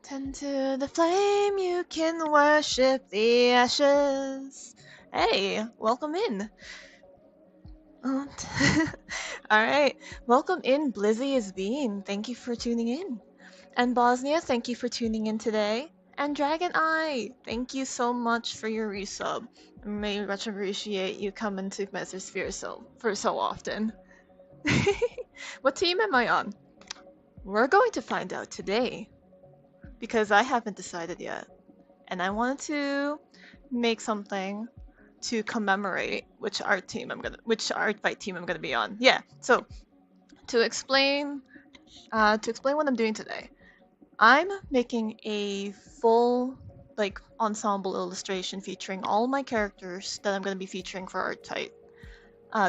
Tend to the flame, you can worship the ashes. Hey, welcome in. Alright, welcome in, Blizzy is Bean. Thank you for tuning in. And Bosnia, thank you for tuning in today. And Dragon Eye, thank you so much for your resub. I may much appreciate you coming to Mesosphere for so often. What team am I on? We're going to find out today. Because I haven't decided yet. And I wanted to make something to commemorate which art fight team I'm gonna be on. Yeah. So to explain what I'm doing today, I'm making a full ensemble illustration featuring all my characters that I'm gonna be featuring for ArtFight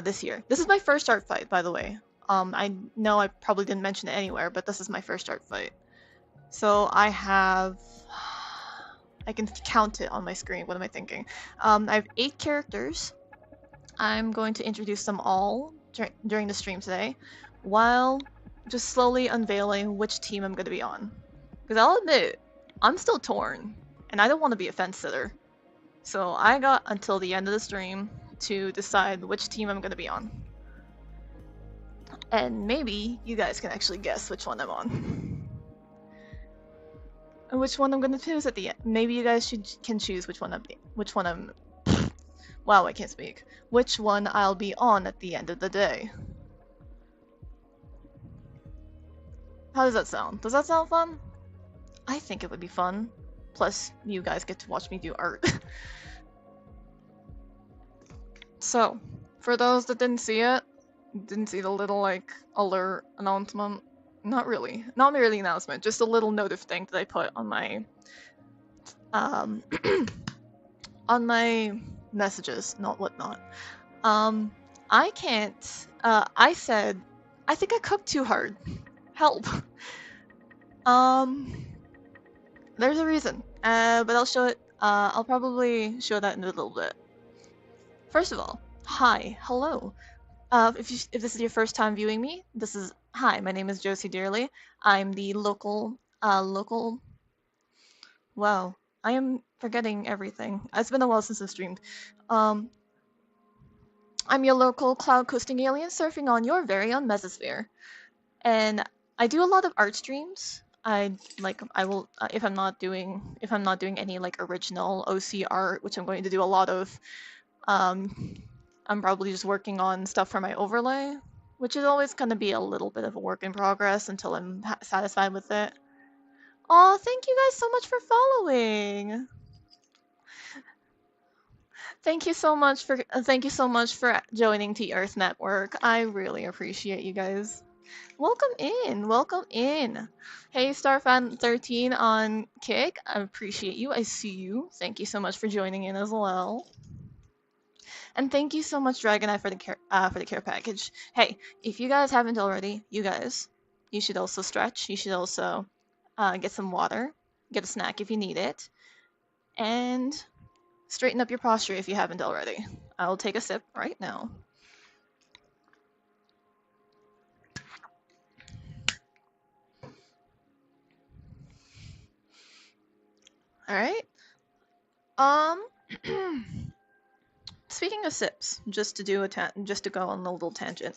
this year. This is my first ArtFight, by the way. I know I probably didn't mention it anywhere, but this is my first ArtFight. So I can count it on my screen. What am I thinking? I have 8 characters. I'm going to introduce them all during the stream today, while just slowly unveiling which team I'm going to be on. Because I'll admit, I'm still torn, and I don't want to be a fence sitter. So I got until the end of the stream to decide which team I'm going to be on. And maybe you guys can actually guess which one I'm on. And which one I'm gonna choose at the end. Maybe you guys can choose which one I'm. Wow, I can't speak. Which one I'll be on at the end of the day. How does that sound? Does that sound fun? I think it would be fun. Plus, you guys get to watch me do art. So, for those that didn't see it, didn't see the little alert announcement. Not really announcement, just a little notif thing that I put on my on my messages, not whatnot. I can't. I said, I think I cooked too hard. Help. There's a reason. But I'll show it. I'll probably show that in a little bit. First of all, hi, hello. If this is your first time viewing me, hi. My name is Josie Dearly. I'm the local. Wow, I am forgetting everything. It's been a while since I streamed. I'm your local cloud coasting alien surfing on your very own mesosphere, and I do a lot of art streams. I will if I'm not doing any original OC art, which I'm going to do a lot of. I'm probably just working on stuff for my overlay, which is always going to be a little bit of a work in progress until I'm satisfied with it. Oh, thank you guys so much for following. Thank you so much for joining T Earth Network. I really appreciate you guys. Welcome in. Hey, Starfan13 on Kick. I appreciate you. I see you. Thank you so much for joining in as well. And thank you so much, Dragoneye, for the care package. Hey, if you guys haven't already, you should also stretch. You should also get some water, get a snack if you need it, and straighten up your posture if you haven't already. I'll take a sip right now. All right. Speaking of sips, just to go on a little tangent.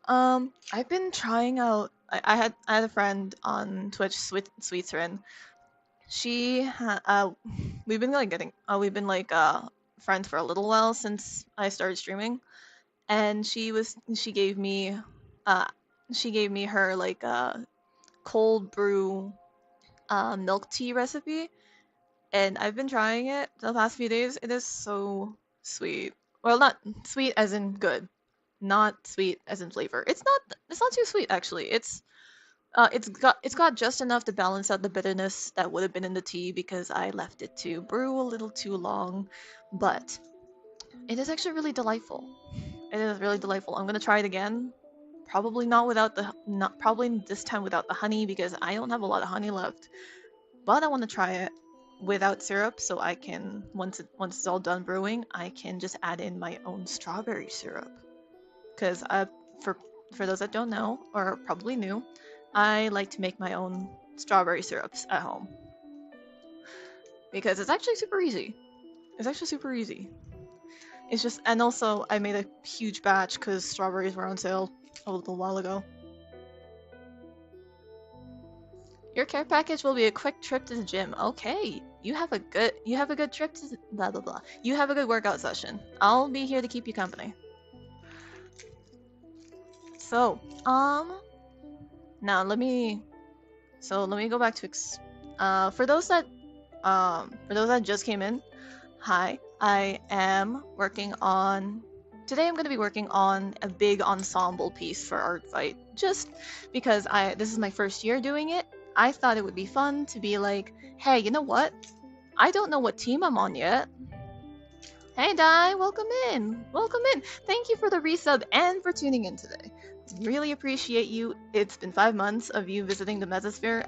I've been trying out. I had a friend on Twitch, Schweitzer. We've been friends for a little while since I started streaming, and she gave me her cold brew milk tea recipe, and I've been trying it the past few days. It is so sweet. Well, not sweet as in good, not sweet as in flavor. It's not too sweet actually. It's got just enough to balance out the bitterness that would have been in the tea because I left it to brew a little too long, but it is actually really delightful. It is really delightful. I'm gonna try it again. Probably probably this time without the honey because I don't have a lot of honey left. But I want to try it without syrup, so I can once it's all done brewing, I can just add in my own strawberry syrup. Because for those that don't know or probably new, I like to make my own strawberry syrups at home. because it's actually super easy. It's actually super easy. It's just, and also I made a huge batch because strawberries were on sale a little while ago. Your care package will be a quick trip to the gym. Okay, you have a good trip to blah blah blah. You have a good workout session. I'll be here to keep you company. So, now let me go back to for those that just came in, hi. I am working on today. I'm going to be working on a big ensemble piece for ArtFight, just because this is my first year doing it. I thought it would be fun to be like, hey, you know what? I don't know what team I'm on yet. Hey, Di, welcome in. Welcome in. Thank you for the resub and for tuning in today. Really appreciate you. It's been 5 months of you visiting the Mesosphere.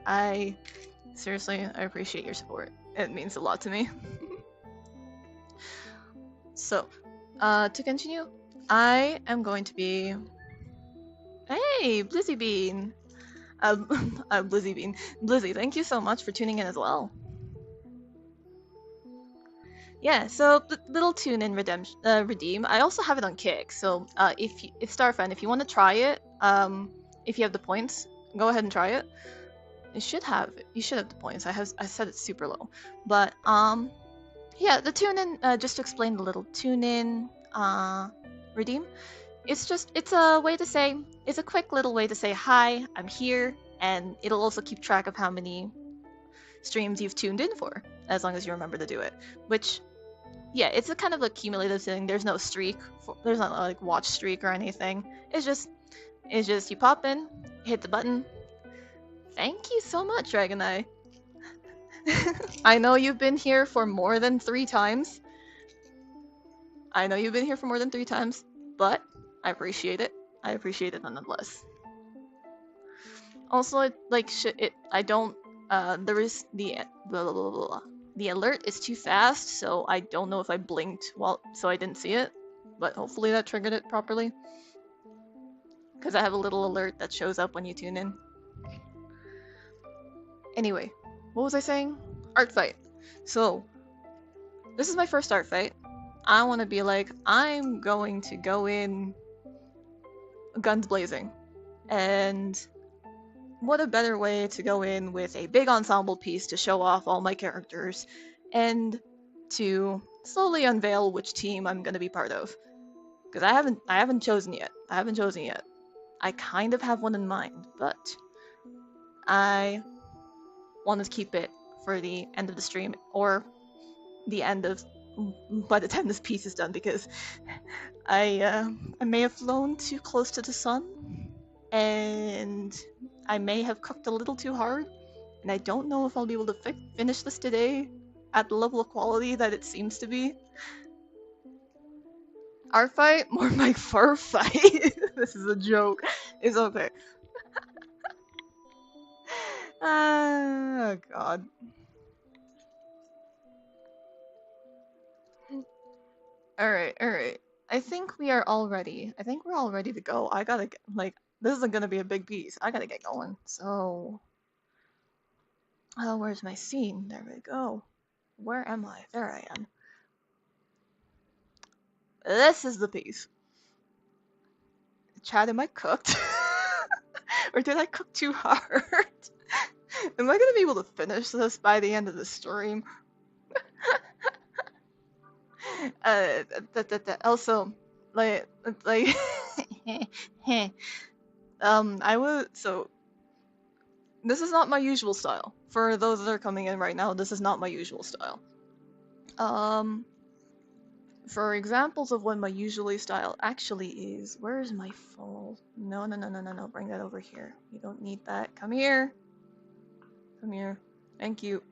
Seriously, I appreciate your support. It means a lot to me. So, to continue, I am going to be... Hey, Blizzy Bean! Blizzy Bean. Blizzy, thank you so much for tuning in as well. Yeah, so little tune-in redeem. I also have it on Kick, so if Starfan, if you want to try it, if you have the points, go ahead and try it. You should have the points. I said it's super low, but yeah, the tune-in. Just to explain the little tune-in redeem. It's a way to say, it's a quick little way to say hi, I'm here, and it'll also keep track of how many streams you've tuned in for, as long as you remember to do it. Which, yeah, it's a kind of a cumulative thing. There's no streak. There's not like watch streak or anything. It's just you pop in, hit the button. Thank you so much, Dragoneye. I know you've been here for more than 3 times. I know you've been here for more than 3 times, but I appreciate it. I appreciate it nonetheless. Also, I don't. There is the blah, blah, blah, blah. The alert is too fast, so I don't know if I blinked so I didn't see it. But hopefully that triggered it properly. Because I have a little alert that shows up when you tune in. Anyway, what was I saying? ArtFight. So, this is my first ArtFight. I want to be like, I'm going to go in guns blazing. And what a better way to go in with a big ensemble piece to show off all my characters and to slowly unveil which team I'm going to be part of. Because I haven't chosen yet. I kind of have one in mind, but I want to keep it for the end of the stream, or the end of by the time this piece is done, because I may have flown too close to the sun, and I may have cooked a little too hard, and I don't know if I'll be able to finish this today at the level of quality that it seems to be. ArtFight? More like fur fight. This is a joke. It's okay. Oh god. Alright. I think we are all ready. I think we're all ready to go. I gotta get, this isn't gonna be a big piece. I gotta get going. So... where's my scene? There we go. Where am I? There I am. This is the piece. Chad, am I cooked? Or did I cook too hard? Am I gonna be able to finish this by the end of the stream? Also, this is not my usual style. For those that are coming in right now, this is not my usual style. For examples of what my usually style actually is, where is my phone? No, bring that over here. You don't need that. Come here. Thank you.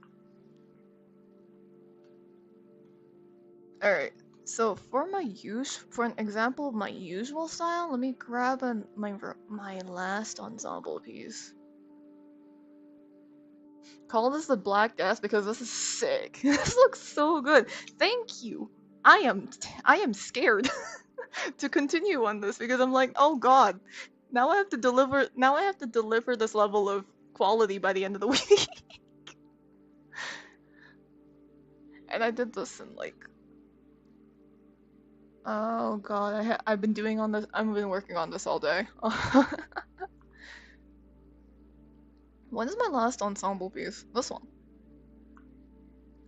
Alright, so for an example of my usual style, let me grab my last ensemble piece. Call this the Black Death because this is sick. This looks so good. Thank you. I am scared to continue on this because I'm like, oh god, now I have to deliver this level of quality by the end of the week. And I did this in like, oh god, I've been doing on this. I've been working on this all day. When is my last ensemble piece? This one.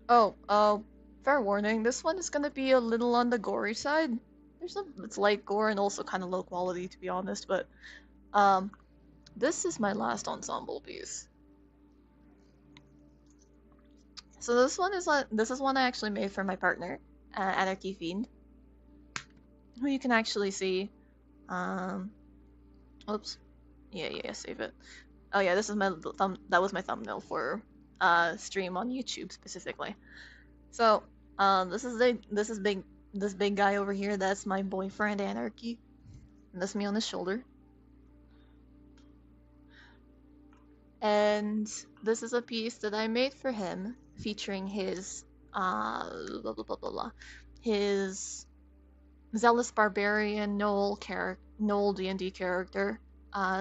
Oh, fair warning. This one is gonna be a little on the gory side. It's light gore and also kind of low quality, to be honest. But this is my last ensemble piece. So this is one I actually made for my partner, Anarchy Fiend, who you can actually see. Oops. Yeah, save it. Oh yeah, this is my that was my thumbnail for stream on YouTube specifically. So, this big guy over here, that's my boyfriend Anarchy. And that's me on his shoulder. And this is a piece that I made for him featuring his blah blah blah blah blah. His zealous barbarian Noel D&D character,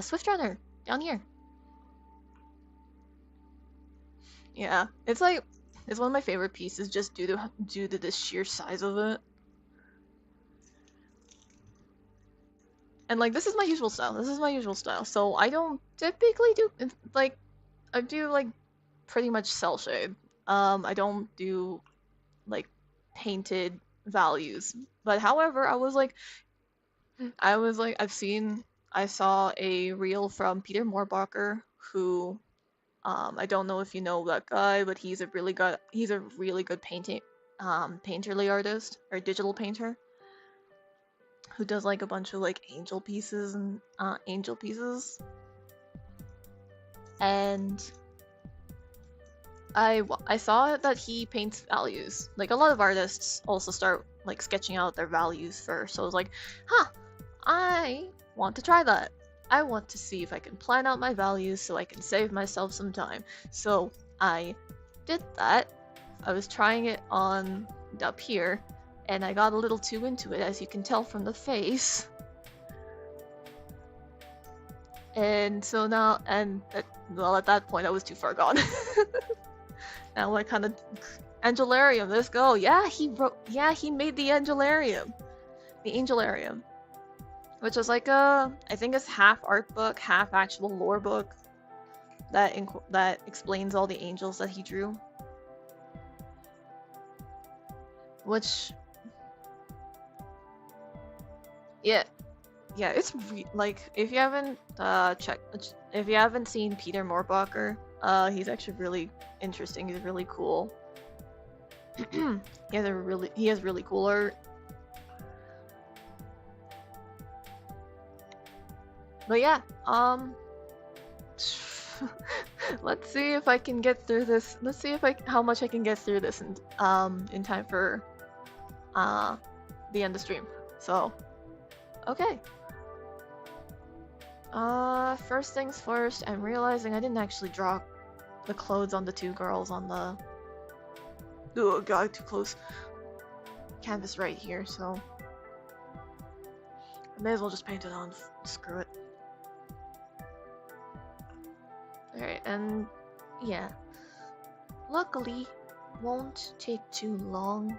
Swift Runner, down here. Yeah, it's one of my favorite pieces just due to the sheer size of it. And like this is my usual style. This is my usual style. So I don't typically do like I do like pretty much cell shade. I don't do like painted values. But however, I saw a reel from Peter Moorbacher, who I don't know if you know that guy, but he's a really good painterly artist or digital painter who does like a bunch of like angel pieces. And I saw that he paints values. Like a lot of artists also start like sketching out their values first. So I was like, huh, I want to try that. I want to see if I can plan out my values so I can save myself some time. So I did that. I was trying it on up here, and I got a little too into it, as you can tell from the face. And so now, well, at that point I was too far gone. Now I kind of Angelarium. Let's go. Yeah, he made the Angelarium, which is like I think it's half art book, half actual lore book that explains all the angels that he drew. Which, yeah, it's like if you haven't seen Peter Moorbacher, he's actually really interesting. He's really cool. he has really cool art. But yeah, let's see if I can get through this. Let's see how much I can get through this in time for the end of stream. So, okay. First things first, I'm realizing I didn't actually draw the clothes on the two girls on the... Oh god, too close. Canvas right here, so... I may as well just paint it on. Screw it. Alright, and... yeah. Luckily, won't take too long.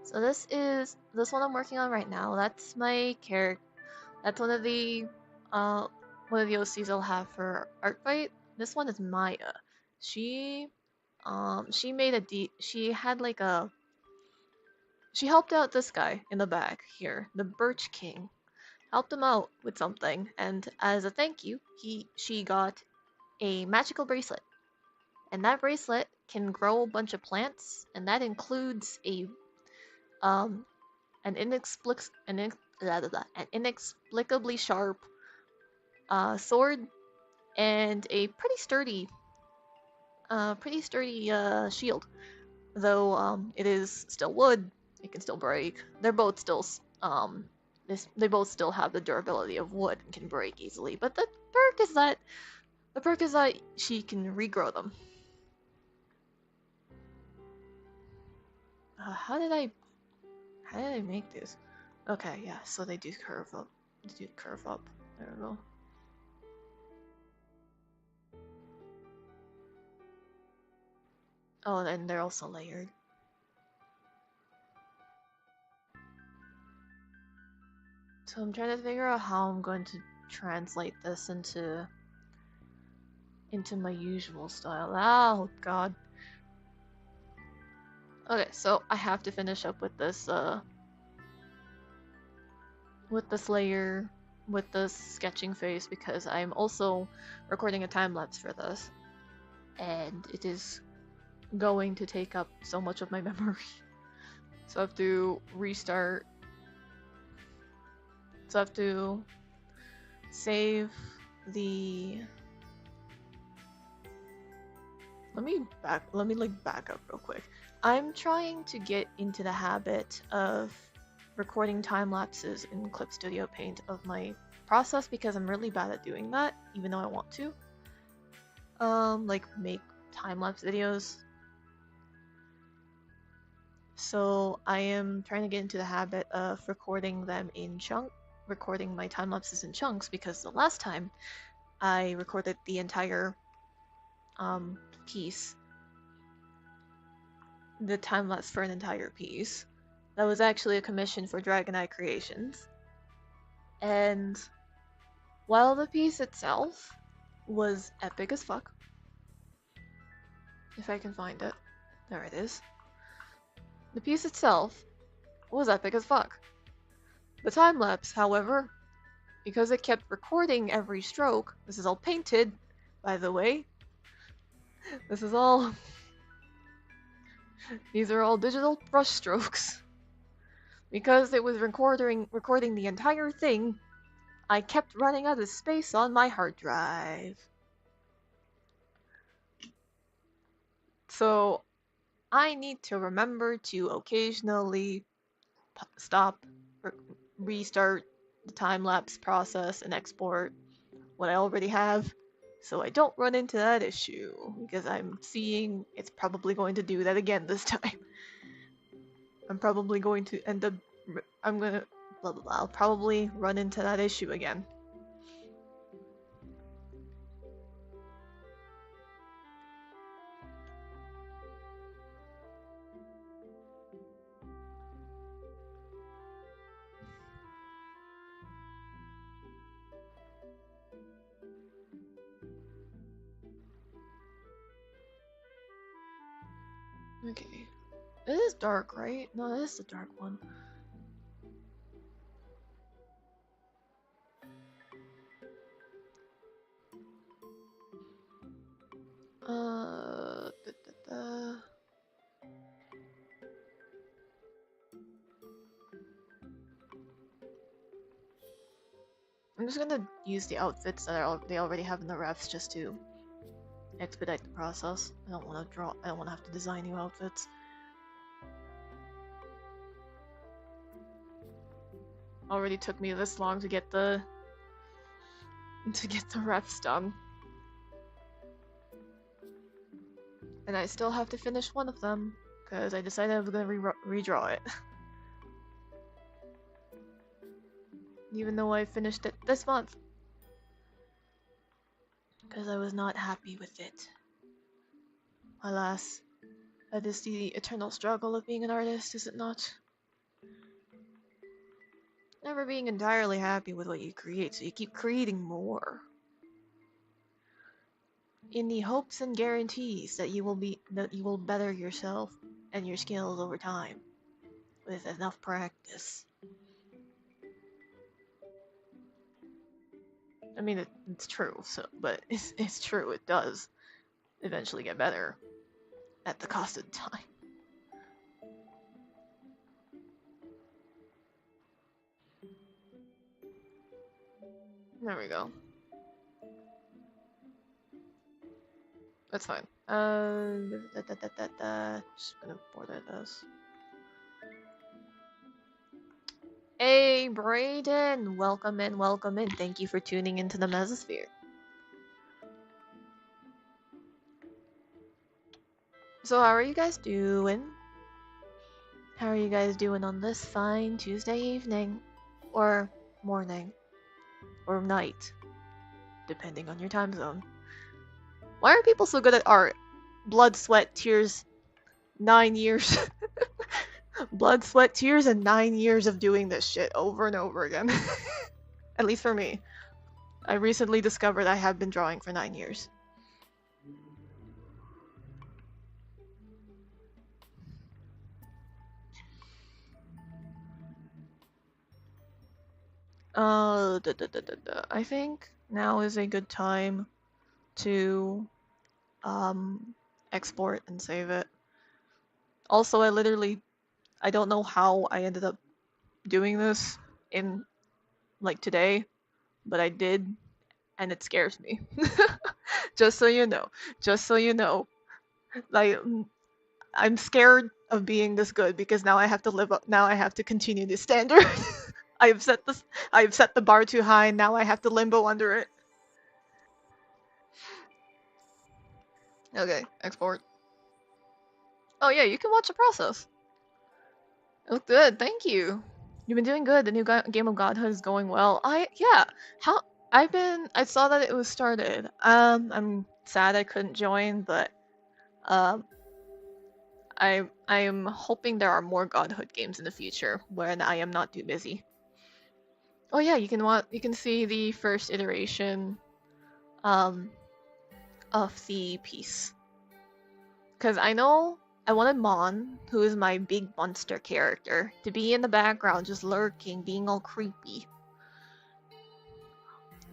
So this one I'm working on right now. That's my character. That's one of the OCs I'll have for ArtFight. This one is Maya. She helped out this guy in the back here, the Birch King. Helped him out with something, and as a thank you, she got a magical bracelet. And that bracelet can grow a bunch of plants, and that includes an inexplicably sharp sword and a pretty sturdy shield. Though it is still wood, it can still break. They're both still they both still have the durability of wood and can break easily. But the perk is that she can regrow them. How did I make this? Okay, yeah, so they do curve up. They do curve up. There we go. Oh, and they're also layered. So I'm trying to figure out how I'm going to translate this into my usual style. Oh god. Okay, so I have to finish up with this layer, with this sketching phase, because I'm also recording a time lapse for this, and it is going to take up so much of my memory. So I have to restart. So I have to save the. Let me back up real quick. I'm trying to get into the habit of recording time lapses in Clip Studio Paint of my process, because I'm really bad at doing that, even though I want to. Like make time lapse videos. So I am trying to get into the habit of recording my time lapses in chunks, because the last time I recorded the entire piece, the time lapse for an entire piece, that was actually a commission for Dragon Eye Creations. And while the piece itself was epic as fuck, if I can find it, there it is. The piece itself was epic as fuck. The time lapse, however, because it kept recording every stroke, this is all painted, by the way. This is all. These are all digital brush strokes. Because it was recording the entire thing, I kept running out of space on my hard drive. So I need to remember to occasionally stop, restart the time-lapse process and export what I already have, so I don't run into that issue, because I'm seeing it's probably going to do that again this time. I'm probably going to end up, I'm gonna, blah blah blah, I'll probably run into that issue again. Okay. It is dark, right? No, it is the dark one. I'm just gonna use the outfits that they already have in the refs just to expedite the process. I don't want to have to design new outfits. Already took me this long to get the refs done. And I still have to finish one of them, because I decided I was gonna redraw it. Even though I finished it this month. Because I was not happy with it. Alas, that is the eternal struggle of being an artist, is it not? Never being entirely happy with what you create, so you keep creating more. In the hopes and guarantees that you will better yourself and your skills over time with enough practice. I mean, it's true, but it's true, it does eventually get better at the cost of time. There we go. That's fine. Just gonna border this. Hey, Brayden! Welcome in, welcome in. Thank you for tuning into the Mesosphere. So how are you guys doing? How are you guys doing on this fine Tuesday evening? Or morning? Or night? Depending on your time zone. Why are people so good at art? Blood, sweat, tears, 9 years. Blood, sweat, tears, and 9 years of doing this shit over and over again. At least for me. I recently discovered I have been drawing for 9 years. I think now is a good time to export and save it. Also, I don't know how I ended up doing this in like today, but I did, and it scares me. Just so you know, just so you know, like I'm scared of being this good because now I have to live up. Now I have to continue this standard. I've set the bar too high. And now I have to limbo under it. Okay, export. Oh yeah, you can watch the process. Oh, good, thank you. You've been doing good. The new game of Godhood is going well. Yeah. How I saw that it was started. I'm sad I couldn't join, but um, I am hoping there are more Godhood games in the future when I am not too busy. Oh yeah, you can see the first iteration um of the piece. Cause I know I wanted Mon, who is my big monster character, to be in the background just lurking, being all creepy.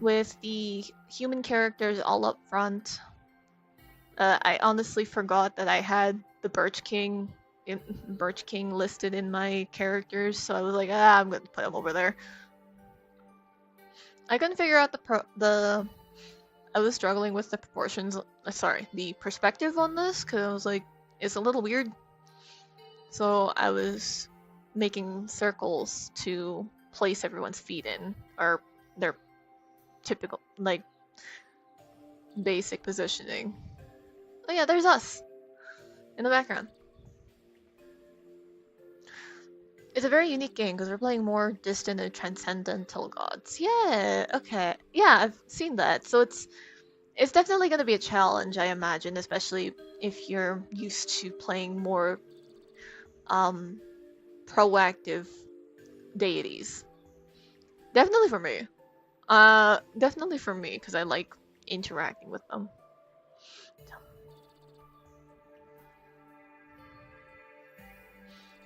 With the human characters all up front. I honestly forgot that I had the Birch King listed in my characters, so I was like, I'm gonna put him over there. I couldn't figure out I was struggling with the proportions, the perspective on this, because I was like, it's a little weird. So I was making circles to place everyone's feet in, or their typical, like, basic positioning. Oh yeah, there's us in the background. It's a very unique game because we're playing more distant and transcendental gods. Yeah, okay. Yeah, I've seen that. So it's definitely going to be a challenge, I imagine, especially if you're used to playing more proactive deities. Definitely for me. Definitely for me because I like interacting with them.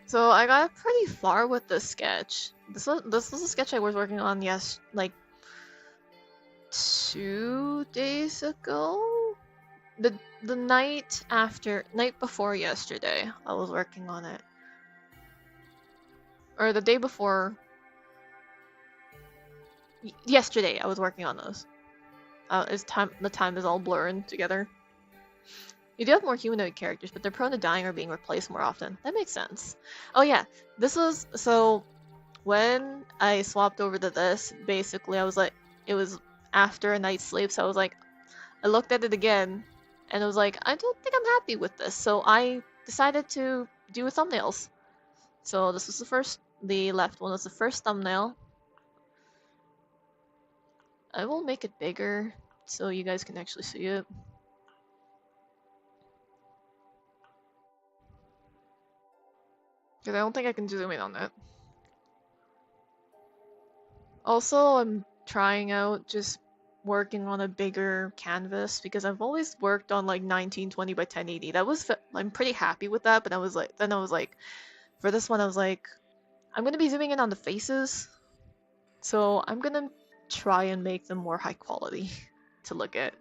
So I got pretty far with this sketch. This was a sketch I was working on like 2 days ago. The night before yesterday, I was working on it. Or the day before. Yesterday, I was working on those. The time is all blurring together. You do have more humanoid characters, but they're prone to dying or being replaced more often. That makes sense. Oh yeah, so when I swapped over to this, basically I was like, it was after a night's sleep, so I was like, I looked at it again, and I was like, I don't think I'm happy with this, so I decided to do thumbnails. So this was the left one was the first thumbnail. I will make it bigger so you guys can actually see it. Because I don't think I can zoom in on that. Also, I'm trying out just working on a bigger canvas because I've always worked on like 1920 by 1080. I'm pretty happy with that, but I was like, for this one I was like, I'm gonna be zooming in on the faces, so I'm gonna try and make them more high quality to look at.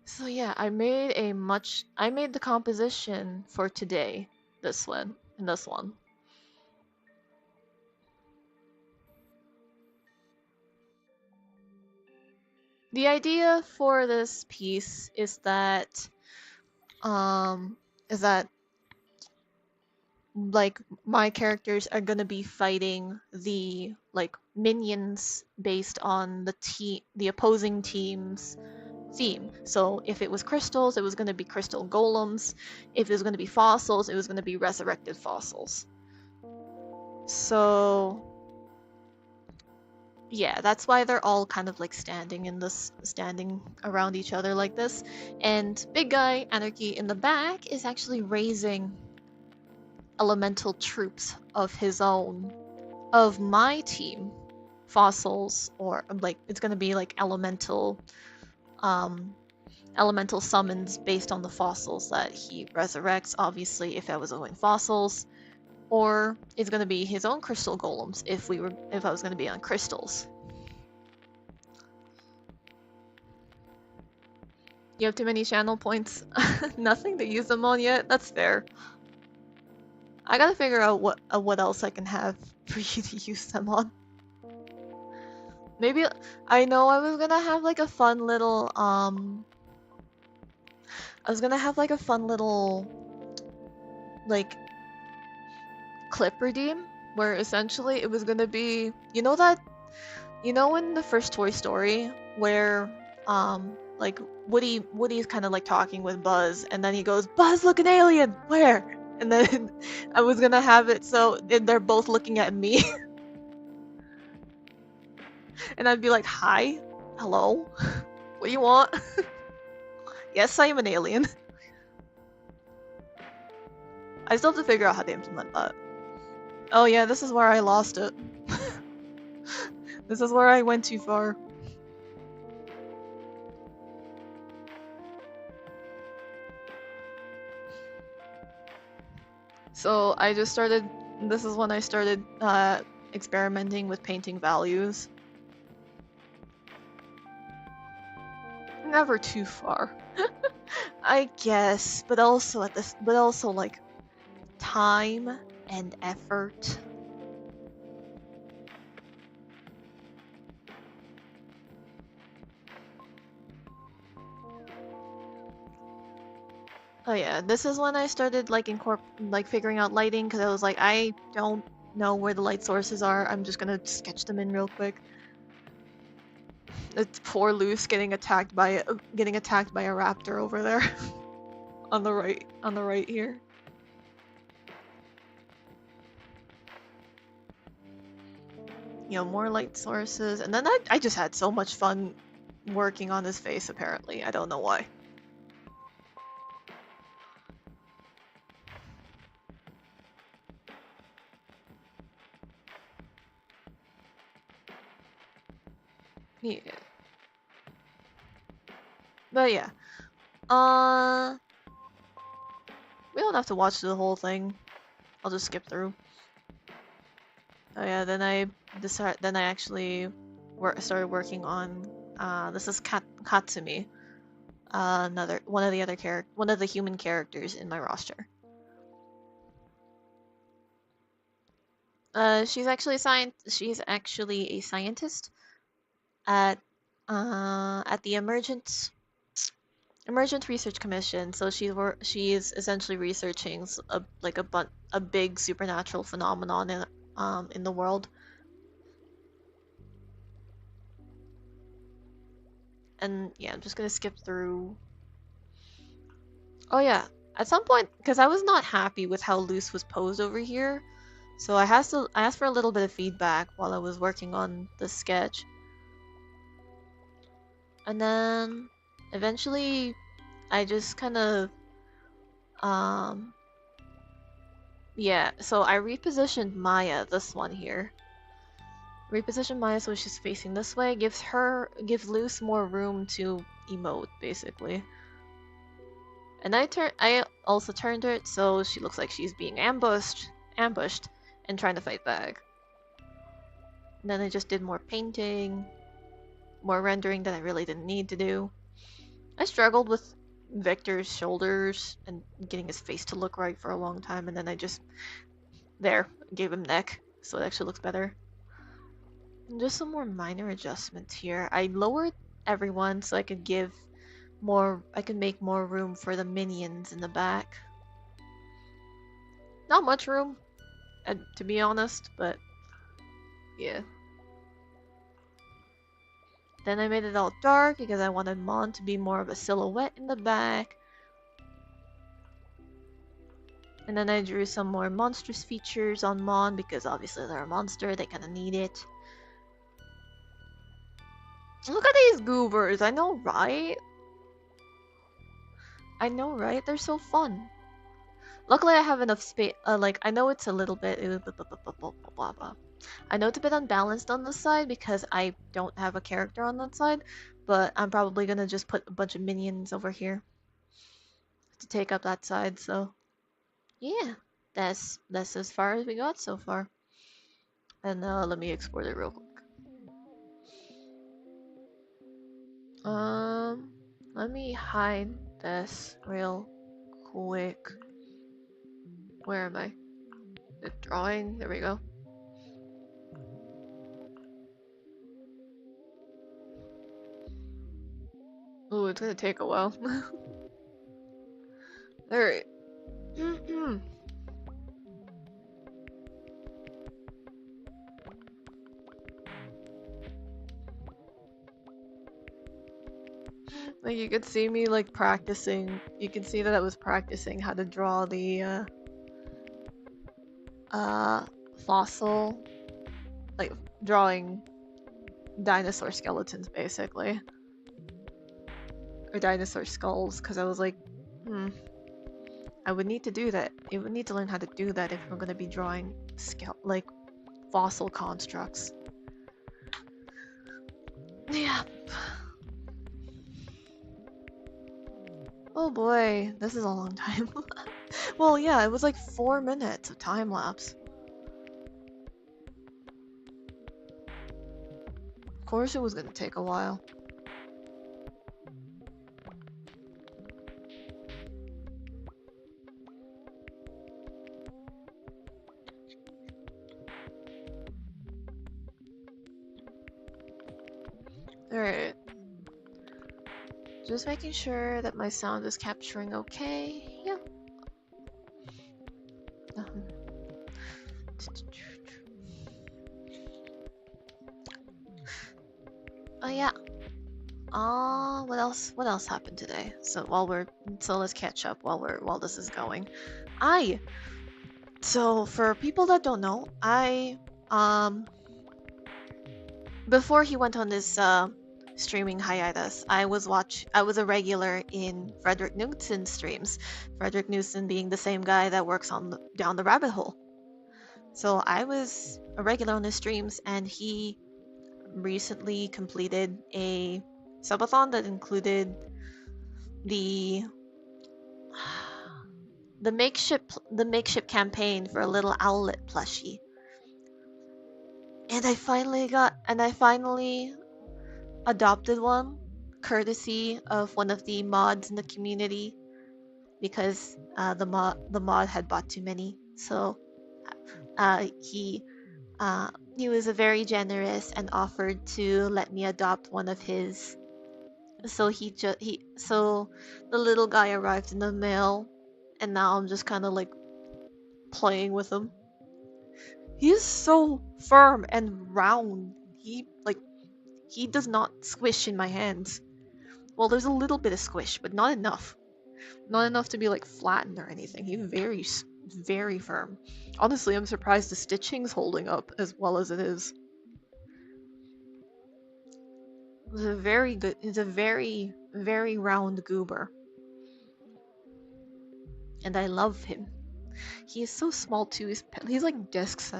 So yeah, I made the composition for today, this one, and this one. The idea for this piece is that like my characters are gonna be fighting the like minions based on the opposing team's theme. So if it was crystals, it was gonna be crystal golems. If it was gonna be fossils, it was gonna be resurrected fossils. So yeah, that's why they're all kind of like standing around each other like this. And big guy Anarchy in the back is actually raising elemental troops of his own, of my team, fossils, or like it's gonna be like elemental summons based on the fossils that he resurrects. Obviously, if I was going fossils, or it's gonna be his own crystal golems if I was gonna be on crystals. You have too many channel points. Nothing to use them on yet. That's fair. I gotta figure out what else I can have for you to use them on. Maybe I know I was gonna have like a fun little like clip redeem where essentially it was gonna be, you know in the first Toy Story where like Woody's kind of like talking with Buzz and then he goes, "Buzz, look, an alien! Where?" And then I was gonna have it so they're both looking at me and I'd be like, "Hi, hello, what do you want?" Yes, I am an alien. I still have to figure out how to implement that. Oh yeah, this is where I lost it. This is where I went too far. So I just started, this is when I started experimenting with painting values. Never too far. I guess, but also like time and effort. Oh yeah, this is when I started like figuring out lighting because I was like, I don't know where the light sources are. I'm just gonna sketch them in real quick. It's poor Luce getting attacked by a raptor over there on the right here. You know, more light sources, and then I just had so much fun working on his face. Apparently, I don't know why. Yeah. But yeah. We don't have to watch the whole thing. I'll just skip through. Oh yeah, then I actually started working on this is Katsumi. One of the human characters in my roster. She's actually a scientist at the Emergent Research Commission. So she is essentially researching a big supernatural phenomenon in the world. And yeah, I'm just gonna skip through. Oh yeah, at some point, because I was not happy with how Luce was posed over here, so I asked for a little bit of feedback while I was working on the sketch. And then eventually I just kind of yeah, so I repositioned Maya, this one here. Reposition Maya so she's facing this way, gives Luce more room to emote, basically. And I also turned it so she looks like she's being ambushed, and trying to fight back. And then I just did more painting, more rendering that I really didn't need to do. I struggled with Victor's shoulders and getting his face to look right for a long time, and then I just gave him neck, so it actually looks better. And just some more minor adjustments here. I lowered everyone so I could make more room for the minions in the back. Not much room, to be honest, but yeah. Then I made it all dark because I wanted Mon to be more of a silhouette in the back. And then I drew some more monstrous features on Mon because obviously they're a monster, they kind of need it. Look at these goobers, I know, right? I know, right? They're so fun. Luckily, I have enough space. Like, I know it's a little bit. I know it's a bit unbalanced on this side because I don't have a character on that side, but I'm probably gonna just put a bunch of minions over here to take up that side. So, yeah, that's as far as we got so far. And let me export it real quick. Let me hide this real quick. Where am I? The drawing. There we go. Ooh, it's gonna take a while. Alright. Like, you could see me, like, practicing. You can see that I was practicing how to draw the, fossil. Like, drawing dinosaur skeletons, basically. Or dinosaur skulls, because I was like, I would need to do that. I would need to learn how to do that if I'm gonna be drawing like fossil constructs. Yeah. Oh boy, this is a long time. Well, yeah, it was like 4 minutes of time lapse. Of course it was gonna take a while. Alright. Just making sure that my sound is capturing okay. Yeah. Oh yeah. What else? What else happened today? So let's catch up while this is going. So for people that don't know, before he went on this streaming hiatus, I was a regular in Frederick Newton's streams. Frederick Newton being the same guy that works on Down the Rabbit Hole. So I was a regular on his streams, and he recently completed a subathon that included the makeshift campaign for a little owlet plushie. And I finally adopted one, courtesy of one of the mods in the community, because the mod had bought too many. So he was very generous and offered to let me adopt one of his. So so the little guy arrived in the mail, and now I'm just kind of like playing with him. He is so firm and round. He does not squish in my hands. Well, there's a little bit of squish, but not enough. Not enough to be like flattened or anything. He's very firm. Honestly, I'm surprised the stitching's holding up as well as it is. It's a very good. It's a very round goober, and I love him. He is so small too. He's like desk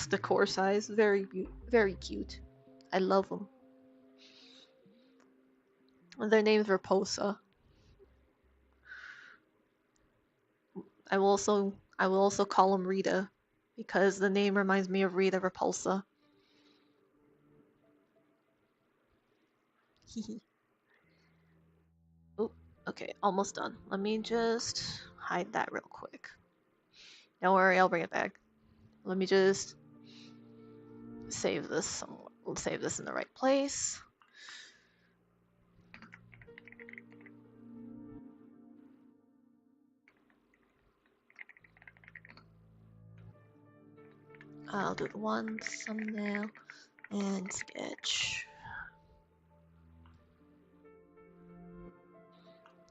decor size. Very cute. I love him. And their name's Raposa. I will also call him Rita, because the name reminds me of Rita Repulsa. Oh, okay, almost done. Let me just hide that real quick. Don't worry, I'll bring it back. Let me just save this somewhere. We'll save this in the right place. I'll do one thumbnail and sketch.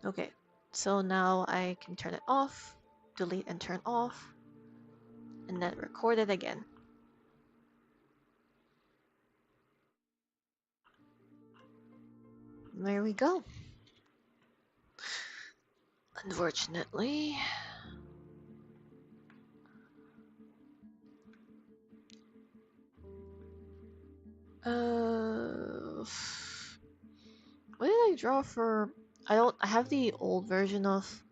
Okay, so now I can turn it off. delete and turn off, and then record it again. There we go. Unfortunately, what did I draw for? I have the old version of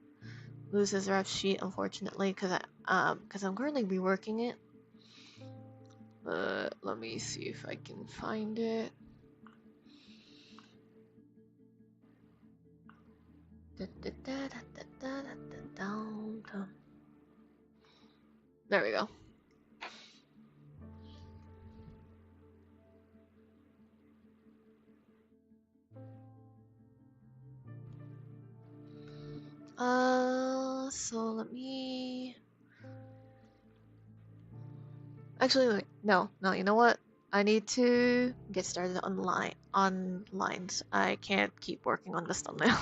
Luce's ref sheet, unfortunately, because I'm currently reworking it. But let me see if I can find it. There we go. So let me... Actually, wait, no, you know what? I need to get started on lines. I can't keep working on this thumbnail.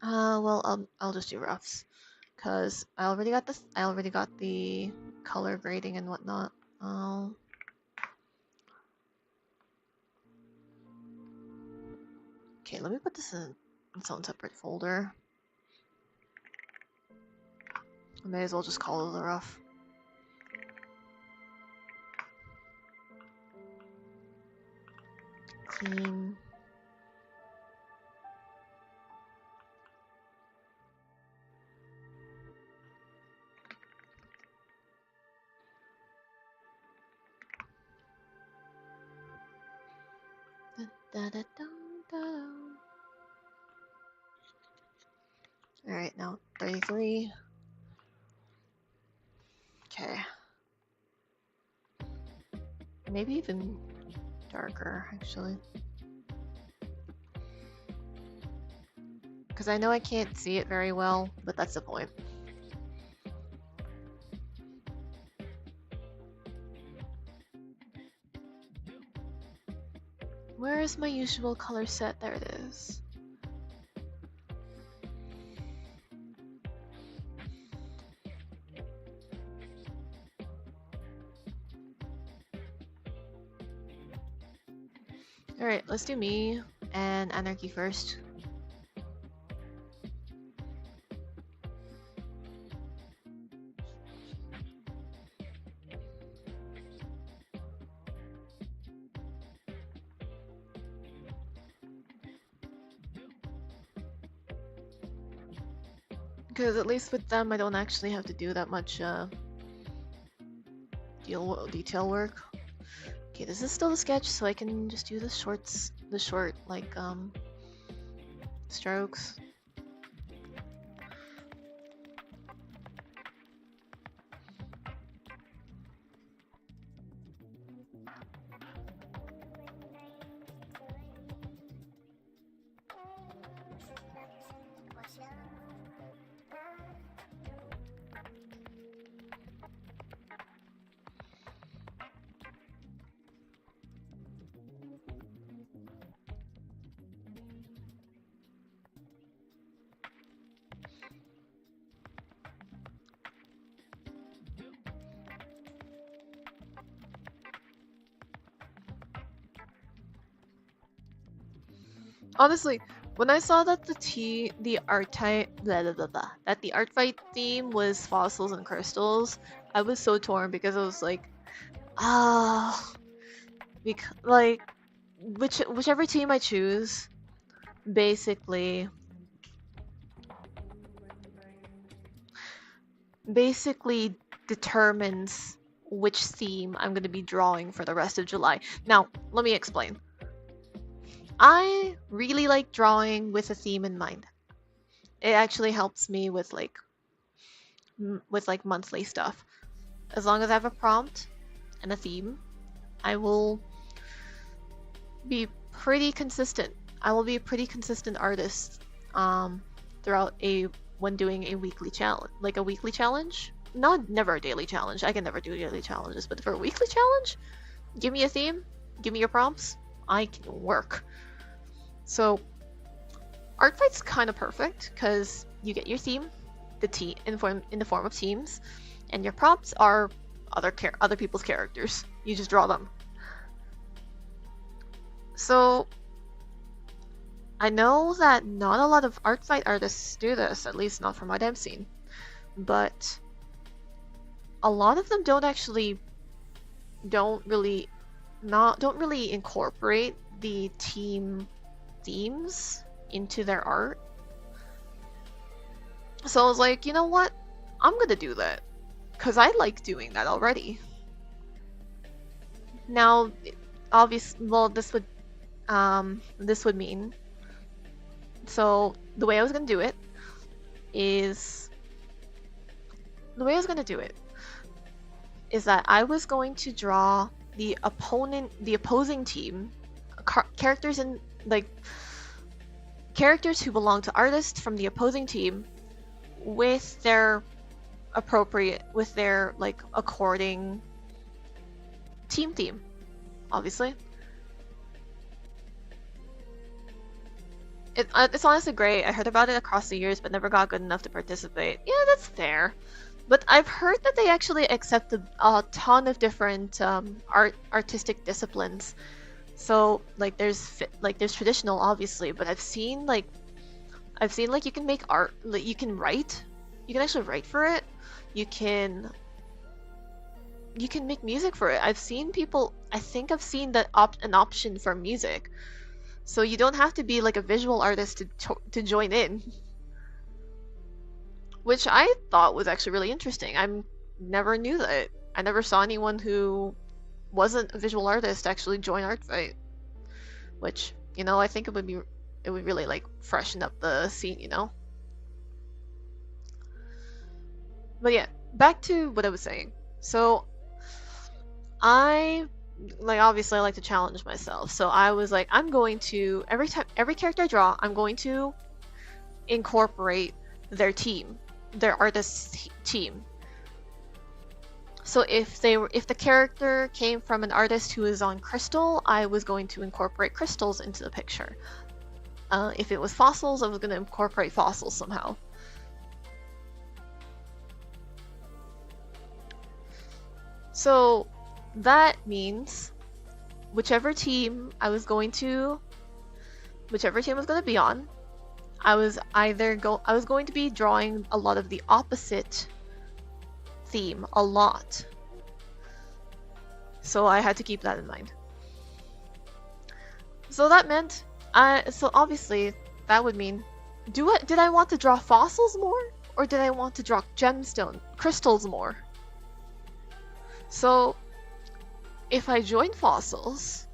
Well, I'll just do roughs, cause I already got this. I already got the color grading and whatnot. Okay, let me put this in its own separate folder. I may as well just call it a rough. Clean. Alright, now 33. Okay. Maybe even darker, actually. Because I know I can't see it very well, but that's the point. Where is my usual color set? There it is. Alright, let's do me and Anarchy first. Because at least with them, I don't actually have to do that much detail work. Okay, this is still a sketch, so I can just do the short like strokes. Honestly, when I saw that the ArtFight theme was fossils and crystals, I was so torn because I was like, like whichever team I choose, basically determines which theme I'm going to be drawing for the rest of July. Now, let me explain. I really like drawing with a theme in mind. It actually helps me with like monthly stuff. As long as I have a prompt and a theme, I will be pretty consistent. I will be a pretty consistent artist throughout when doing a weekly challenge, like a weekly challenge. Never a daily challenge. I can never do daily challenges, but for a weekly challenge, give me a theme, give me your prompts. I can work. So ArtFight's kind of perfect because you get your theme, in the form of teams, and your props are other people's characters. You just draw them. So I know that not a lot of ArtFight artists do this, at least not from what I've seen, but a lot of them don't really incorporate the team themes into their art. So I was like, you know what? I'm gonna do that because I like doing that already. Now, obviously, well, this would mean, so the way I was gonna do it is that I was going to draw the opposing team, characters who belong to artists from the opposing team with their according team theme, obviously. It's honestly great. I heard about it across the years, but never got good enough to participate. Yeah, that's fair. But I've heard that they actually accept a ton of different artistic disciplines. So there's traditional, obviously, but I've seen you can make art, you can write, you can actually write for it, you can make music for it. I think I've seen that an option for music. So you don't have to be like a visual artist to join in. Which I thought was actually really interesting. I never knew that. I never saw anyone who wasn't a visual artist actually join ArtFight. Which, I think it would really like freshen up the scene, But yeah, back to what I was saying. So obviously I like to challenge myself. So I was like, I'm going to every character I draw, I'm going to incorporate their artist's team. So if the character came from an artist who is on crystal, I was going to incorporate crystals into the picture. If it was fossils, I was going to incorporate fossils somehow. So that means whichever team I was going to be on, I was going to be drawing a lot of the opposite theme a lot. So I had to keep that in mind. So that meant so obviously that would mean did I want to draw fossils more or did I want to draw crystals more? So if I join fossils,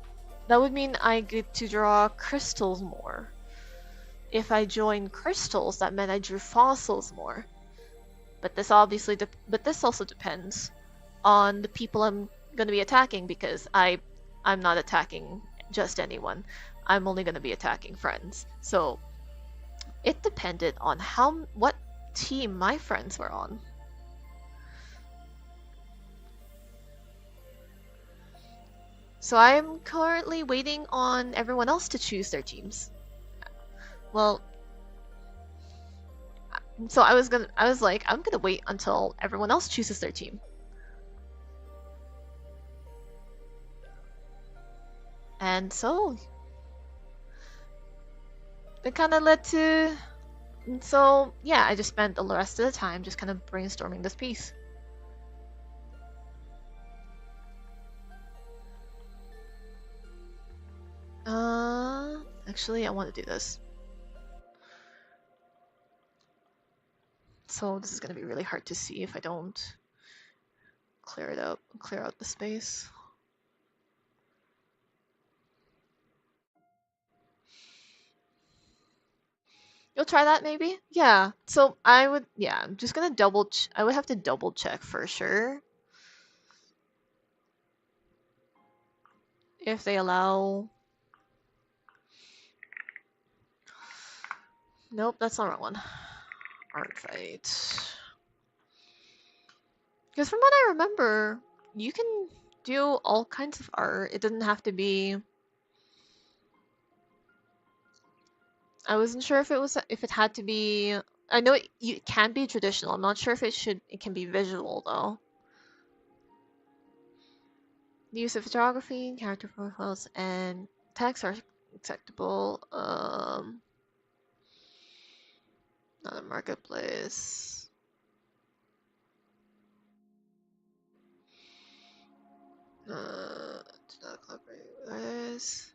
that would mean I get to draw crystals more. If I join crystals, that meant I drew fossils more. But this also depends on the people I'm going to be attacking because I'm not attacking just anyone. I'm only going to be attacking friends. So it depended on what team my friends were on. So I'm currently waiting on everyone else to choose their teams. Well, so I was like, I'm gonna wait until everyone else chooses their team. And so it kind of led to, so yeah, I just spent the rest of the time just kind of brainstorming this piece. Actually, I want to do this. So this is going to be really hard to see if I don't clear out the space. You'll try that maybe? Yeah. So I'm just going to I would have to double check for sure. If they allow... Nope, that's not the wrong one. ArtFight. Because from what I remember, you can do all kinds of art. It doesn't have to be I wasn't sure if it had to be. I know it can be traditional. I'm not sure if it can be visual though. The use of photography, character profiles, and text are acceptable. Not a marketplace. Do not collaborate with this.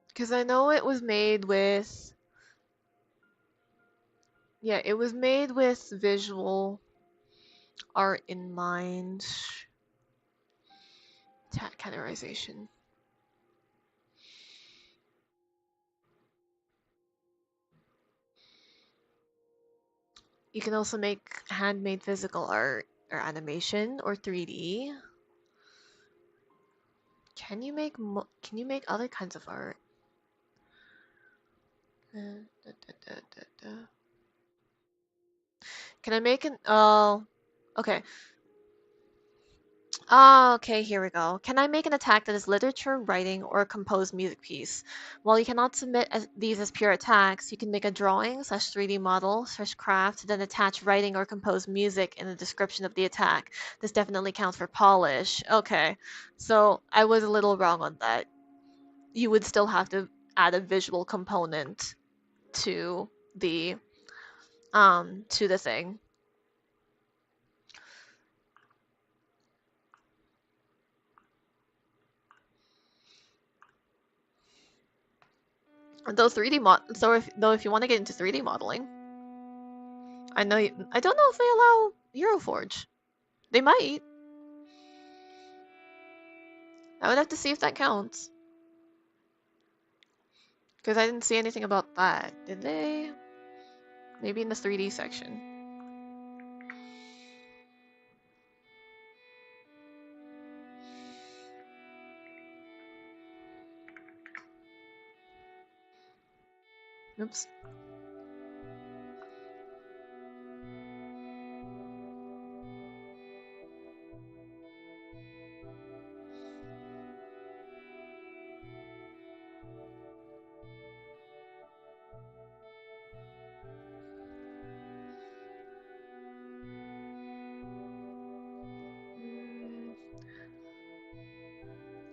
Because I know it was made with. Yeah, it was made with visual art in mind. Categorization. You can also make handmade physical art or animation or 3D. Can you make other kinds of art? Can I make an okay. Okay, here we go. Can I make an attack that is literature, writing, or a composed music piece? While you cannot submit these as pure attacks, you can make a drawing slash 3D model slash craft, then attach writing or composed music in the description of the attack. This definitely counts for polish. Okay, so I was a little wrong on that. You would still have to add a visual component to the thing. Though 3D though if you want to get into 3D modeling, I don't know if they allow Hero Forge. They might. I would have to see if that counts. Because I didn't see anything about that. Did they? Maybe in the 3D section. Oops.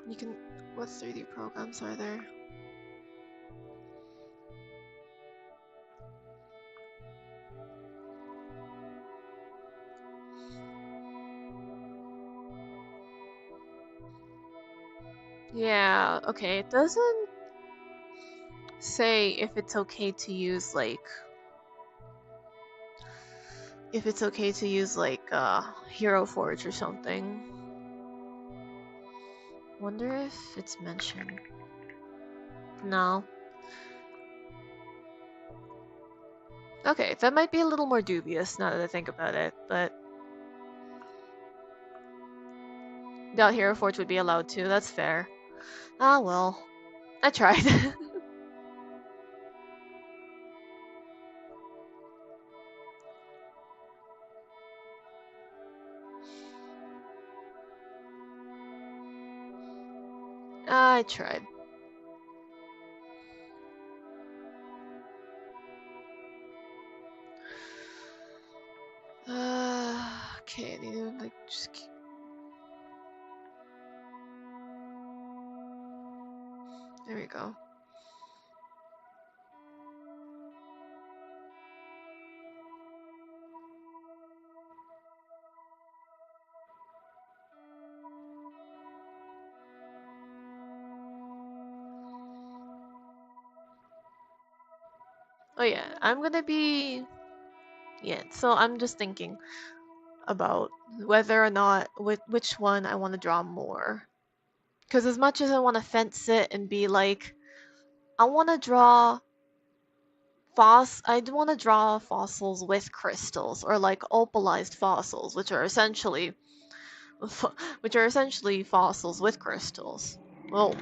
You can... What 3D programs are there? Yeah, okay. It doesn't say if it's okay to use, like... If it's okay to use, like, Hero Forge or something. Wonder if it's mentioned. No. Okay, that might be a little more dubious now that I think about it, but... Doubt Hero Forge would be allowed to, that's fair. Ah, well. I tried. I tried. Okay, I need to, like, just keep... There we go. Oh yeah, I'm gonna be... Yeah, so I'm just thinking about whether or not which one I want to draw more. Because as much as I want to fence it and be like, I want to draw I want to draw fossils with crystals, or like opalized fossils, which are essentially fossils with crystals. Well,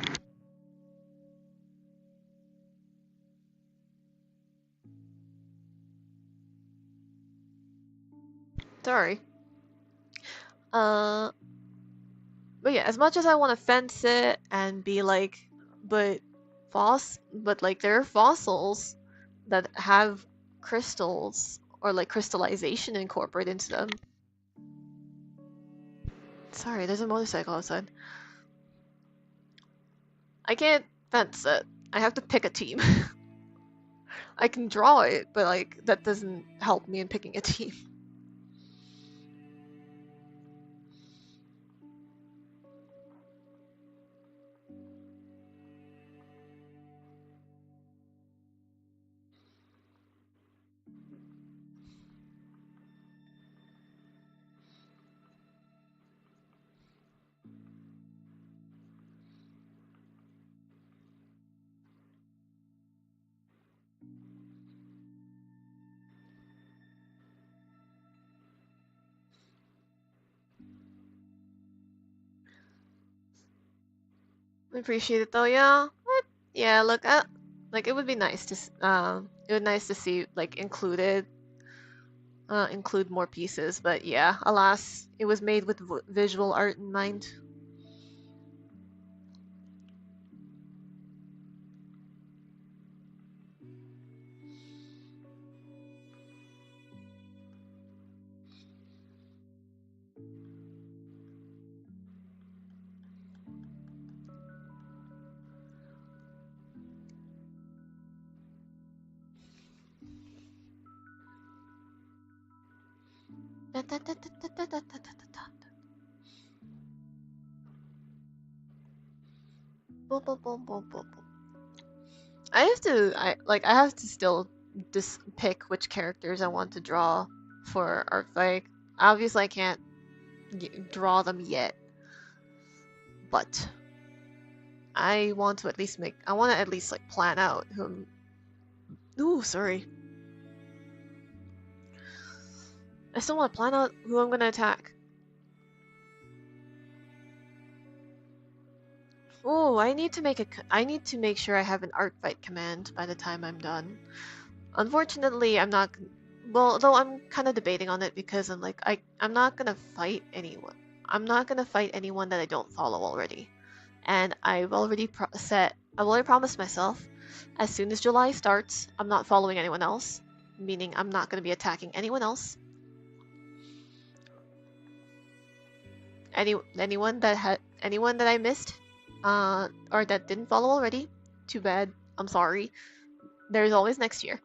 Sorry. But yeah, as much as I want to fence it and be like, but like there are fossils that have crystals or like crystallization incorporated into them. Sorry, there's a motorcycle outside. I can't fence it. I have to pick a team. I can draw it, but like that doesn't help me in picking a team. I appreciate it though, yeah. Yeah, look, like it would be nice to it would nice to see like include more pieces, but yeah, alas, it was made with visual art in mind. I have to still just pick which characters I want to draw for ArtFight. Obviously, I can't draw them yet, but I want to at least like plan out who. Ooh, sorry. I still want to plan out who I'm gonna attack. Oh, I need to make sure I have an ArtFight command by the time I'm done. Unfortunately, I'm not. Well, though I'm kind of debating on it because I'm like I'm not gonna fight anyone. I'm not gonna fight anyone that I don't follow already. And I've already promised myself, as soon as July starts, I'm not following anyone else, meaning I'm not gonna be attacking anyone else. Anyone that I missed, or that didn't follow already, too bad. I'm sorry. There's always next year.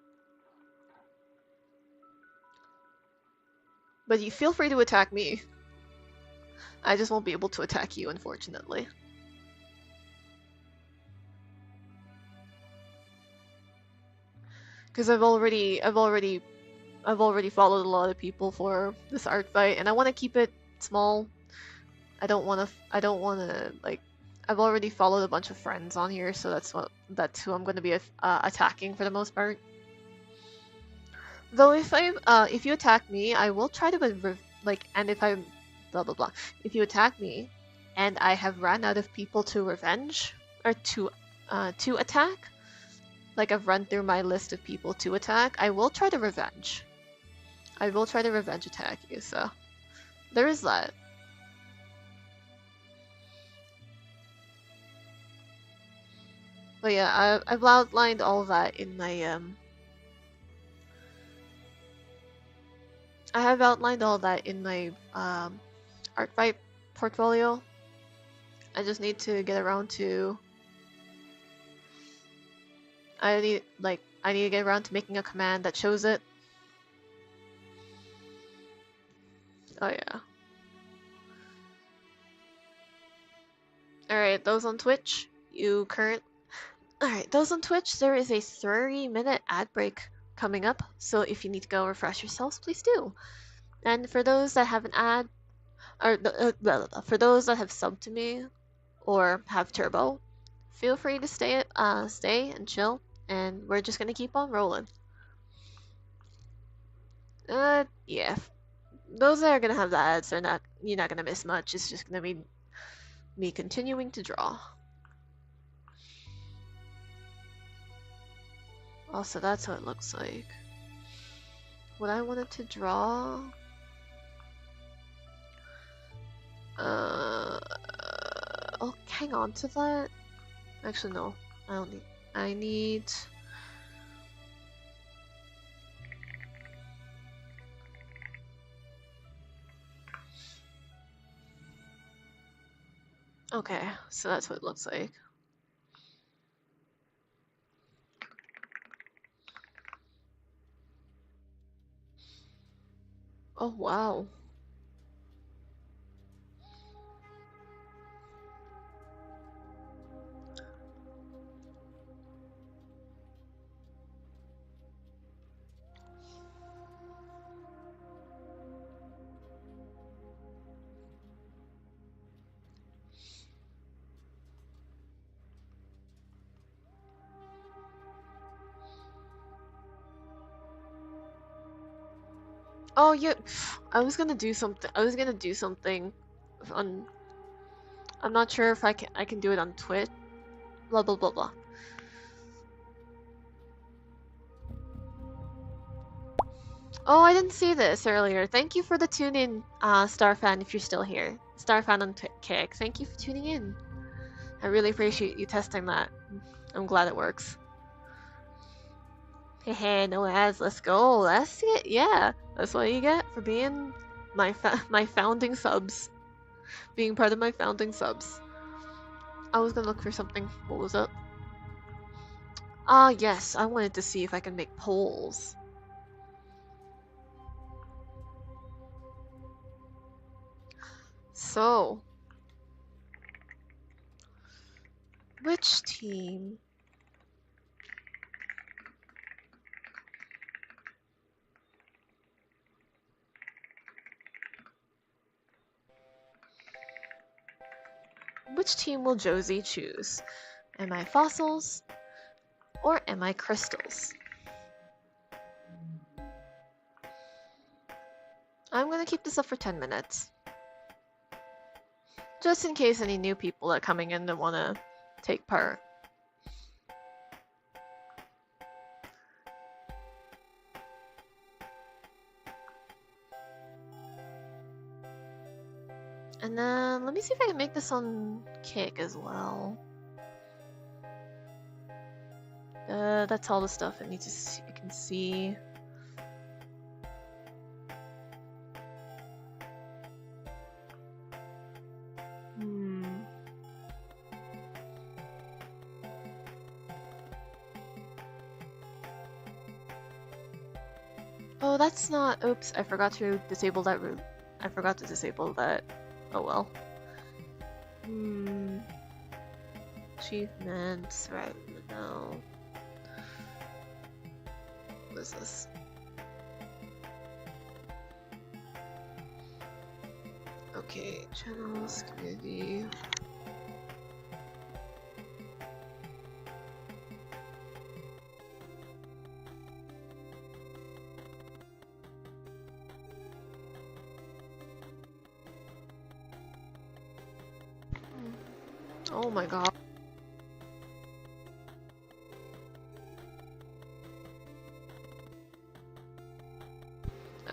But you feel free to attack me. I just won't be able to attack you, unfortunately. Because I've already followed a lot of people for this ArtFight, and I want to keep it small. I don't want to like. I've already followed a bunch of friends on here, so that's who I'm going to be attacking for the most part. Though if you attack me, I will try to and if I'm blah blah blah. If you attack me, and I have run out of people to revenge or to attack, like I've run through my list of people to attack, I will try to revenge. I will try to revenge attack you. So there is that. But yeah, I've outlined all that in my I have outlined all that in my ArtFight portfolio. I just need to get around to. I need to get around to making a command that shows it. Oh yeah. Alright, those on Twitch, Alright, those on Twitch, there is a 30-minute ad break coming up, so if you need to go refresh yourselves, please do. And for those that have an ad, or for those that have subbed to me or have turbo, feel free to stay and chill, and we're just gonna keep on rolling. Yeah. Those that are gonna have the ads you're not gonna miss much. It's just gonna be me continuing to draw. Also, that's how it looks like. What I wanted to draw I'll hang on to that. Actually, no. I don't need. I need. Okay, so that's what it looks like. Oh, wow. Oh, yeah. I was gonna do something. I was gonna do something on. I'm not sure if I can do it on Twitch. Blah blah blah blah. Oh, I didn't see this earlier. Thank you for the tune in, Starfan, if you're still here. Starfan on Kick. Thank you for tuning in. I really appreciate you testing that. I'm glad it works. Hehe, no ads. Let's go. That's it. Yeah, that's what you get for being my founding subs. Being part of my founding subs. I was gonna look for something. What was up? Ah, yes. I wanted to see if I can make polls. So, which team? Which team will Josie choose? Am I fossils or am I crystals? I'm gonna keep this up for 10 minutes. Just in case any new people are coming in that wanna take part. And then let me see if I can make this on Kick as well. That's all the stuff I need to see. I can see. Oh, that's not. Oops, I forgot to disable that route. I forgot to disable that. Oh well. Achievements, right now. What is this? Okay, channels, community. Oh my god.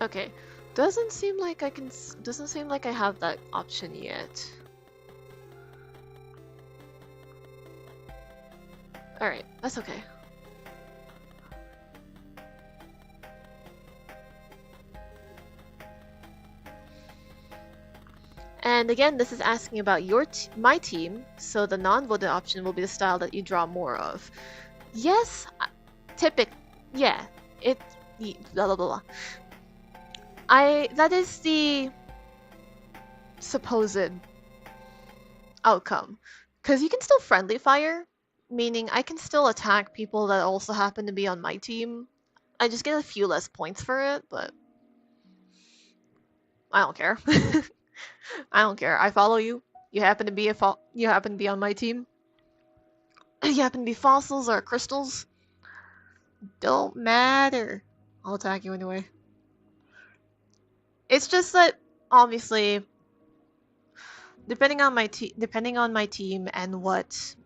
Okay, doesn't seem like I can. Doesn't seem like I have that option yet. All right, that's okay. And again, this is asking about my team, so the non-voted option will be the style that you draw more of. Yes, yeah, blah blah blah. That is the supposed outcome, because you can still friendly fire, meaning I can still attack people that also happen to be on my team. I just get a few less points for it, but I don't care. I don't care. I follow you. You happen to be you happen to be on my team. You happen to be fossils or crystals. Don't matter. I'll attack you anyway. It's just that obviously, depending on my team and what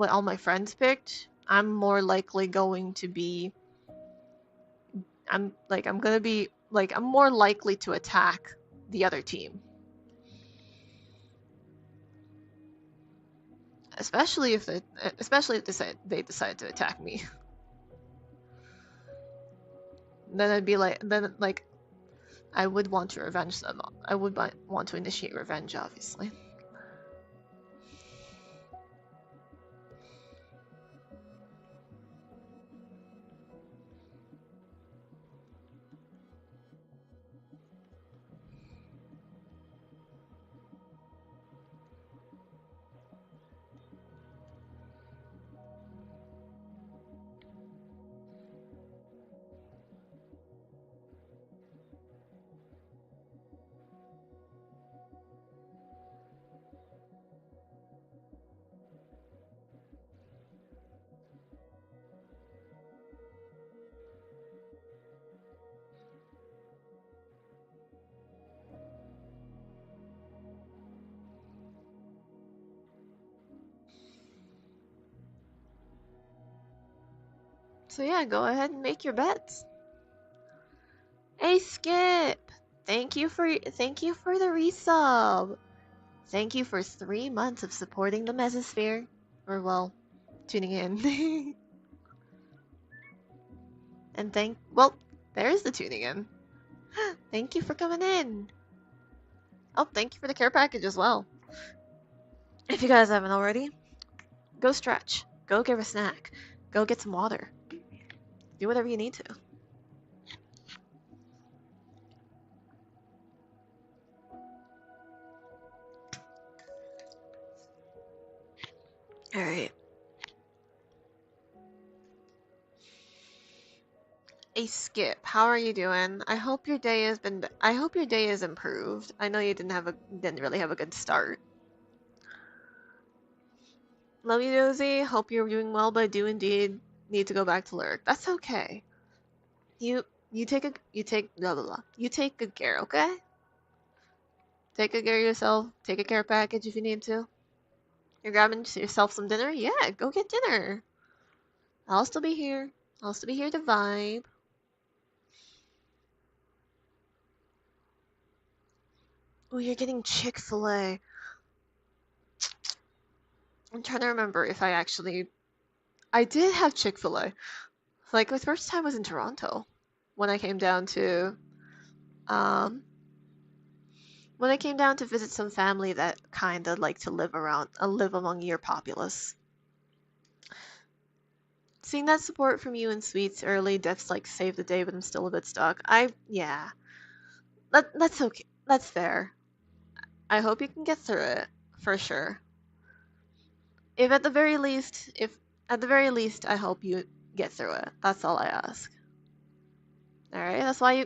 all my friends picked, I'm more likely going to be. I'm more likely to attack the other team. especially if they decide to attack me. Then I'd be like, I would want to revenge them. I would want to initiate revenge, obviously. So yeah, go ahead and make your bets. Hey Skip! Thank you for the resub. Thank you for 3 months of supporting the Mesosphere. Or well, tuning in. And there's the tuning in. Thank you for coming in. Oh, thank you for the care package as well. If you guys haven't already, go stretch. Go get a snack. Go get some water. Do whatever you need to. Alright. Hey Skip, how are you doing? I hope your day is improved. I know you didn't really have a good start. Love you, Josie. Hope you're doing well, but I do indeed need to go back to Lyric. That's okay. You take blah blah blah. You take good care, okay? Take good care of yourself. Take a care package if you need to. You're grabbing yourself some dinner? Yeah, go get dinner. I'll still be here. I'll still be here to vibe. Oh, you're getting Chick-fil-A. I'm trying to remember if I did have Chick-fil-A. Like, my first time was in Toronto. When I came down to, um, when I came down to visit some family that kinda like to live among your populace. Seeing that support from you and Sweets early, Def's like save the day, but I'm still a bit stuck. Yeah. That's okay. That's fair. I hope you can get through it, for sure. If at the very least, I hope you get through it. That's all I ask. Alright,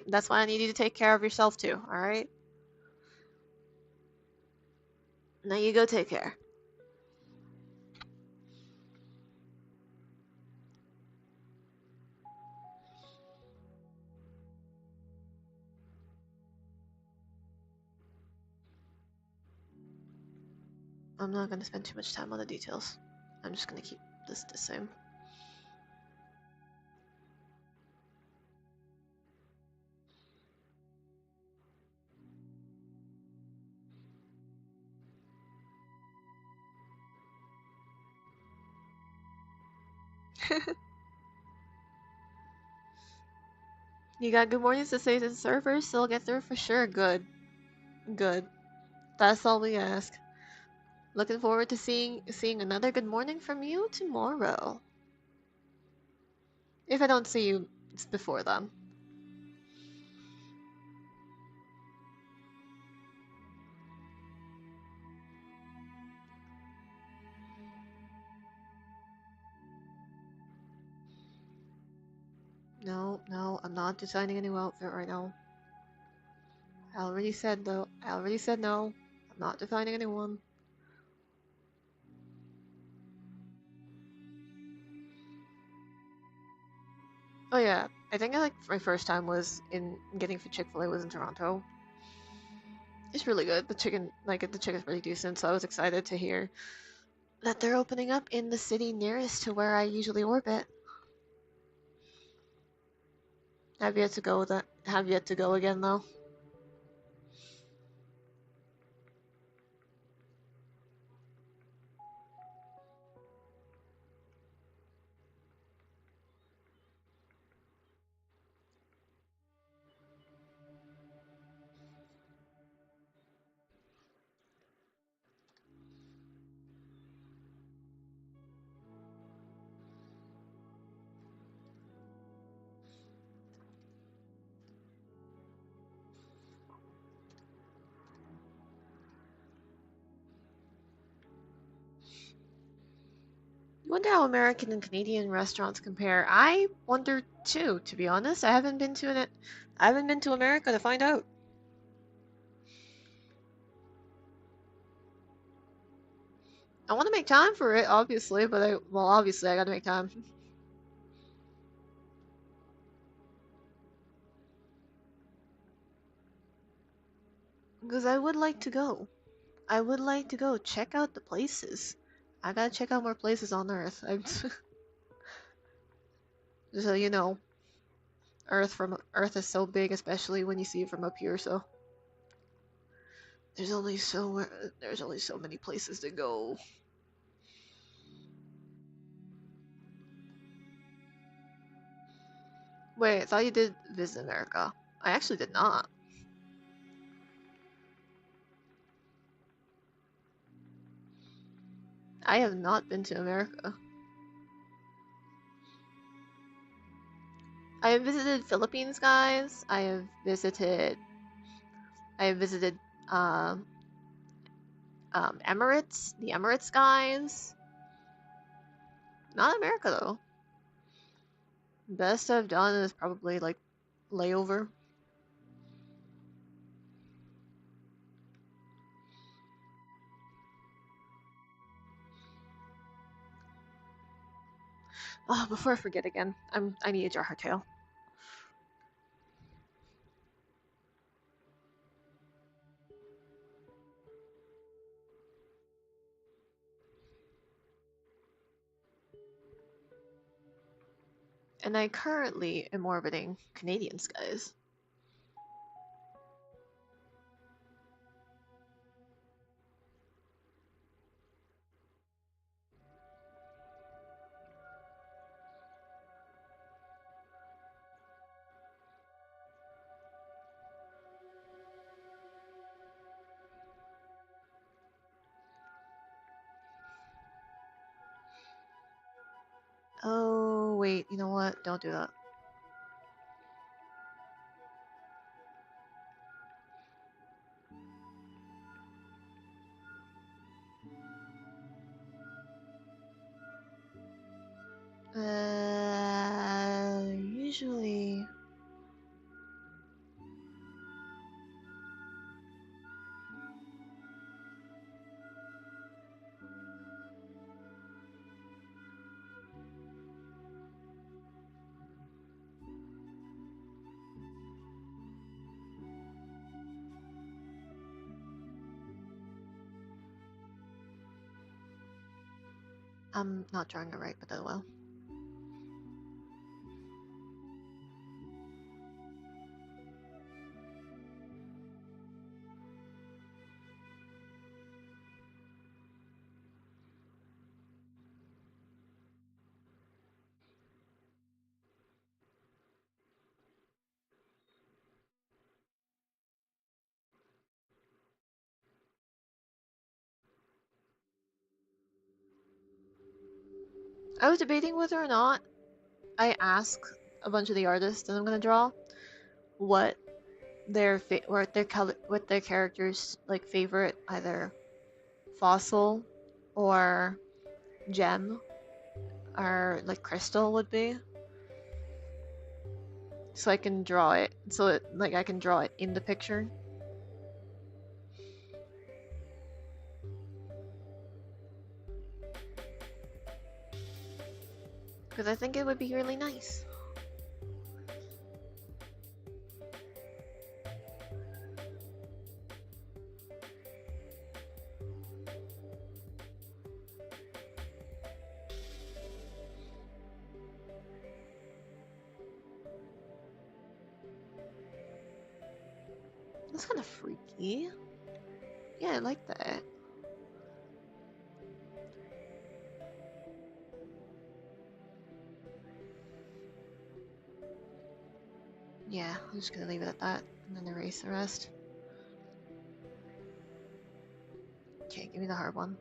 that's why I need you to take care of yourself too, alright? Now you go take care. I'm not gonna spend too much time on the details. I'm just gonna keep this the same. You got good mornings to say to the servers, so I'll get through for sure. Good. Good. That's all we ask. Looking forward to seeing another good morning from you tomorrow. If I don't see you, it's before then. No, I'm not designing a new outfit right now. I already said no. I'm not designing a new one. Oh yeah, I think my first time was in getting for Chick-fil-A was in Toronto. It's really good. The chicken's really decent, so I was excited to hear that they're opening up in the city nearest to where I usually orbit. Have yet to go again though. Wonder how American and Canadian restaurants compare. I wonder too, to be honest. I haven't been to America to find out. I want to make time for it, obviously, but obviously I gotta make time. Because I would like to go. I would like to go check out the places. I gotta check out more places on Earth. Just so you know, Earth is so big, especially when you see it from up here. So there's only so many places to go. Wait, I thought you did visit America. I actually did not. I have not been to America. I have visited Philippines, guys. I have visited um, Emirates, the Emirates, guys. Not America though. Best I've done is probably like layover. Oh, before I forget again, I need a jar tail. And I currently am orbiting Canadian skies. Oh, wait, you know what? Don't do that. Usually. I'm not drawing it right, but oh well. I was debating whether or not I ask a bunch of the artists that I'm gonna draw what what their characters like favorite either fossil or gem or like crystal would be, so I can draw it like I can draw it in the picture. Because I think it would be really nice. That's kind of freaky. Yeah, I like that. Yeah, I'm just gonna leave it at that and then erase the rest. Okay, give me the hard one.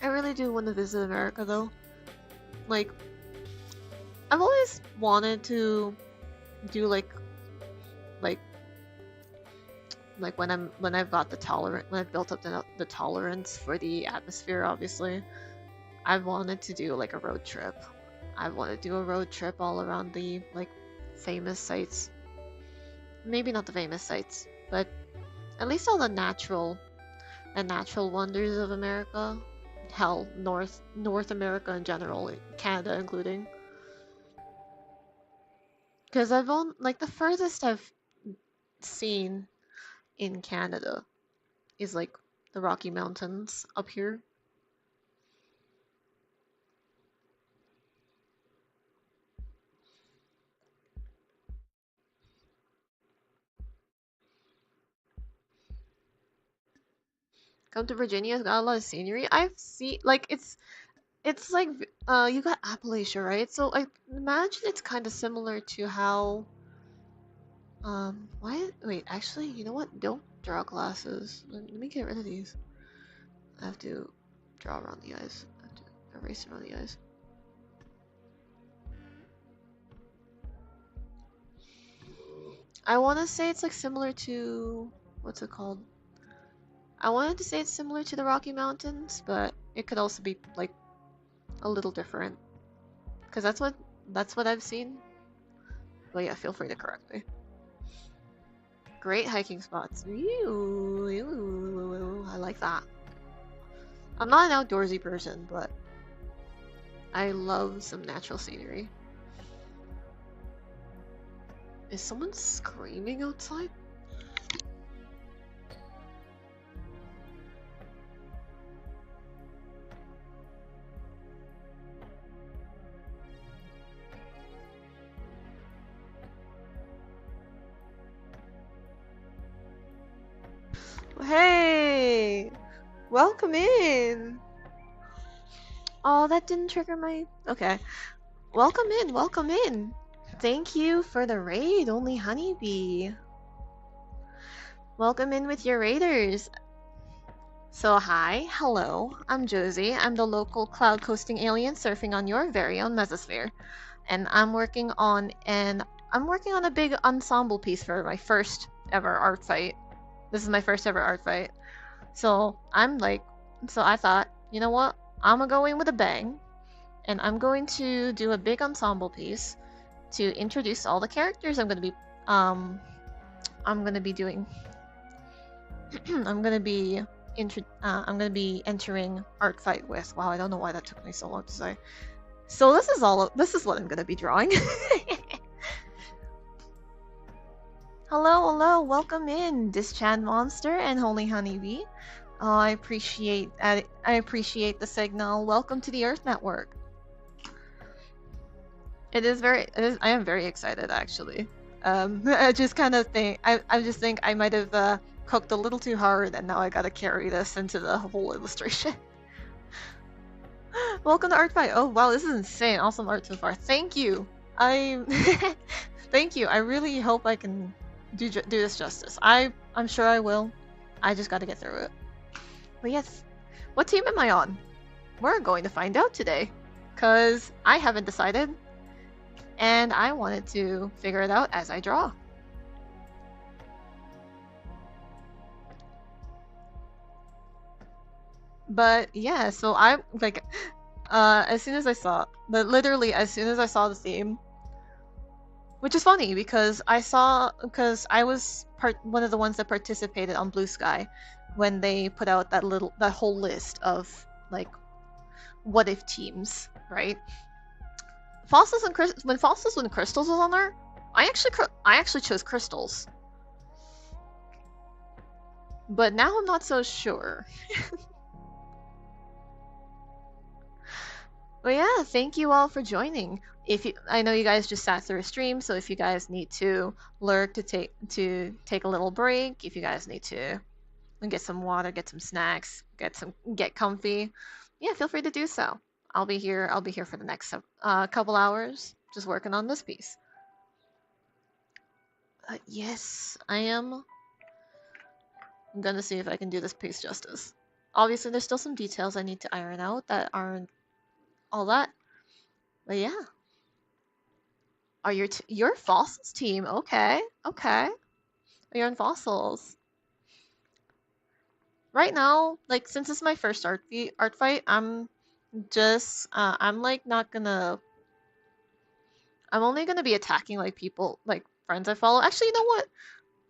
really do want to visit America though. Like, I've always wanted to do like when I've got when I've built up the tolerance for the atmosphere, obviously, I've wanted to do like a road trip. I want to do a road trip all around the like famous sites. Maybe not the famous sites, but at least all the natural wonders of America. Hell, North America in general, Canada including. Because I've on like the furthest I've seen in Canada is like the Rocky Mountains up here. Come to Virginia, it's got a lot of scenery. I've seen like it's like you got Appalachia, right? So I imagine it's kind of similar to how why wait, actually, you know what? Don't draw glasses. Let me get rid of these. I have to draw around the eyes. I have to erase around the eyes. I want to say it's like similar to what's it called? I wanted to say it's similar to the Rocky Mountains, but it could also be like a little different because that's what I've seen. But yeah, feel free to correct me. Great hiking spots. Ew, I like that. I'm not an outdoorsy person, but I love some natural scenery. Is someone screaming outside? Hey! Welcome in! Oh, that didn't trigger my... Okay. Welcome in, welcome in! Thank you for the raid, Only Honeybee. Welcome in with your raiders. So hi, hello, I'm Josie. I'm the local cloud coasting alien surfing on your very own mesosphere. And I'm working on a big ensemble piece for my first ever art fight. This is my first ever art fight. So I thought, you know what? I'm gonna go in with a bang, and I'm going to do a big ensemble piece to introduce all the characters I'm gonna be doing. I'm gonna be entering art fight with. Wow, I don't know why that took me so long to say. So this is what I'm gonna be drawing. Hello, welcome in, Dischan Monster and Holy Honeybee. Oh, I appreciate the signal. Welcome to the Earth Network. I am very excited actually. I just kind of think I just think I might have cooked a little too hard, and now I gotta carry this into the whole illustration. Welcome to ArtFight. Oh wow, this is insane. Awesome art so far. Thank you. Thank you. I really hope I can do this justice. I'm sure I will. I just got to get through it. But yes, what team am I on? We're going to find out today, cause I haven't decided, and I wanted to figure it out as I draw. But yeah, so I like, as soon as I saw the theme, which is funny because I was one of the ones that participated on Blue Sky when they put out that whole list of like what if teams, right? Fossils and Crystals was on there, I actually chose Crystals, but now I'm not so sure. But yeah, thank you all for joining. I know you guys just sat through a stream, so if you guys need to lurk to take a little break, if you guys need to get some water, get some snacks, get comfy, yeah, feel free to do so. I'll be here for the next couple hours, just working on this piece. Yes, I am. I'm gonna see if I can do this piece justice. Obviously, there's still some details I need to iron out that aren't all that. But yeah. Oh, you're fossils team. Okay. Okay. You're in fossils. Right now, like since it's my first art fight, I'm like not gonna I'm only gonna be attacking like people like friends I follow. Actually, you know what?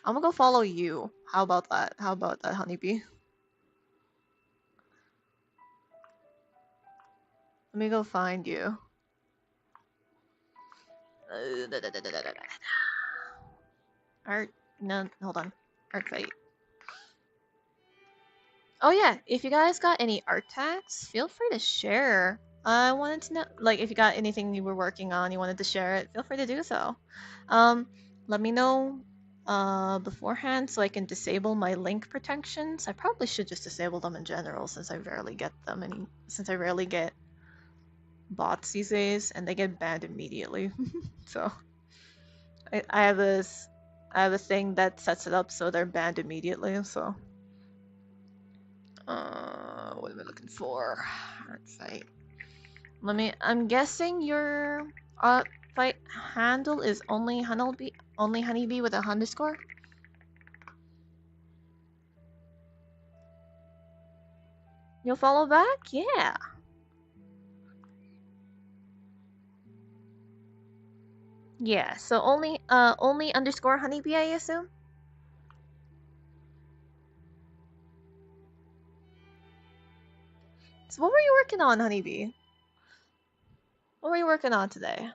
I'm gonna go follow you. How about that? How about that, honeybee? Let me go find you. Art no hold on. Art fight. Oh yeah, if you guys got any art tags, feel free to share. I wanted to know, like, if you got anything you were working on, you wanted to share it, feel free to do so. Um, Let me know beforehand so I can disable my link protections. I probably should just disable them in general since I rarely get them, and since I rarely get bots these days, and they get banned immediately. So I have I have a thing that sets it up so they're banned immediately. So. What am I looking for? ArtFight. I'm guessing your ArtFight handle is only honeybee with a underscore? You'll follow back? Yeah. Yeah, so only underscore honeybee, I assume? So what were you working on, honeybee? What were you working on today?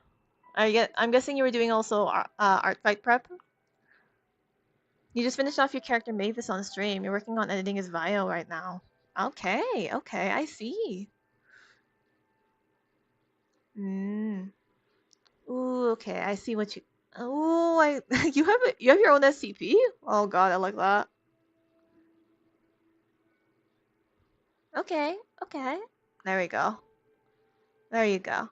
I'm guessing you were doing also ArtFight prep? You just finished off your character Mavis on stream. You're working on editing his bio right now. Okay, okay, I see. Mm. Ooh, okay, I see what you. Oh, I you have your own SCP? Oh God, I like that. Okay, okay. There we go. There you go.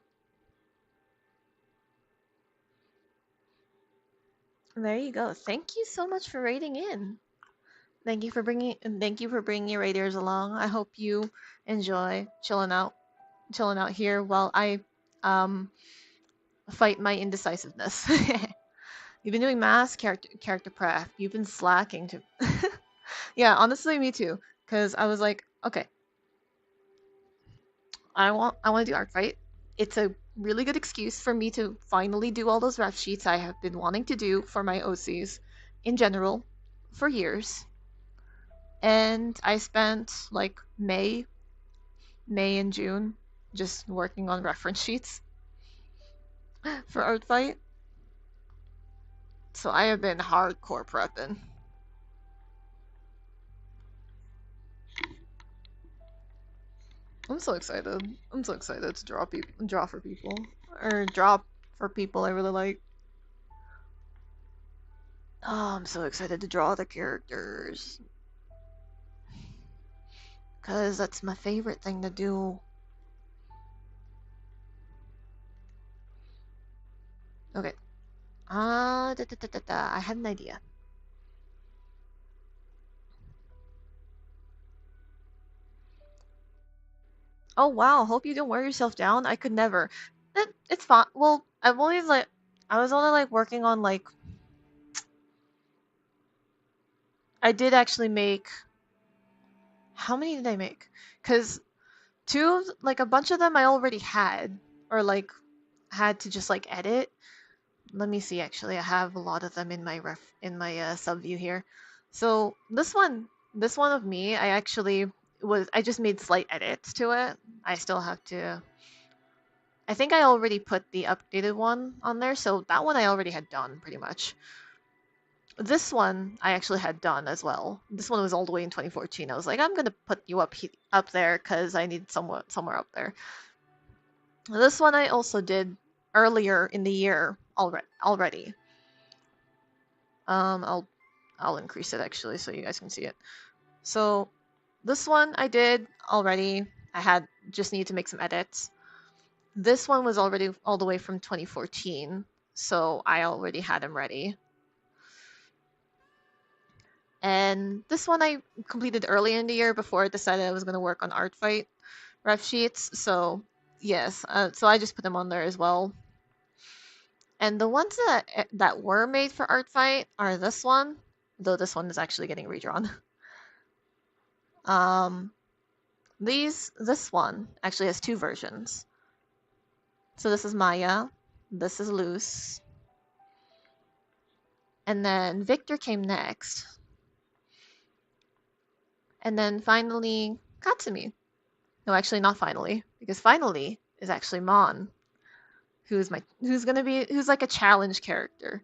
There you go. Thank you so much for raiding in. Thank you for bringing your raiders along. I hope you enjoy chilling out here while I um fight my indecisiveness. You've been doing mass character prep. You've been slacking to. Yeah, honestly, me too. Cause I was like, okay, I want to do ArtFight. It's a really good excuse for me to finally do all those ref sheets I have been wanting to do for my OCs in general for years. And I spent like May and June just working on reference sheets for ArtFight. So I have been hardcore prepping. I'm so excited. I'm so excited to draw for people or draw for people I really like. Oh, I'm so excited to draw the characters. Because that's my favorite thing to do. Okay. I had an idea. Oh wow, hope you don't wear yourself down. I could never. It's fine. Well, I was only like working on like, I did actually make, how many did I make? Because like a bunch of them I already had, or like had to just like edit. Let me see, actually, I have a lot of them in my sub view here. So this one of me, I just made slight edits to it. I still have to. I think I already put the updated one on there, so that one I already had done pretty much. This one I actually had done as well. This one was all the way in 2014. I was like, I'm gonna put you up there because I need somewhere up there. This one I also did earlier in the year already. I'll increase it actually so you guys can see it. So this one I did already. Just need to make some edits. This one was already all the way from 2014, so I already had them ready. And this one I completed early in the year before I decided I was going to work on ArtFight ref sheets. So yes, so I just put them on there as well. And the ones that were made for ArtFight are this one, though this one is actually getting redrawn. Um, this one actually has two versions. So this is Maya, this is Loose, and then Victor came next, and then finally Katsumi. No, actually not finally, because finally is actually Mon, who's like a challenge character.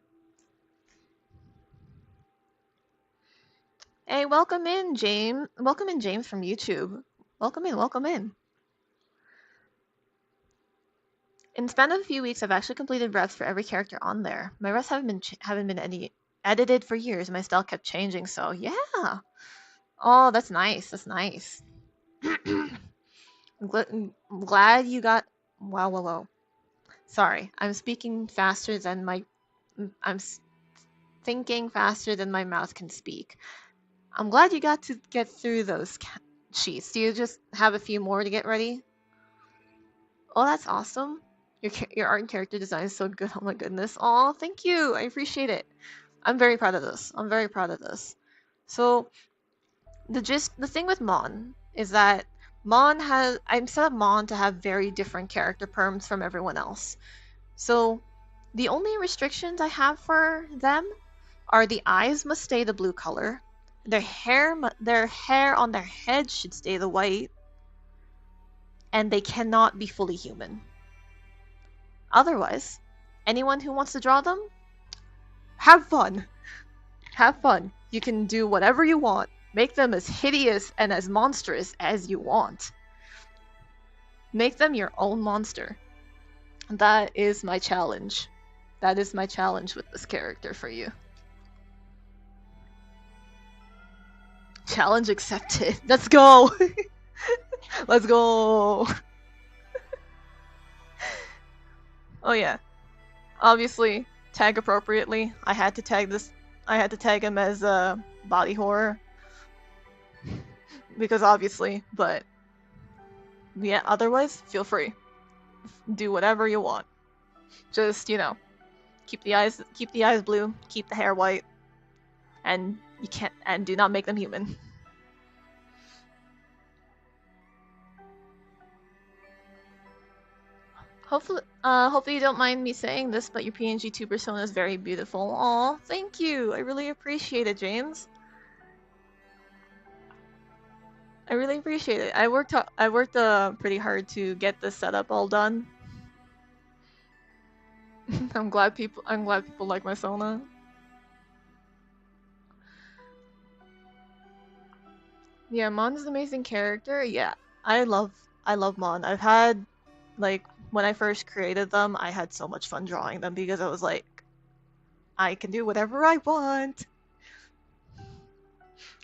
Hey, welcome in, James. Welcome in, James from YouTube. Welcome in, welcome in. In the span of a few weeks, I've actually completed refs for every character on there. My refs haven't been any edited for years. My style kept changing, so yeah. Oh, that's nice. That's nice. I'm glad you got. Wow, whoa, whoa. Sorry, I'm speaking faster than my. I'm thinking faster than my mouth can speak. I'm glad you got to get through those sheets. Do you just have a few more to get ready? Oh, that's awesome. Your art and character design is so good. Oh my goodness. Oh, thank you. I appreciate it. I'm very proud of this. I'm very proud of this. So the thing with Mon is that I'm set up Mon to have very different character perms from everyone else. So the only restrictions I have for them are the eyes must stay the blue color, their hair on their head should stay the white, and they cannot be fully human. Otherwise, anyone who wants to draw them, have fun. Have fun. You can do whatever you want. Make them as hideous and as monstrous as you want. Make them your own monster. That is my challenge. That is my challenge with this character for you. Challenge accepted. Let's go! Let's go! Oh yeah. Obviously, tag appropriately. I had to tag him as a body horror. Because obviously, but yeah, otherwise, feel free. Do whatever you want. Just, keep the eyes blue, keep the hair white, and do not make them human. Hopefully you don't mind me saying this, but your PNG 2 persona is very beautiful. Aw, thank you. I really appreciate it, James. I really appreciate it. I worked pretty hard to get this setup all done. I'm glad people like my Sona. Yeah, Mon's an amazing character. Yeah, I love Mon. I've had when I first created them, I had so much fun drawing them because I was like, I can do whatever I want.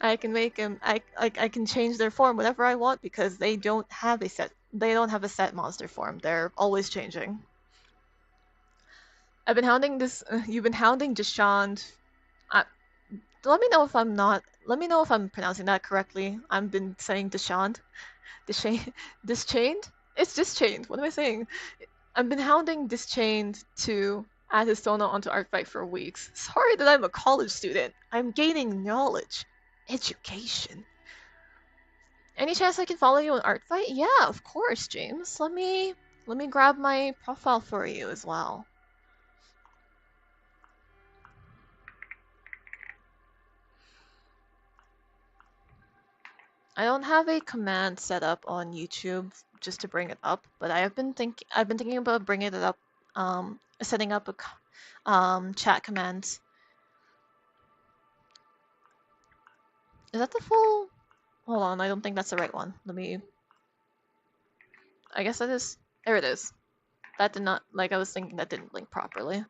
I can make them. I can change their form whatever I want because they don't have a set monster form. They're always changing. I've been hounding this. You've been hounding Deshand. Let me know if I'm not. Let me know if I'm pronouncing that correctly. I've been saying Deshand. Dischained? It's Dischained. What am I saying? I've been hounding Dischained to add his Sona onto ArtFight for weeks. Sorry that I'm a college student. I'm gaining knowledge. Education. Any chance I can follow you on ArtFight? Yeah, of course, James. Let me grab my profile for you as well. I don't have a command set up on YouTube just to bring it up, but I've been thinking about bringing it up, setting up a chat commands. Is that the full? Hold on, I don't think that's the right one. I guess that is. There it is. That did not. I was thinking that didn't link properly.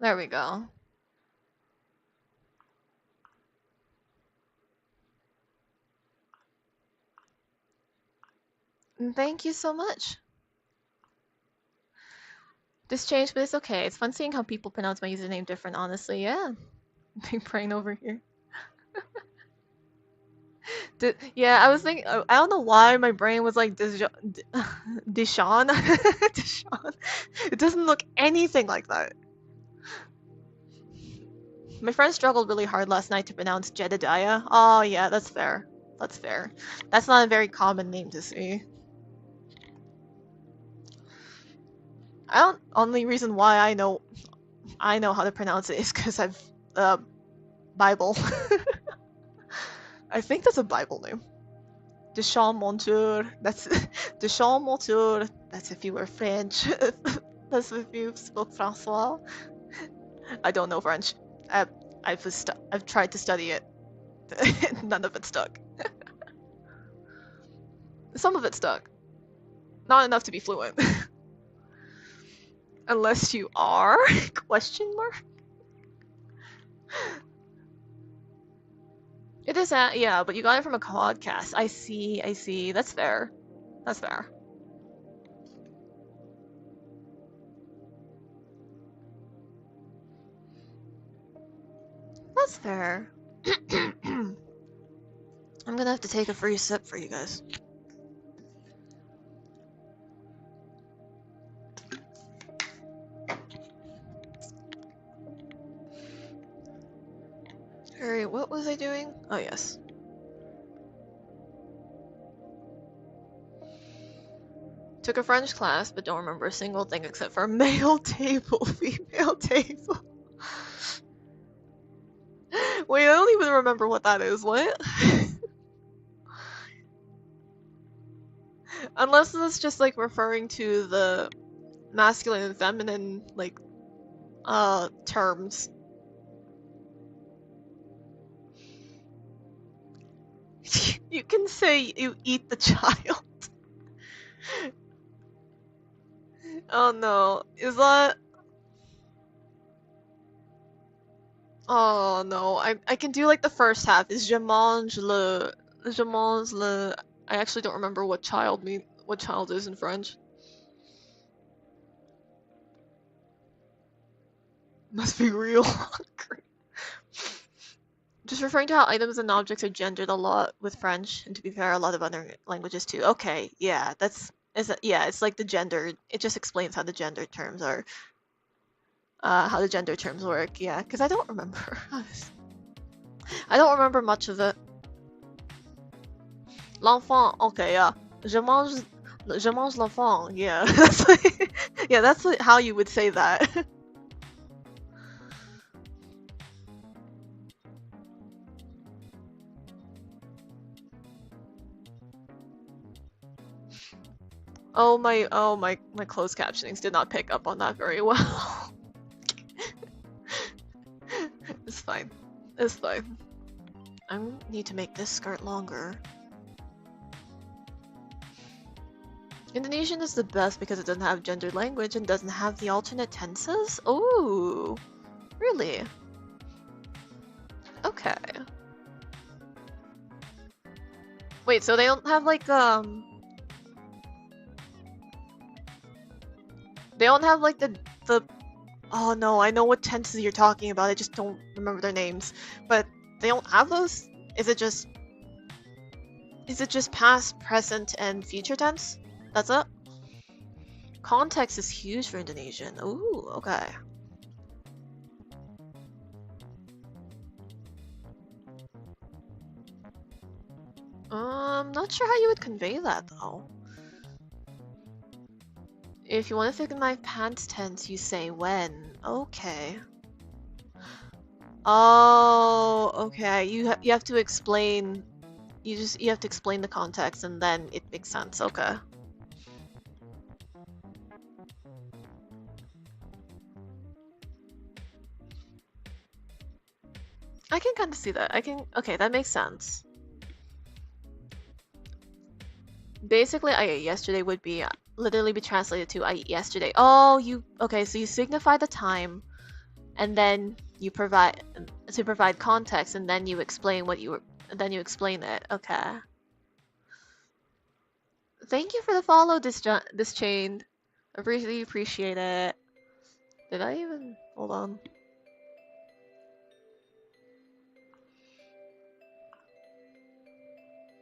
There we go. Thank you so much. This changed, but it's okay. It's fun seeing how people pronounce my username different, honestly. Yeah. Big brain over here. Yeah, I was thinking. I don't know why my brain was like Deshaun. Deshaun. It doesn't look anything like that. My friend struggled really hard last night to pronounce Jedediah. Oh yeah, that's fair. That's fair. That's not a very common name to see. I don't. Only reason why I know how to pronounce it is because I've Bible. I think that's a Bible name. Deschamps Montour. That's Deschamps Montour. That's if you were French. That's if you spoke Francois. I don't know French. I've tried to study it. None of it stuck. Some of it stuck. Not enough to be fluent. Unless you are? Question mark? It is yeah, but you got it from a podcast. I see. That's fair. That's fair. That's fair. I'm gonna have to take a free sip for you guys. Alright, what was I doing? Oh, yes. Took a French class, but don't remember a single thing except for male table, female table. Wait, I don't even remember what that is. What? Unless this is just like referring to the masculine and feminine like terms. You can say you eat the child. Oh no. Is that Oh no. I can do like the first half. Is je mange le I actually don't remember what child is in French. Must be real hungry. Just referring to how items and objects are gendered a lot with French, and to be fair, a lot of other languages too. Okay, yeah, yeah, it's like the gender. It just explains how the gender terms are, how the gender terms work. Yeah, because I don't remember. I don't remember much of it. L'enfant. Okay, yeah. Je mange l'enfant. Yeah, that's like, yeah, that's like how you would say that. My closed captionings did not pick up on that very well. It's fine. It's fine. I need to make this skirt longer. Indonesian is the best because it doesn't have gendered language and doesn't have the alternate tenses? Ooh, really? Okay. Wait, so they don't have like they don't have like the oh no, I know what tenses you're talking about. I just don't remember their names. But they don't have those? Is it just past, present, and future tense? That's it? Context is huge for Indonesian. Ooh, okay. Not sure how you would convey that though. If you want to think in my past tense, you say when. Okay. Oh, okay. You have to explain. You have to explain the context, and then it makes sense. Okay. I can kind of see that. Okay, that makes sense. Basically, I ate yesterday would be literally be translated to I eat yesterday. Oh, okay, so you signify the time, and then you provide context, and then you explain then you explain it. Okay. Thank you for the follow, Dischained. I really appreciate it. Did I even hold on?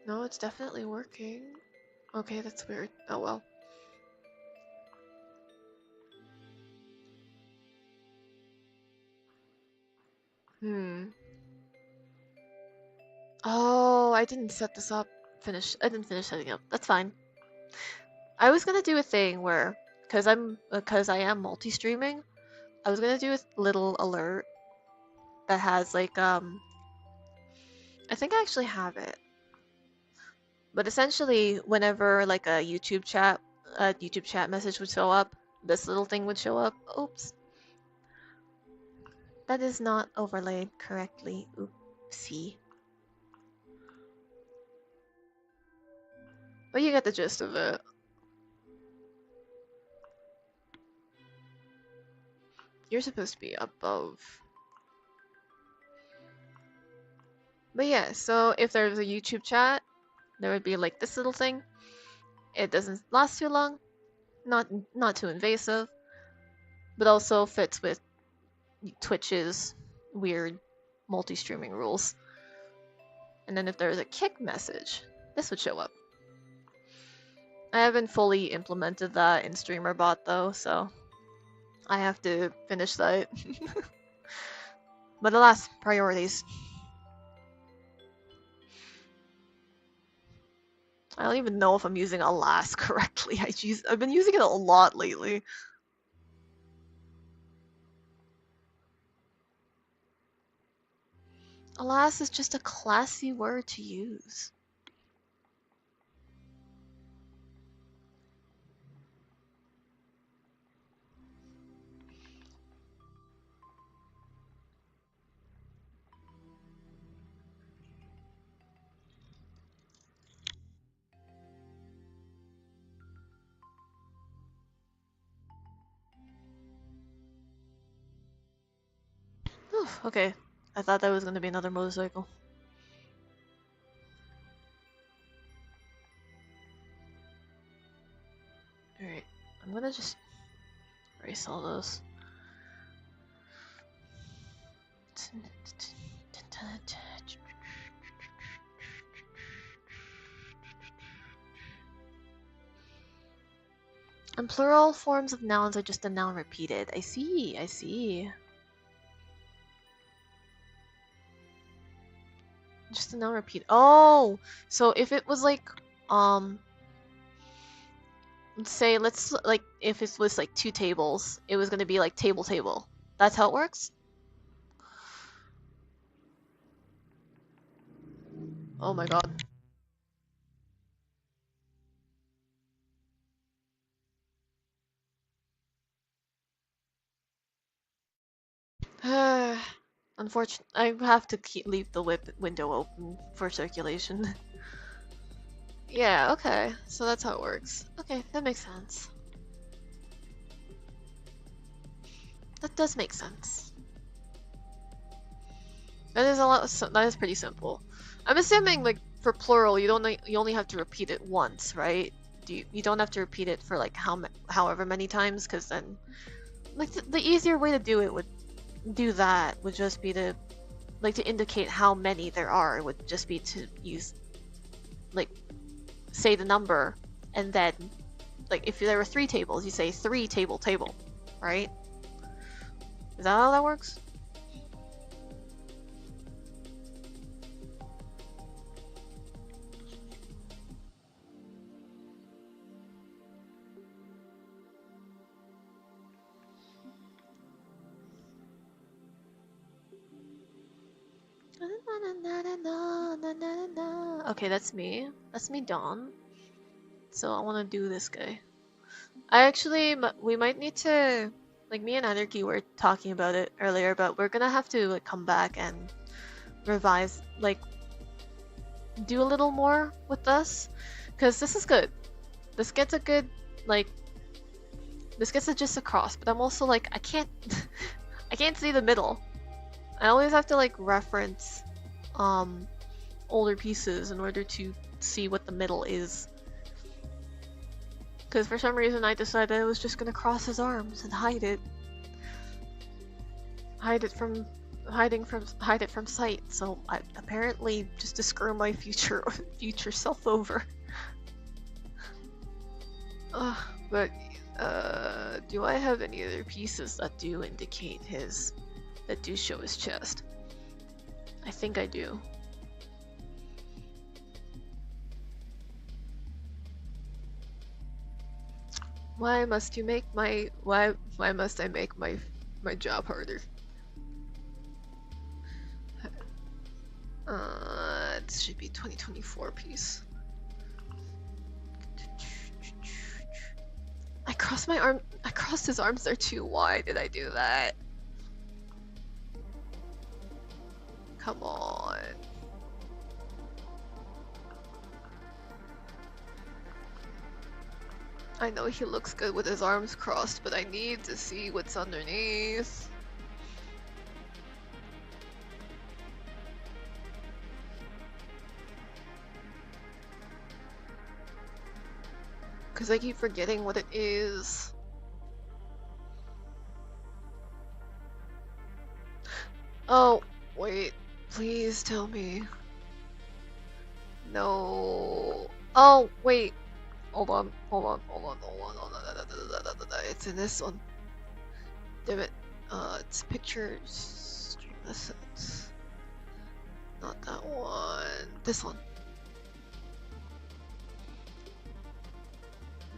No, it's definitely working. Okay, that's weird. Oh well. Oh, I didn't set this up. I didn't finish setting up. That's fine. I was gonna do a thing where, cause I am multi-streaming, I was gonna do a little alert that has like I think I actually have it. But essentially, whenever like a YouTube chat message would show up, this little thing would show up. Oops, that is not overlaid correctly. Oopsie. But you get the gist of it. You're supposed to be above. But yeah, so if there's a YouTube chat, there would be like this little thing. It doesn't last too long, not too invasive, but also fits with Twitch's weird multi-streaming rules. And then if there's a kick message, this would show up. I haven't fully implemented that in StreamerBot though, so I have to finish that. But alas, priorities. I don't even know if I'm using alas correctly. I've been using it a lot lately. Alas is just a classy word to use. Okay, I thought that was gonna be another motorcycle. Alright, I'm gonna just erase all those. And plural forms of nouns are just a noun repeated. I see, I see. Just a noun repeat. Oh! So if it was like, let's say, if it was like 2 tables, it was gonna be like table table. That's how it works? Oh my god. Unfortunately, I have to leave the window open for circulation. Yeah, okay. So that's how it works. Okay, that makes sense. That does make sense. That is that is pretty simple. I'm assuming like for plural, you only have to repeat it once, right? You don't have to repeat it for like however many times, because then like the easier way to do it would just be to indicate how many there are. It would just be to use like say the number, and then like if there were 3 tables, you say 3 table, right? Is that how that works? Okay, that's me. That's me, Dawn. So I want to do this guy. We might need to, like me and Anarchy were talking about it earlier, but we're gonna have to like come back and revise, like do a little more with this, because this is good. This gets a good, like, this gets it just across, but I'm also like, I can't, I can't see the middle. I always have to like reference older pieces in order to see what the middle is. Because for some reason I decided I was just gonna cross his arms and hide it. Hide it from hide it from sight. So I apparently just to screw my future self over. But do I have any other pieces that do indicate that do show his chest? I think I do. Why must I make my job harder? It should be 2024 piece. I crossed his arms there too. Why did I do that? Come on. I know he looks good with his arms crossed, but I need to see what's underneath. Because I keep forgetting what it is. Oh, wait. Please tell me. No. Oh, wait. Hold on. It's in this one. Damn it. It's pictures. Stream assets. Not that one. This one.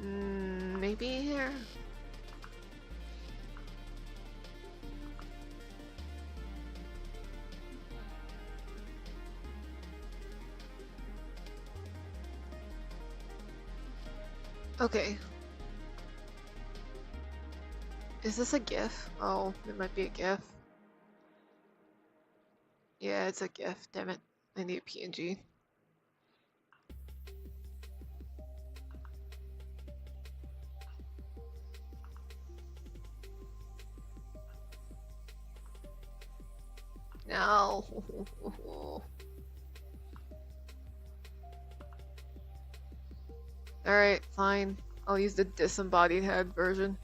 Maybe here? Okay. Is this a GIF? Oh, it might be a GIF. Yeah, it's a GIF. Damn it. I need a PNG. No. Alright, fine. I'll use the disembodied head version.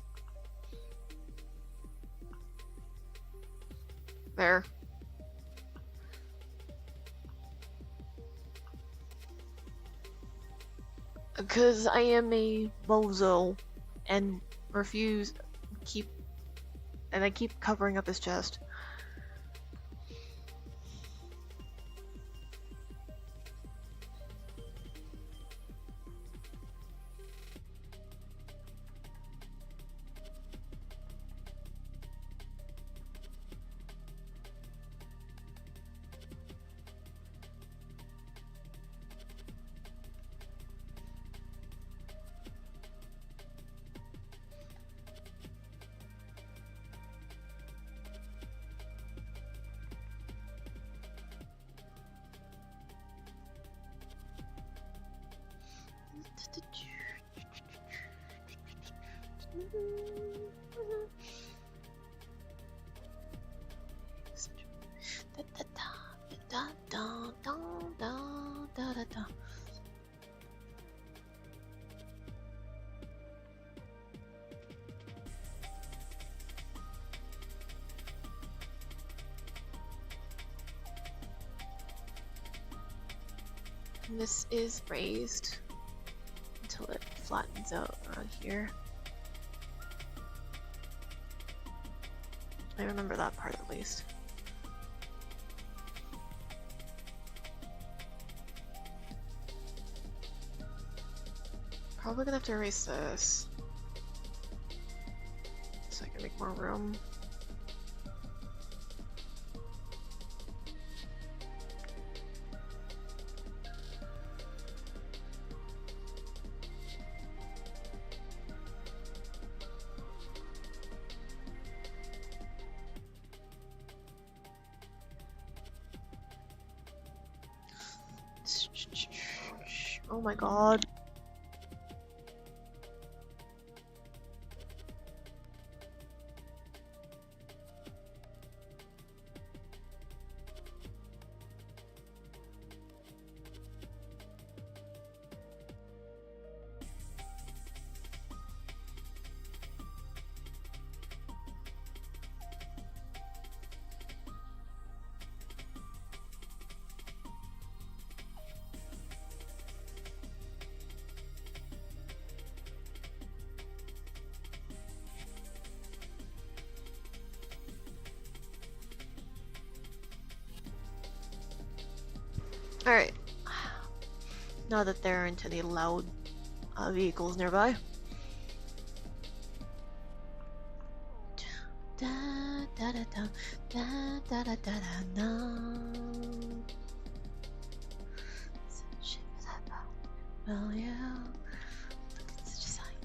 There. Because I am a bozo and I keep covering up his chest. And this is raised until it flattens out around here. I remember that part at least. Probably gonna have to erase this so I can make more room. Oh my god. Alright. Now that there aren't any loud vehicles nearby. Da da da da da da da da da da. Well, yeah. It's just like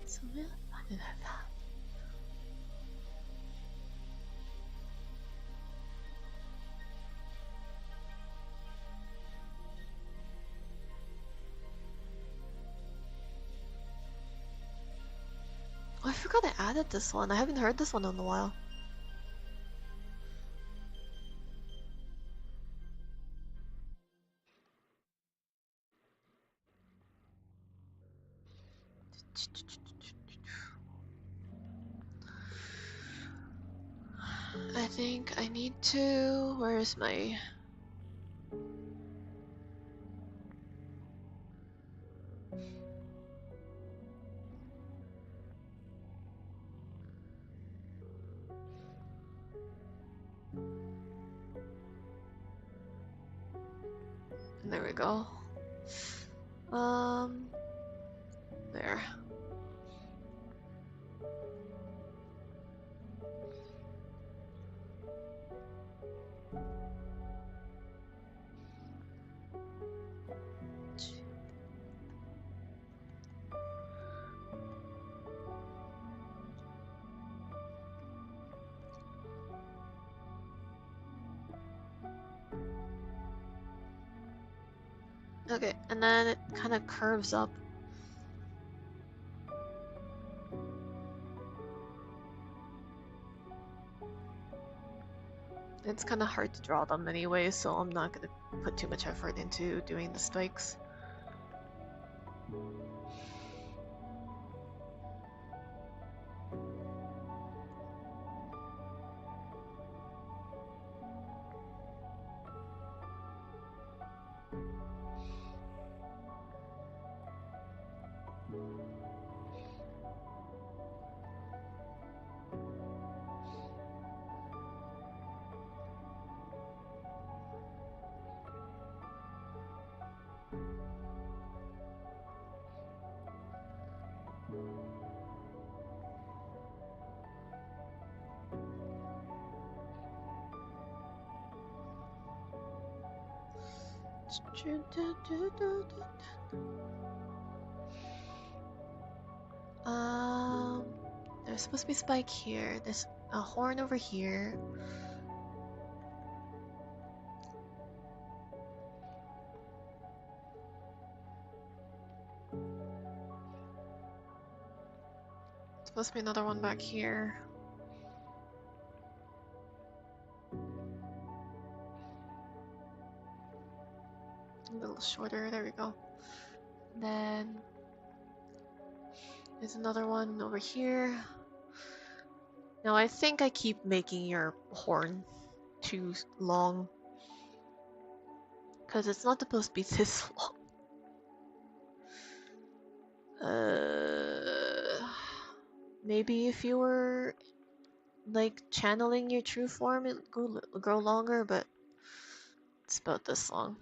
so yeah. I did that. Oh, I forgot I added this one. I haven't heard this one in a while. I think I need to. Where is my. There we go. There. Okay, and then it kind of curves up. It's kind of hard to draw them anyway, so I'm not gonna put too much effort into doing the spikes. There's supposed to be a spike here. There's a horn over here. Supposed to be another one back here. A little shorter, there we go. Then there's another one over here. Now I think I keep making your horn too long. Because it's not supposed to be this long. Maybe if you were like channeling your true form, it would grow longer, but it's about this long.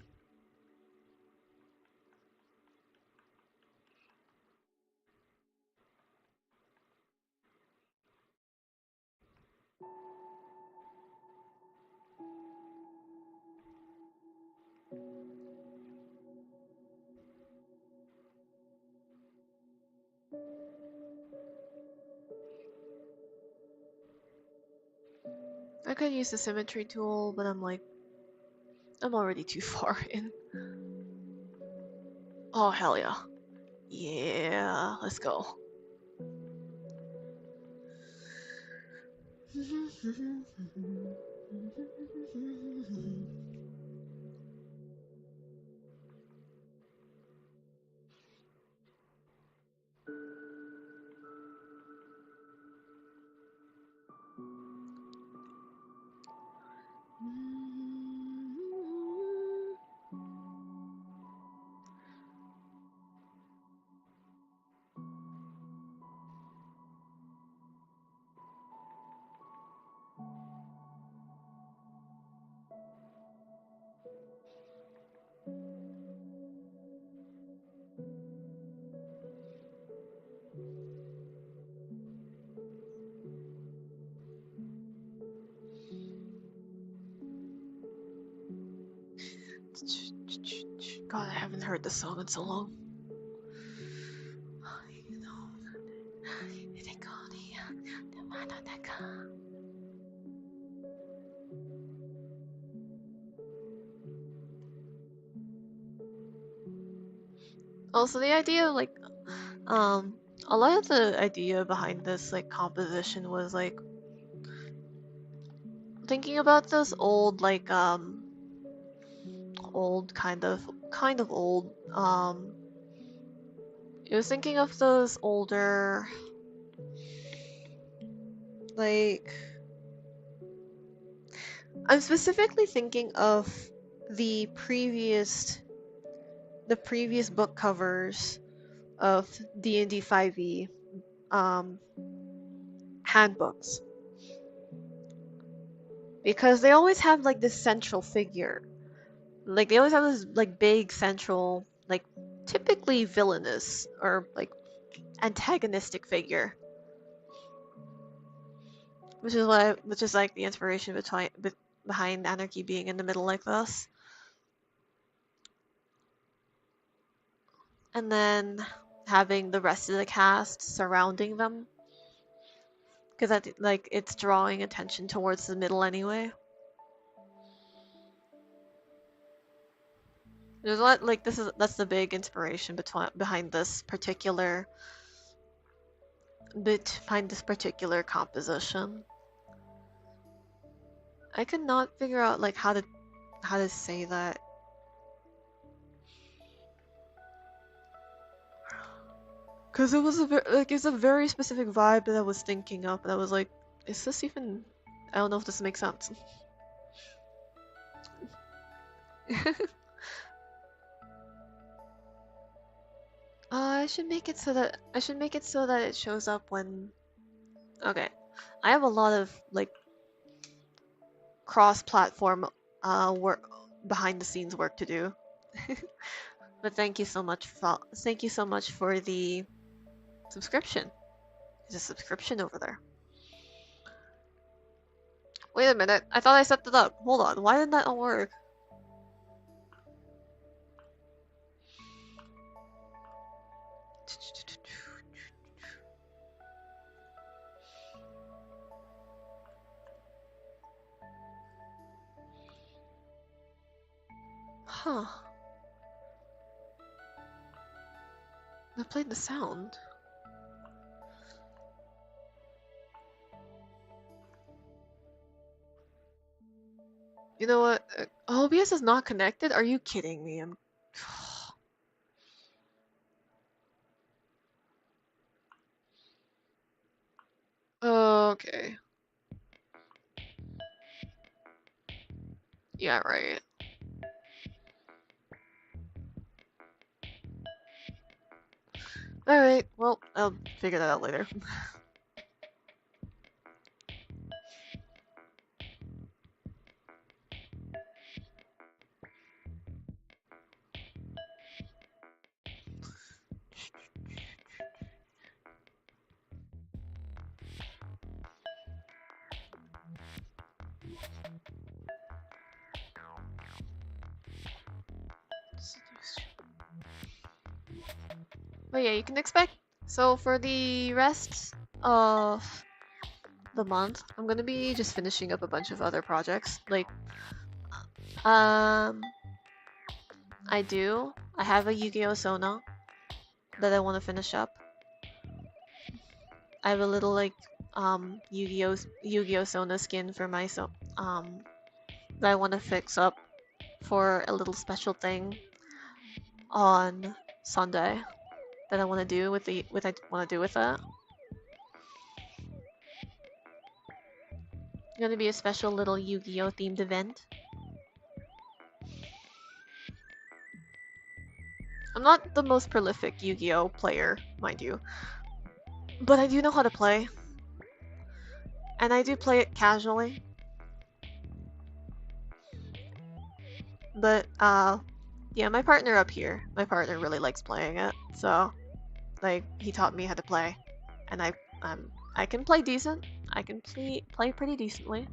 I could use the symmetry tool, but I'm already too far in. Oh, hell yeah. Yeah, let's go. God, I haven't heard this song in so long. Also, the idea of, like, a lot of the idea behind this, like, composition was, like, thinking about those old, like, old, kind of old, it was thinking of those older, like, I'm specifically thinking of the previous book covers of D&D 5e handbooks, because they always have like this central figure, like they always have this like big central, like typically villainous or like antagonistic figure, which is like the inspiration behind Anarchy being in the middle like this. And then having the rest of the cast surrounding them, because that, like, it's drawing attention towards the middle anyway. There's a lot, like, that's the big inspiration behind this particular composition. I could not figure out like how to say that. Cause it was it's a very specific vibe that I was thinking of, and I was like, is this even? I don't know if this makes sense. I should make it so that it shows up when. Okay, I have a lot of like cross-platform work, behind the scenes work to do. But thank you so much for the subscription. There's a subscription over there. Wait a minute, I thought I set it up. Hold on, why didn't that not work? Huh. I played the sound. You know what? OBS is not connected? Are you kidding me? Okay. Yeah, right. Alright, well, I'll figure that out later. But yeah, you can expect. So for the rest of the month, I'm gonna be just finishing up a bunch of other projects. Like, I have a Yu-Gi-Oh! Sona that I want to finish up. I have a little like Yu-Gi-Oh! Sona skin for my that I want to fix up for a little special thing on Sunday that I want to do with it. Gonna be a special little Yu-Gi-Oh! Themed event. I'm not the most prolific Yu-Gi-Oh! Player, mind you, but I do know how to play, and I do play it casually. But yeah, my partner really likes playing it, so like he taught me how to play, and I can play decent. I can play pretty decently.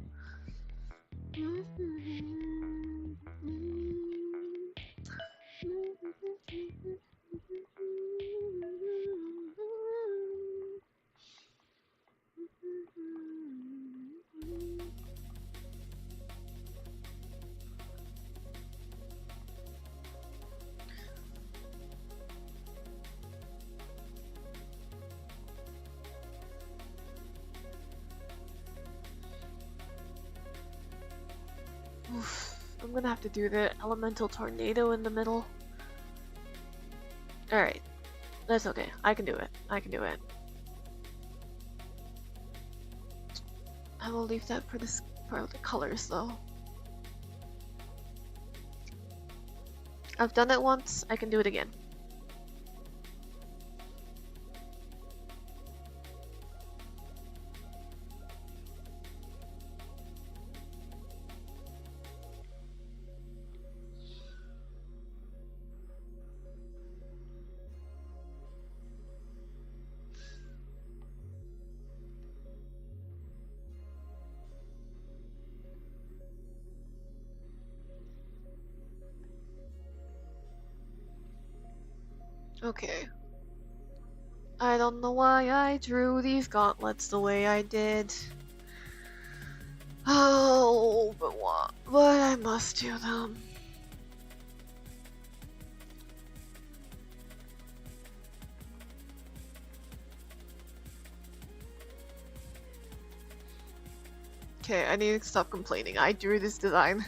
I'm gonna have to do the elemental tornado in the middle. Alright. That's okay. I can do it. I can do it. I will leave that for this for the colors though. I've done it once, I can do it again. Okay. I don't know why I drew these gauntlets the way I did. Oh, but what? But I must do them. Okay, I need to stop complaining. I drew this design.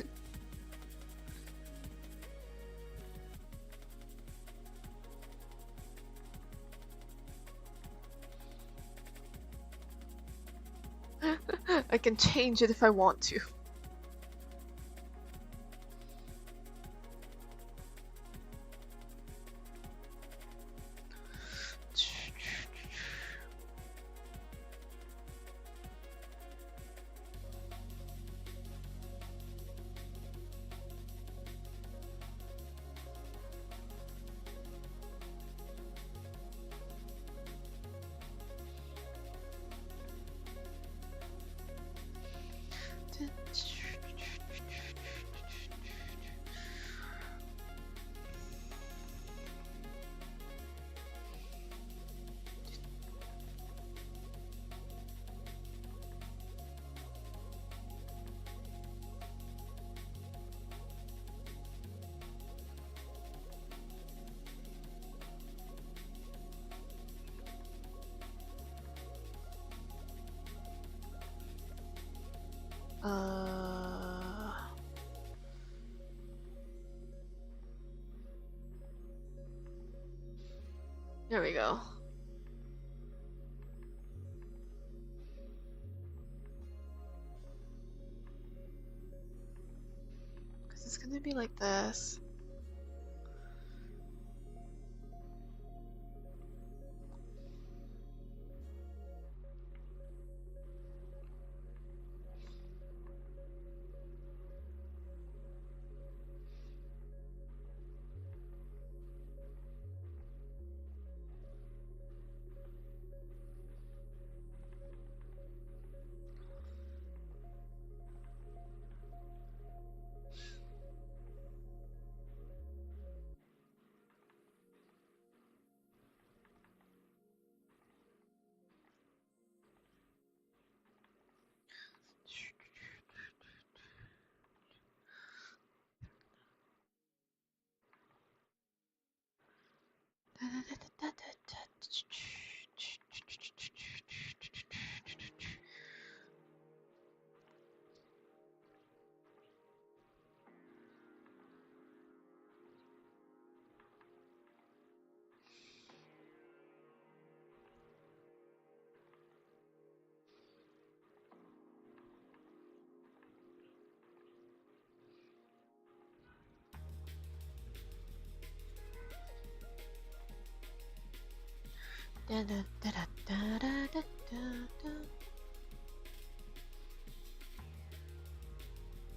I can change it if I want to. There we go. Because it's gonna be like this.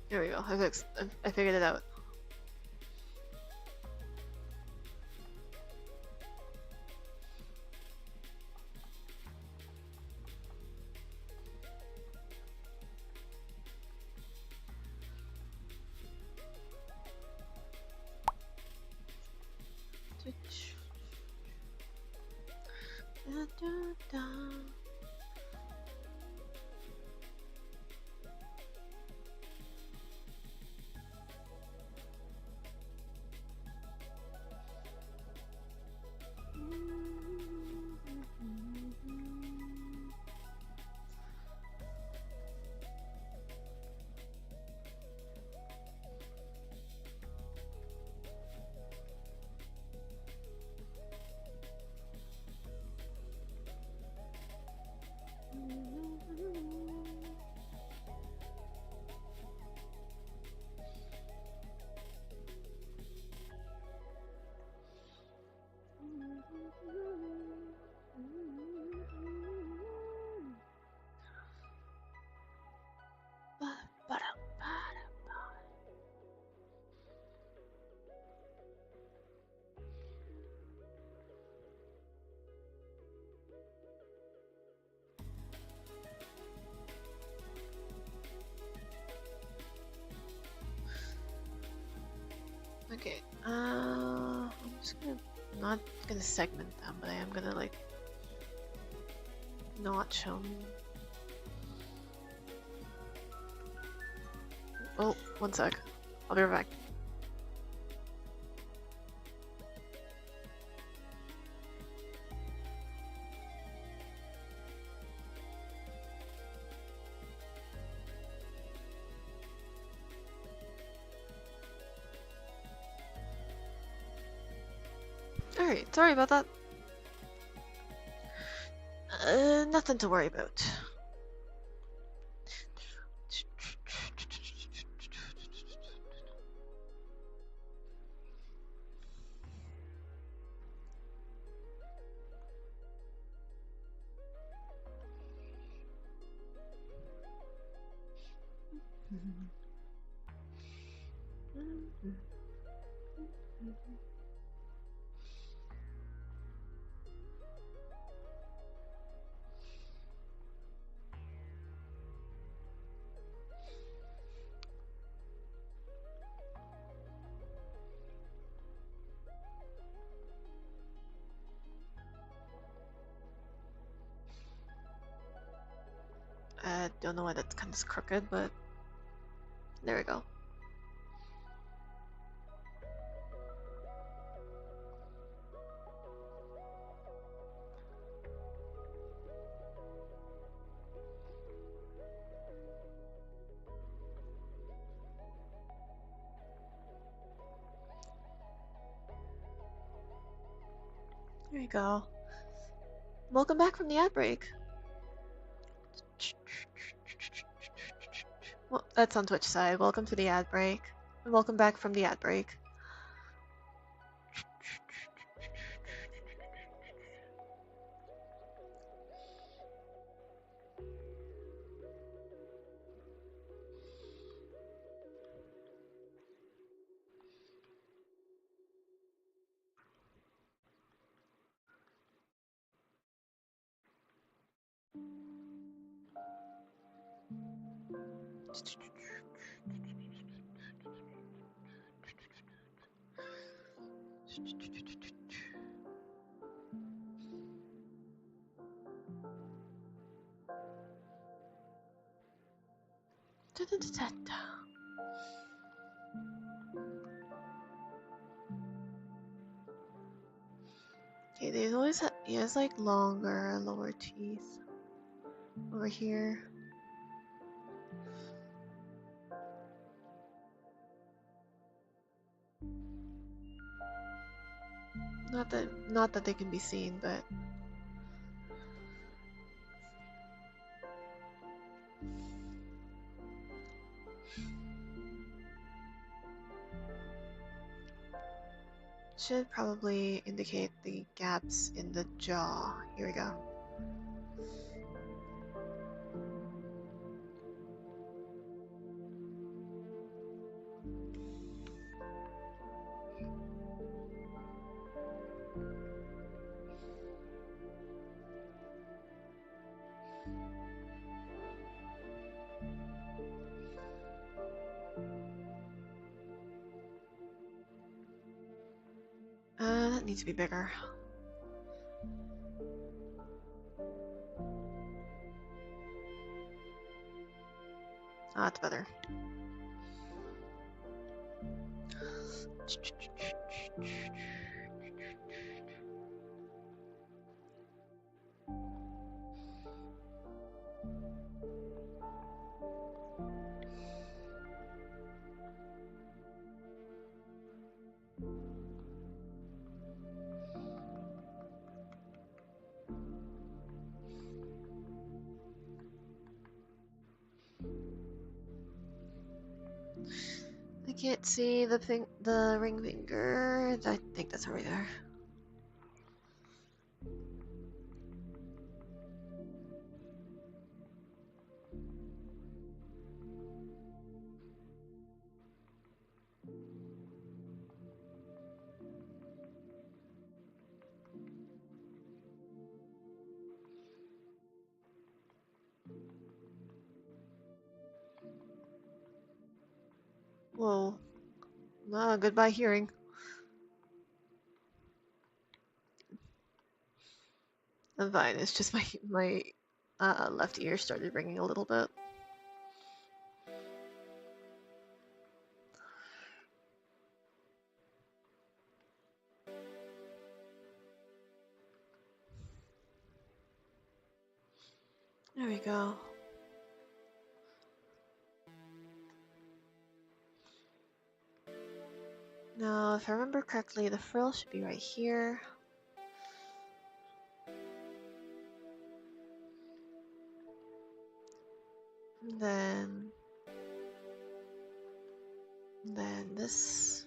There we go. I figured it out. Okay. I'm just gonna not gonna segment them, but I am gonna like notch them. Oh, one sec. I'll be right back. Alright, sorry about that. Nothing to worry about. I don't know why that's kind of crooked, but there we go. There you go. Welcome back from the ad break. Well, that's on Twitch side. Welcome to the ad break. And welcome back from the ad break. Okay, he has like longer lower teeth over here. Not that they can be seen, but should probably indicate the gaps in the jaw. Here we go. That needs to be bigger. Ah, that's better. I can't see the ring finger. I think that's over there. Whoa. Ah, goodbye hearing. I'm fine. It's just my left ear started ringing a little bit. There we go. Now, if I remember correctly, the frill should be right here. And then this.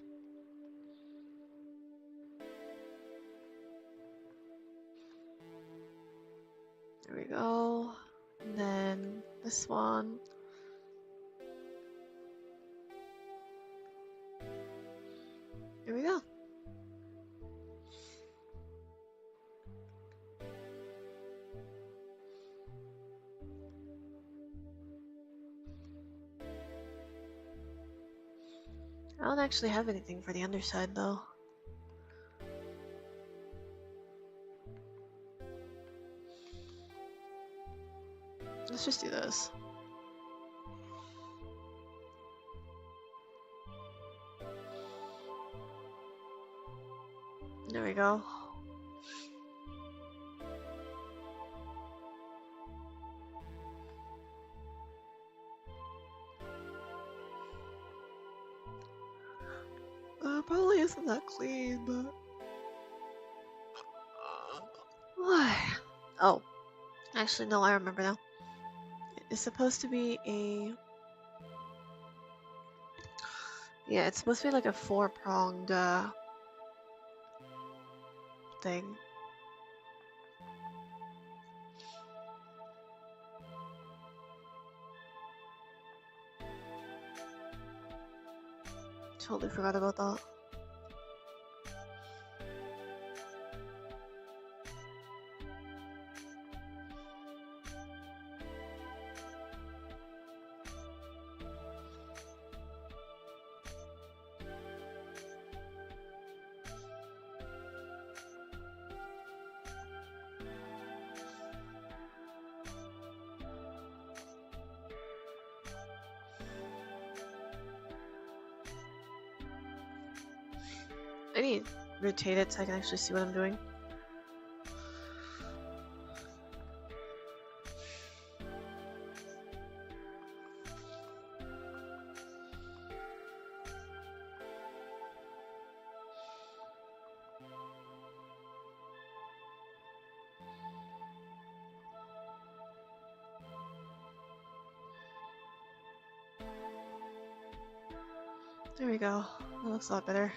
There we go. And then this one. There we go. I don't actually have anything for the underside though. Let's just do this. There we go. Probably isn't that clean, but... Why? Oh. Actually, no, I remember now. It's supposed to be a... Yeah, it's supposed to be like a four-pronged, thing. Totally forgot about that. I need to rotate it so I can actually see what I'm doing. There we go. That looks a lot better.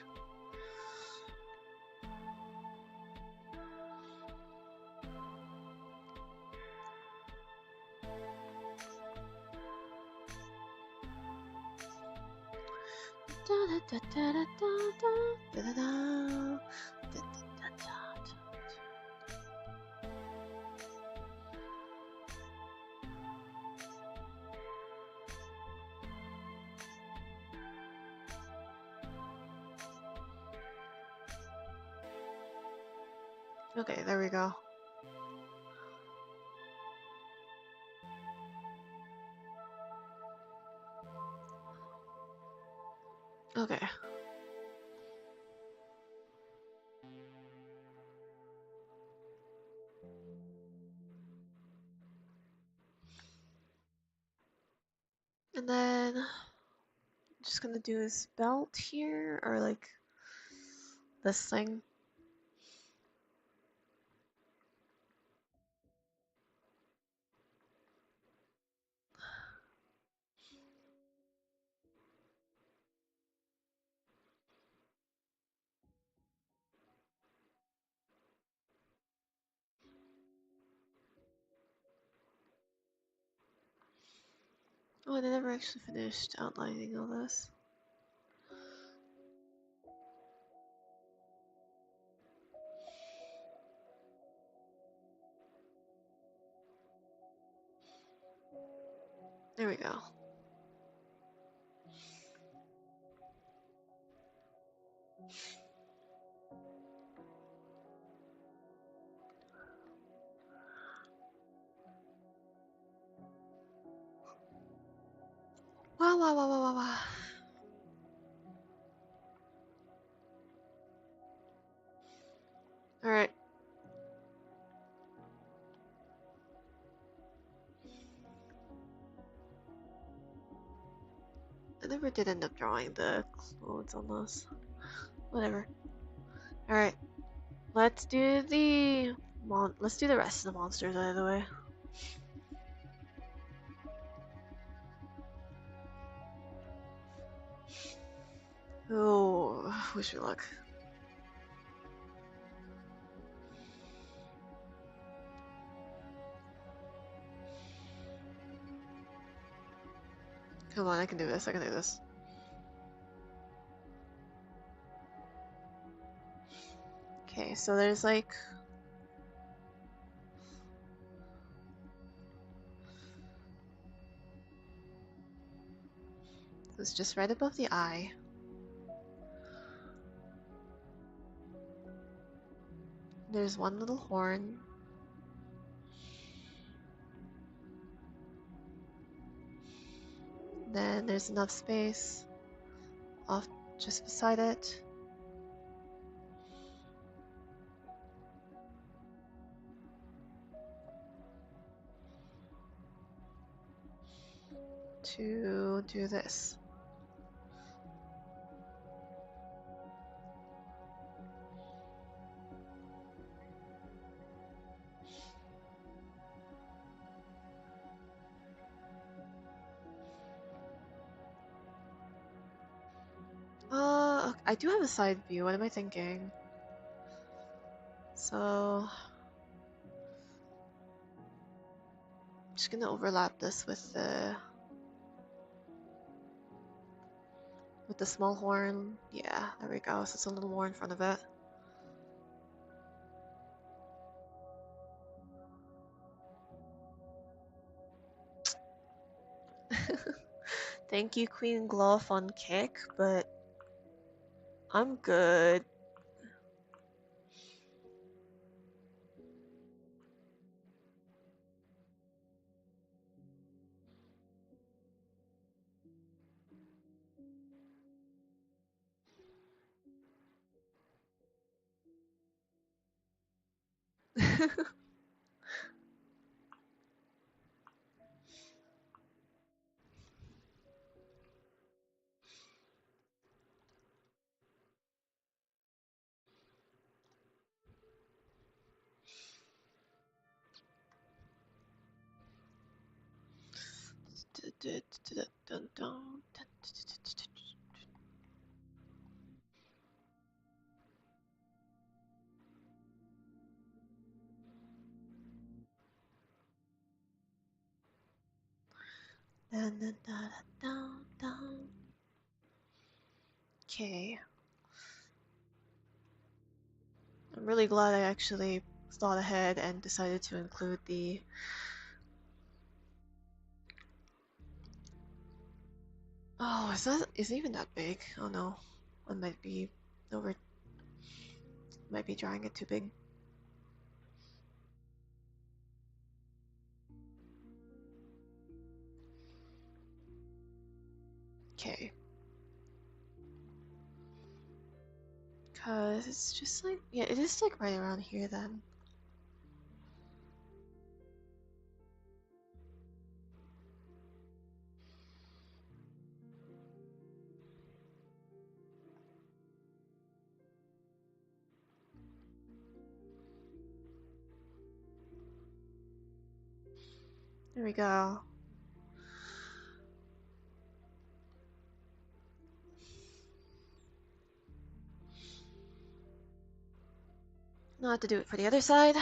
Okay, there we go. Okay. And then I'm just gonna do this belt here, or like this thing. Oh, and I never actually finished outlining all this. There we go. Wow, wow, wow, wow, wow, wow. Alright. I never did end up drawing the clothes on those. Whatever. Alright. Let's do the rest of the monsters out of the way. Oh, wish me luck. Come on, I can do this, I can do this. Okay, so there's like... It's just right above the eye. There's one little horn. Then there's enough space off just beside it. To do this. I do have a side view. What am I thinking? So, I'm just gonna overlap this with the small horn. Yeah, there we go. So it's a little more in front of it. Thank you, Queen Glove on kick, but I'm good. Okay. I'm really glad I actually thought ahead and decided to include the... Oh, is it even that big? Oh no. I might be drawing it too big. Okay. Cause it's just like, yeah, it is like right around here then. There we go. Now I have to do it for the other side.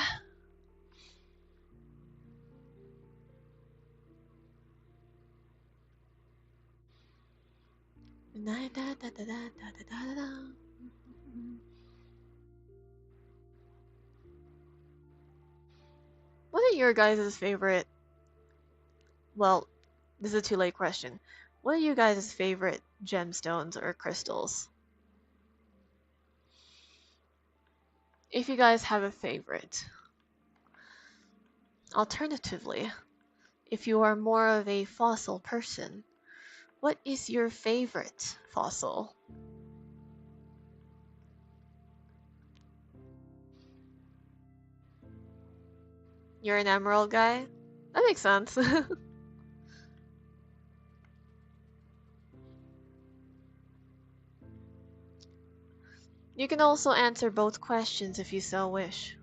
What are your guys' favorite... Well, this is a too late question. What are you guys' favorite gemstones or crystals? if you guys have a favorite. Alternatively, if you are more of a fossil person, what is your favorite fossil? You're an emerald guy? That makes sense. You can also answer both questions if you so wish.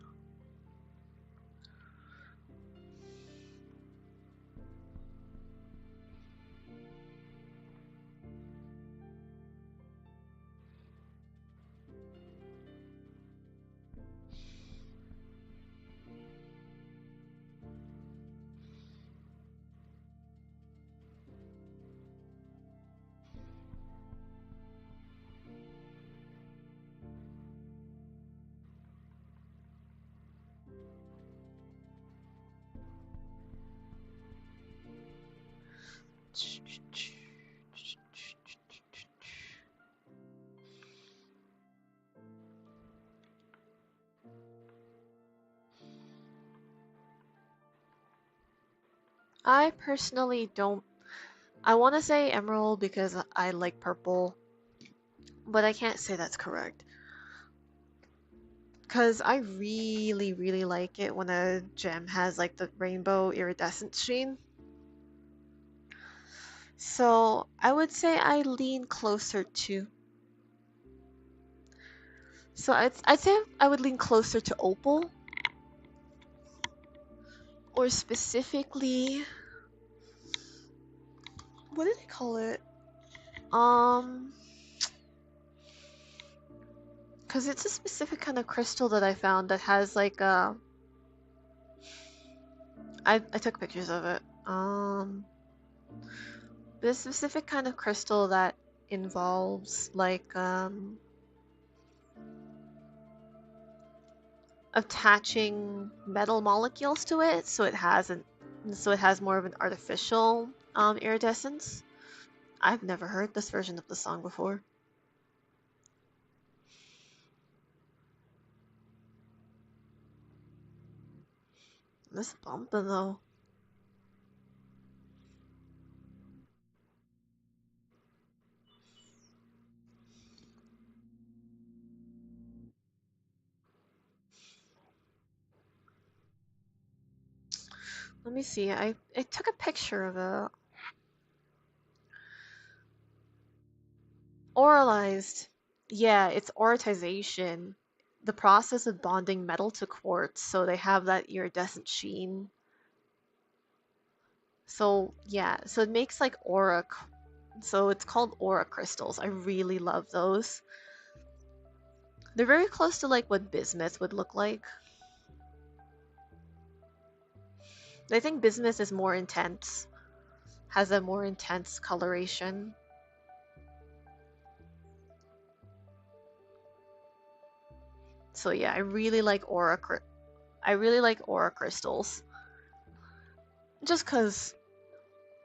I personally don't. I want to say emerald because I like purple, but I can't say that's correct. Because I really, really like it when a gem has like the rainbow iridescent sheen. So I would say I lean closer to. So I'd say I would lean closer to opal. Or specifically, what did they call it? Because it's a specific kind of crystal that I found that has like I took pictures of it. This specific kind of crystal that involves like attaching metal molecules to it, so it has more of an artificial iridescence. I've never heard this version of the song before. This bumping though. Let me see. I took a picture of it. Oralized. Yeah, it's oratization. The process of bonding metal to quartz, so they have that iridescent sheen. So yeah, so it makes like aura. So it's called aura crystals. I really love those. They're very close to like what bismuth would look like. I think bismuth is more intense, has a more intense coloration. So yeah, I really like aura crystals. Just cuz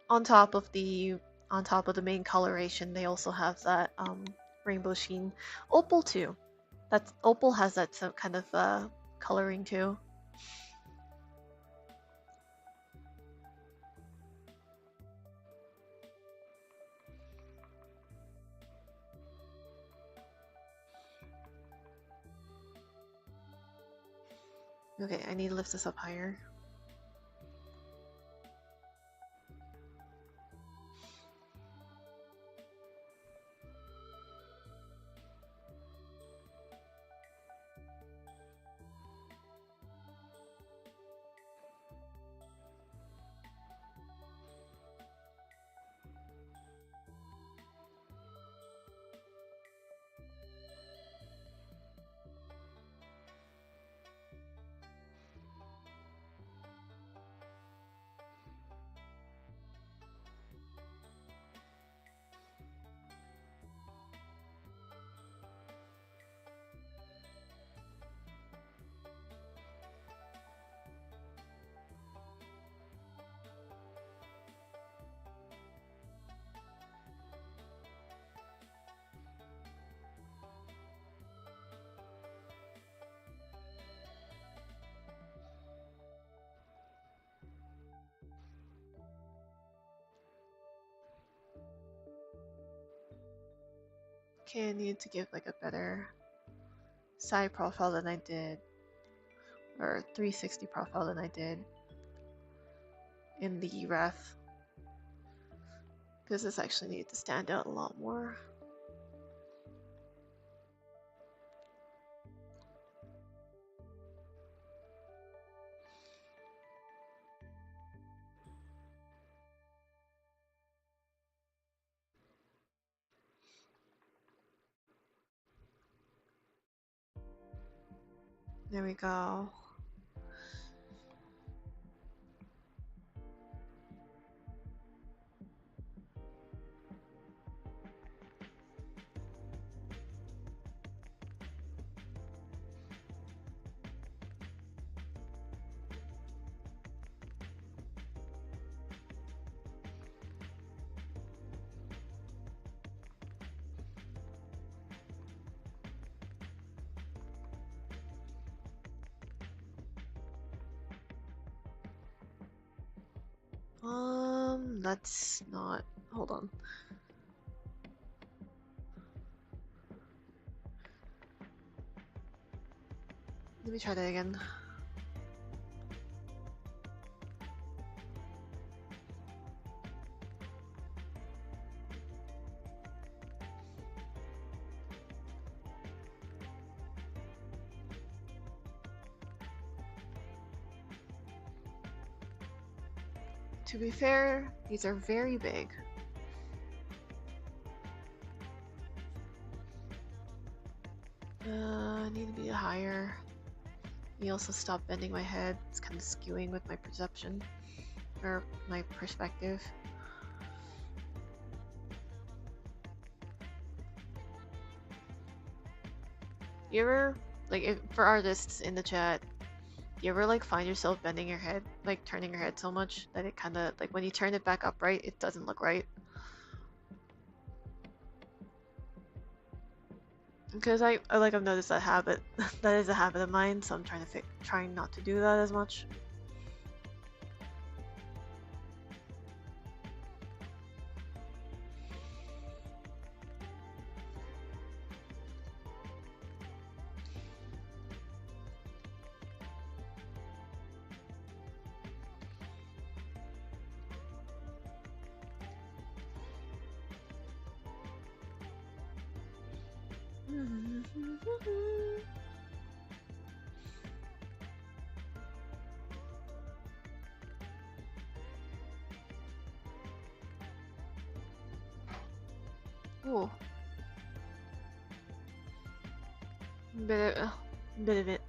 on top of the main coloration, they also have that rainbow sheen. Opal too. That's opal has that some kind of coloring too. Okay, I need to lift this up higher. Okay, I need to give like a better side profile than I did, or 360 profile than I did in the ref, because this actually needs to stand out a lot more. There we go. That's not. Hold on. Let me try that again. To be fair, these are very big. I need to be higher. Let me also stop bending my head. It's kind of skewing with my perception, or my perspective. You ever, like, for artists in the chat, you ever like find yourself bending your head, like turning your head so much that it kind of, like when you turn it back upright, it doesn't look right? Because I've noticed that habit. That is a habit of mine, so I'm trying not to do that as much. Ooh. Bit of it.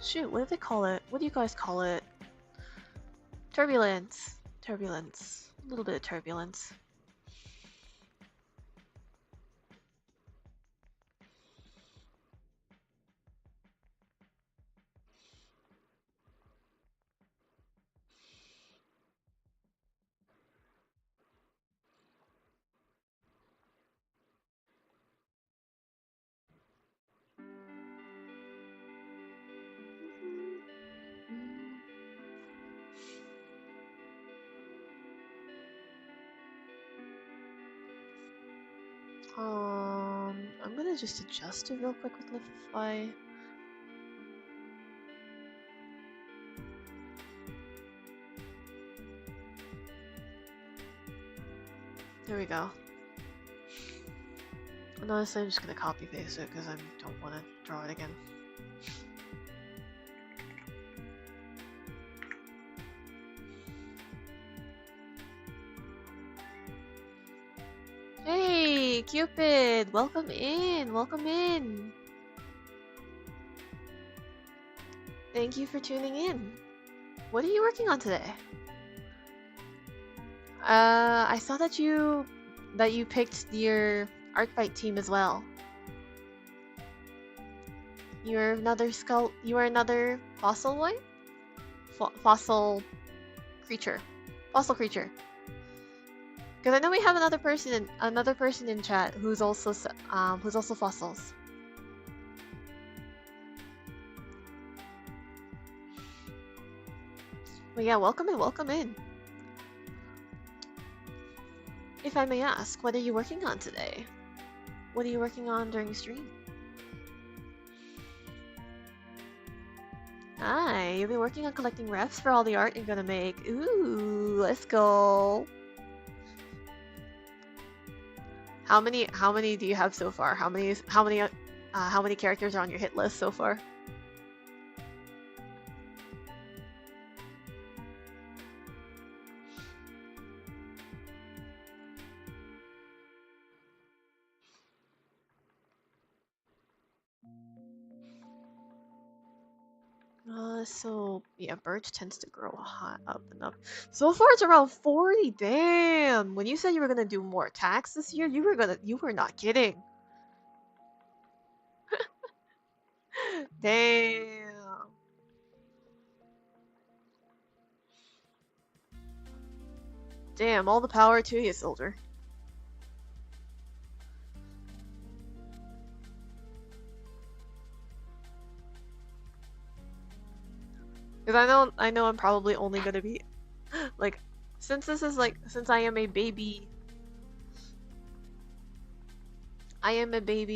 Shoot, what do they call it? What do you guys call it? Turbulence. Turbulence. A little bit of turbulence. I'm gonna just adjust it real quick with Liquify. There we go. And honestly, I'm just gonna copy paste it because I don't want to draw it again. Hey, Cupid! Welcome in! Welcome in! Thank you for tuning in. What are you working on today? I saw that you picked your ArtFight team as well. You are another fossil boy? Fossil creature. Fossil creature. Because I know we have another person in chat who's also fossils. But yeah, welcome in. If I may ask, what are you working on today? What are you working on during stream? Hi, you'll be working on collecting refs for all the art you're gonna make. Ooh, let's go. How many do you have so far? How many characters are on your hit list so far? So yeah, birch tends to grow high up and up. So far it's around 40. Damn. When you said you were gonna do more attacks this year, you were not kidding. Damn. Damn, all the power to you, Soldier. Because I know I'm probably only gonna be like, since I am a baby,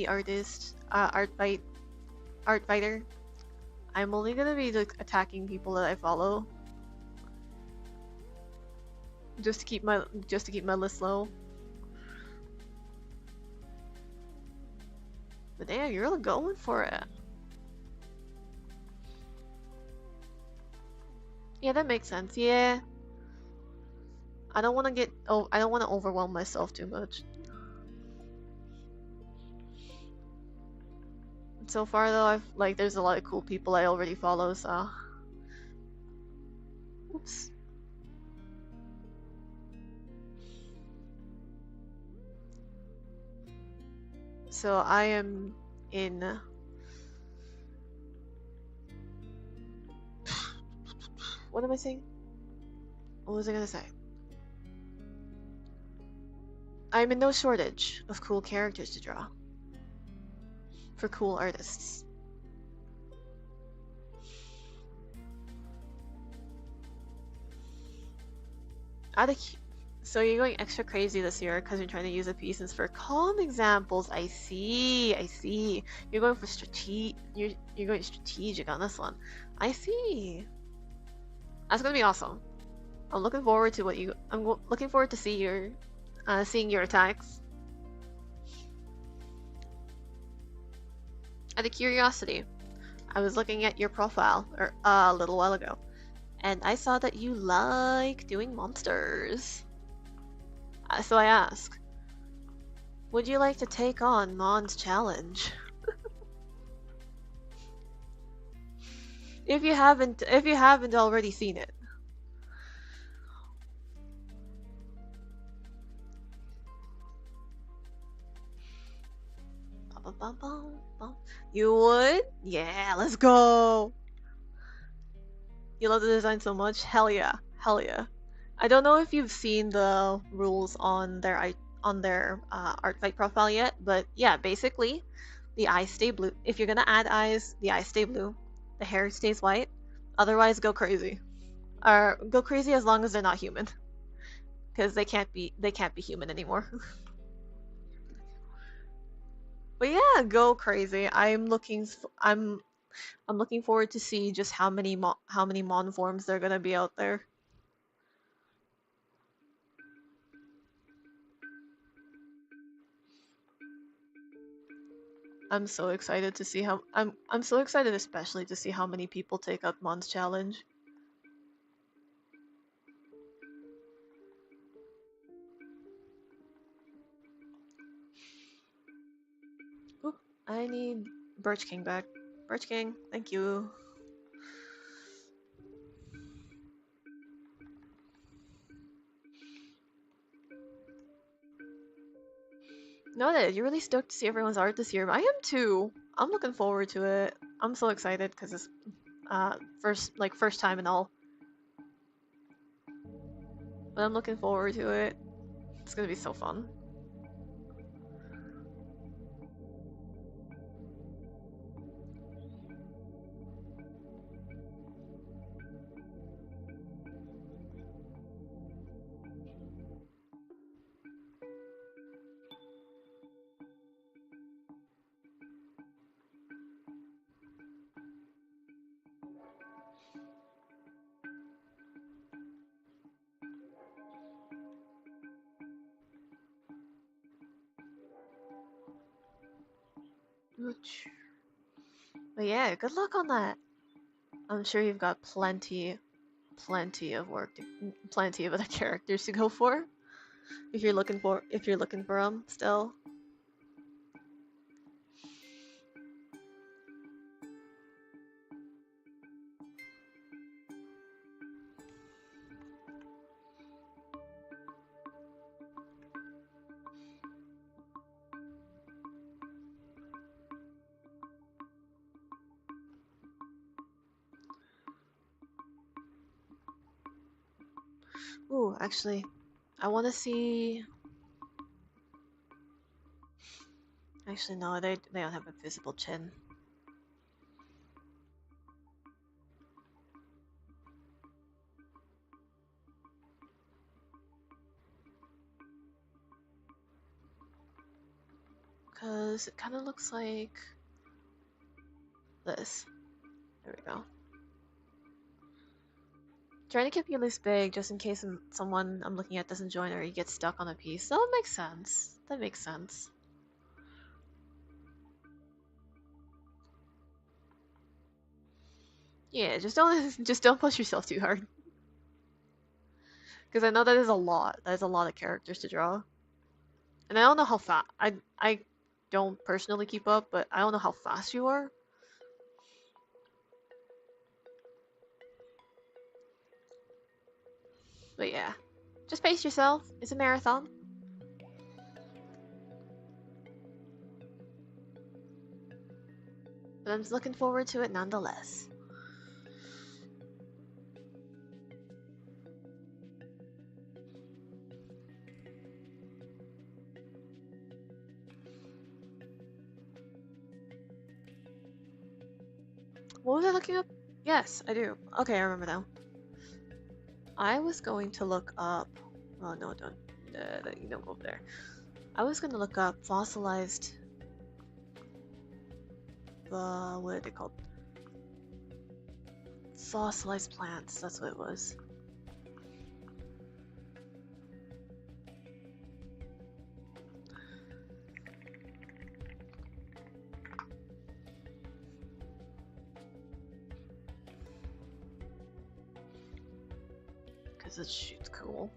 artist, art fighter. I'm only gonna be like attacking people that I follow, just to keep my list low. But damn, you're really going for it. Yeah, that makes sense. Yeah. I don't want to overwhelm myself too much. So far though, there's a lot of cool people I already follow, so oops. So I am in what am I saying? What was I gonna say? I'm in no shortage of cool characters to draw for cool artists. So you're going extra crazy this year because you're trying to use the pieces for calm examples. I see. You're going for you're going strategic on this one. I see. That's gonna be awesome. I'm looking forward to looking forward to seeing your attacks. Out of curiosity, I was looking at your profile a little while ago, and I saw that you like doing monsters. So I ask, would you like to take on Mon's challenge? If you haven't already seen it. You would? Yeah, let's go. You love the design so much? Hell yeah. Hell yeah. I don't know if you've seen the rules on their ArtFight profile yet, but yeah, basically, the eyes stay blue. If you're gonna add eyes, the eyes stay blue. The hair stays white. Otherwise, go crazy. Or go crazy as long as they're not human, because they can't be human anymore. But yeah, go crazy. I'm looking forward to see just how many Mon forms there are gonna be out there. I'm so excited to see how I'm so excited especially to see how many people take up Mon's challenge. Oop, I need Birch King back. Birch King, thank you. Noted, you're really stoked to see everyone's art this year. I am too. I'm looking forward to it. I'm so excited because it's first time and all. But I'm looking forward to it. It's gonna be so fun. But yeah, good luck on that. I'm sure you've got plenty of work, plenty of other characters to go for. If you're looking for them still. Ooh, actually, I want to see. Actually, no, they don't have a visible chin. Because it kind of looks like this. There we go. Trying to keep you this big just in case someone I'm looking at doesn't join or you get stuck on a piece. That makes sense. That makes sense. Yeah, just don't push yourself too hard. Because I know that is a lot. That is a lot of characters to draw. And I don't know how fast. I don't personally keep up, but I don't know how fast you are. But yeah, just pace yourself. It's a marathon. But I'm just looking forward to it nonetheless. What was I looking up? Yes, I do. Okay, I remember now. I was going to look up. Oh no, don't. You don't go up there. I was going to look up fossilized. What are they called? Fossilized plants. That's what it was. Because this shit's cool.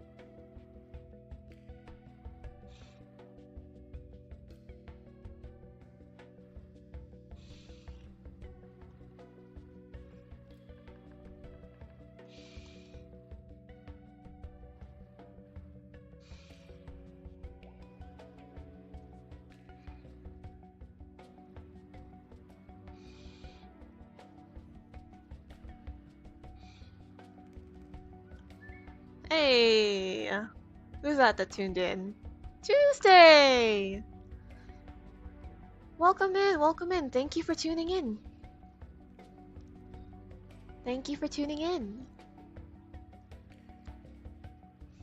Hey! Who's that tuned in? Tuesday! Welcome in, welcome in. Thank you for tuning in. Thank you for tuning in.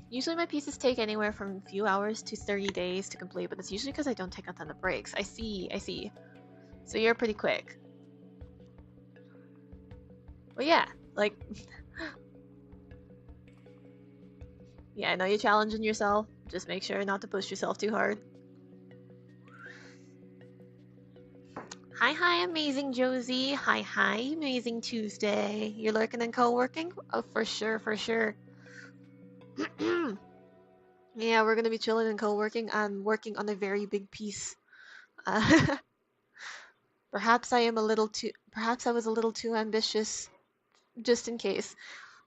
Usually my pieces take anywhere from a few hours to 30 days to complete, but it's usually because I don't take a ton of breaks. I see. So you're pretty quick. But yeah, like... yeah, I know you're challenging yourself. Just make sure not to push yourself too hard. Hi, amazing Josie. Hi, amazing Tuesday. You're lurking and co-working? Oh, for sure. Yeah, we're gonna be chilling and co-working. I'm working on a very big piece. Uh, perhaps I was a little too ambitious, just in case.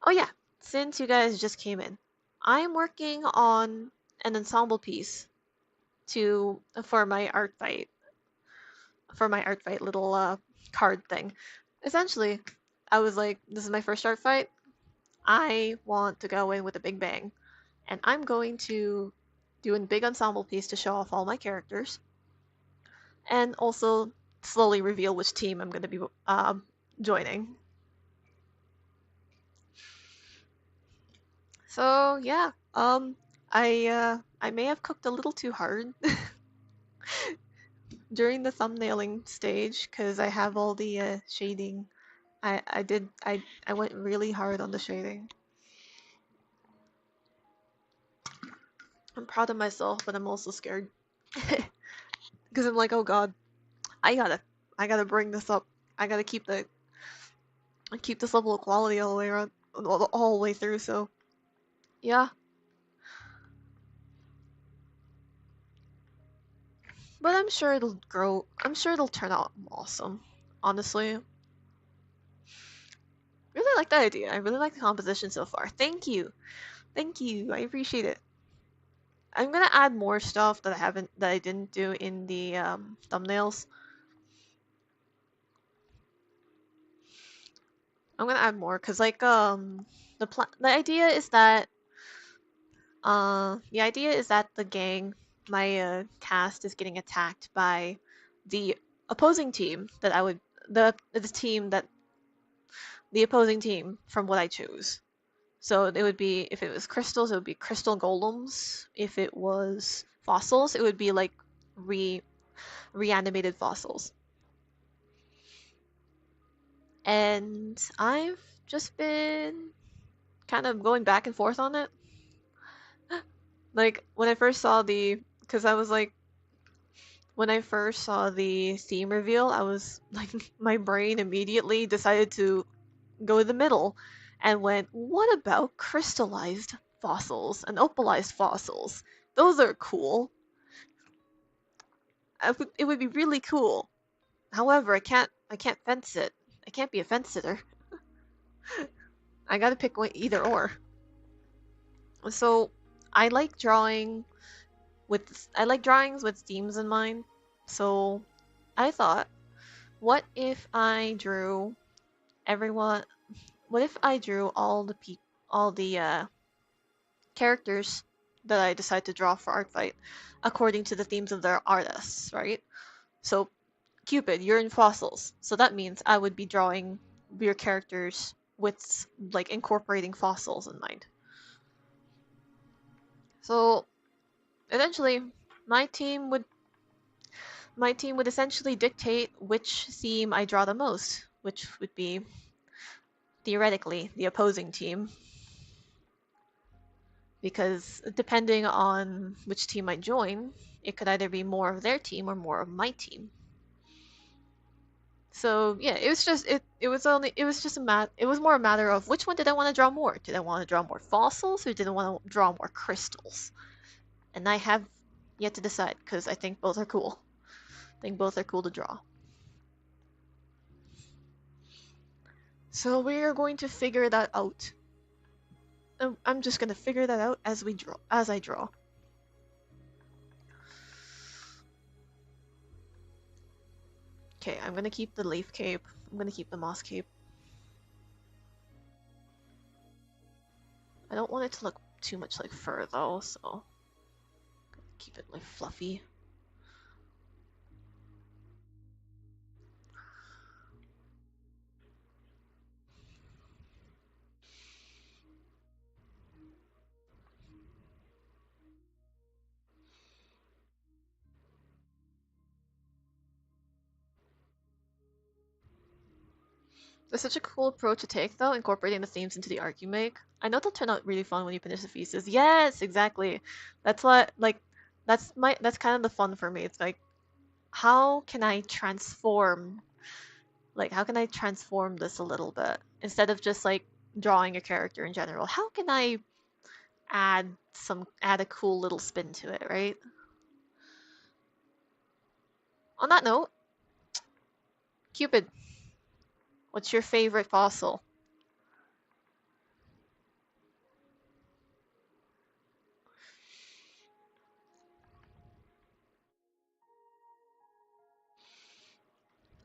Oh yeah, since you guys just came in, I am working on an ensemble piece for my art fight little card thing. Essentially, I was like, this is my first art fight. I want to go in with a big bang, and I'm going to do a big ensemble piece to show off all my characters, and also slowly reveal which team I'm going to be joining. So yeah, I may have cooked a little too hard during the thumbnailing stage because I have all the shading. I went really hard on the shading. I'm proud of myself, but I'm also scared because I'm like, oh god, I gotta bring this up. I gotta keep this level of quality all the way around, all the way through. So yeah, but I'm sure it'll grow. I'm sure it'll turn out awesome. Honestly, really like that idea. I really like the composition so far. Thank you. I appreciate it. I'm gonna add more stuff that I didn't do in the thumbnails. I'm gonna add more because like the idea is that the gang, my cast, is getting attacked by the opposing team that I would the team that the opposing team from what I choose. So it would be, if it was crystals, it would be crystal golems. If it was fossils, it would be like re reanimated fossils. And I've just been kind of going back and forth on it. Like when I first saw because I was like, when I first saw the theme reveal, I was like, my brain immediately decided to go to the middle and went, what about crystallized fossils and opalized fossils? Those are cool. It would be really cool. However, I can't fence it. I can't be a fence sitter. I gotta pick one, either or. So I like I like drawings with themes in mind. So I thought, what if I drew everyone? What if I drew all the characters that I decide to draw for ArtFight according to the themes of their artists, right? So Cupid, you're in fossils, so that means I would be drawing your characters with like incorporating fossils in mind. So eventually, my team would essentially dictate which theme I draw the most, which would be theoretically the opposing team, because depending on which team I join, it could either be more of their team or more of my team. So yeah, it was just it was just it was more a matter of which one did I want to draw more? Did I want to draw more fossils or did I want to draw more crystals? And I have yet to decide because I think both are cool. I think both are cool to draw. So we are going to figure that out. I'm just gonna figure that out as I draw. Okay, I'm gonna keep the leaf cape. I'm gonna keep the moss cape. I don't want it to look too much like fur though, so keep it like fluffy. It's such a cool approach to take, though, incorporating the themes into the art you make. I know they'll turn out really fun when you finish the pieces. Yes, exactly. That's what, like, that's kind of the fun for me. It's like, how can I transform, how can I transform this a little bit instead of just like drawing a character in general? How can I add a cool little spin to it, right? On that note, Cupid, what's your favorite fossil?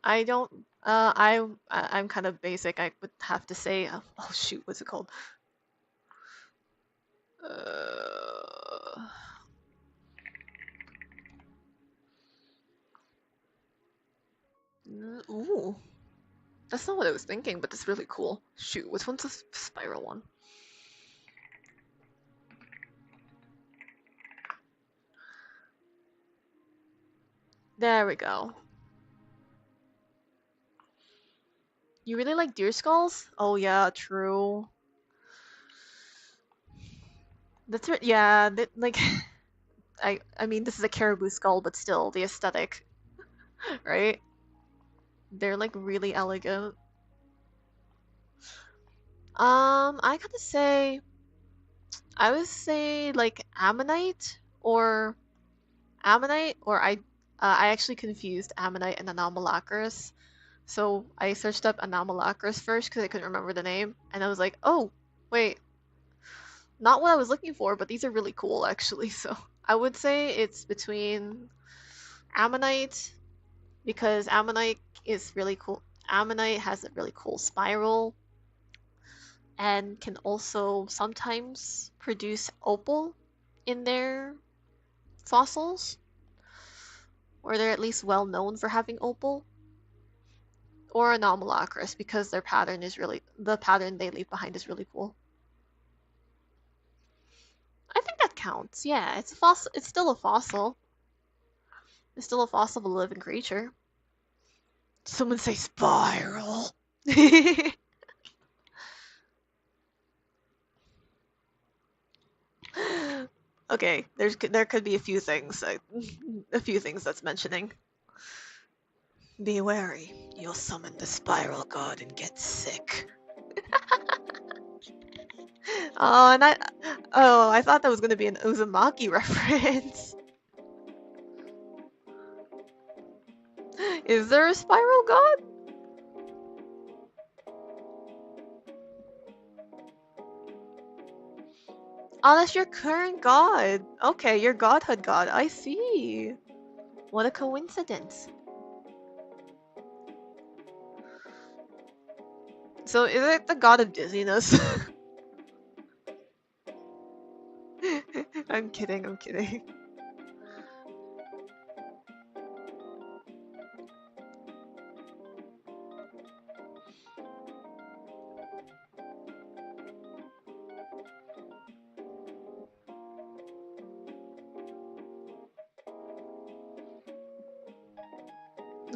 I don't. I'm kind of basic. I would have to say. Oh shoot, what's it called? Uh, ooh, that's not what I was thinking, but that's really cool. Shoot, which one's the spiral one? There we go. You really like deer skulls? Oh yeah, true. That's right. Yeah, like I mean, this is a caribou skull, but still the aesthetic. right? They're like really elegant. I gotta say, I would say like Ammonite, or I actually confused Ammonite and Anomalacris. So I searched up Anomalacris first because I couldn't remember the name, and I was like, oh, wait, not what I was looking for, but these are really cool actually. So I would say it's between Ammonite, because Ammonite is really cool. Ammonite has a really cool spiral and can also sometimes produce opal in their fossils, or they're at least well known for having opal. Or Anomalacris, because the pattern they leave behind is really cool. I think that counts. Yeah, it's a fossil. It's still a fossil. It's still a fossil of a living creature. Someone say spiral. Okay, there could be a few things, a few things that's mentioning. Be wary, you'll summon the spiral god and get sick. Oh, I thought that was gonna be an Uzumaki reference. Is there a spiral god? Oh, that's your current god. Okay, your godhood god. I see. What a coincidence. So is it the god of dizziness? I'm kidding, I'm kidding.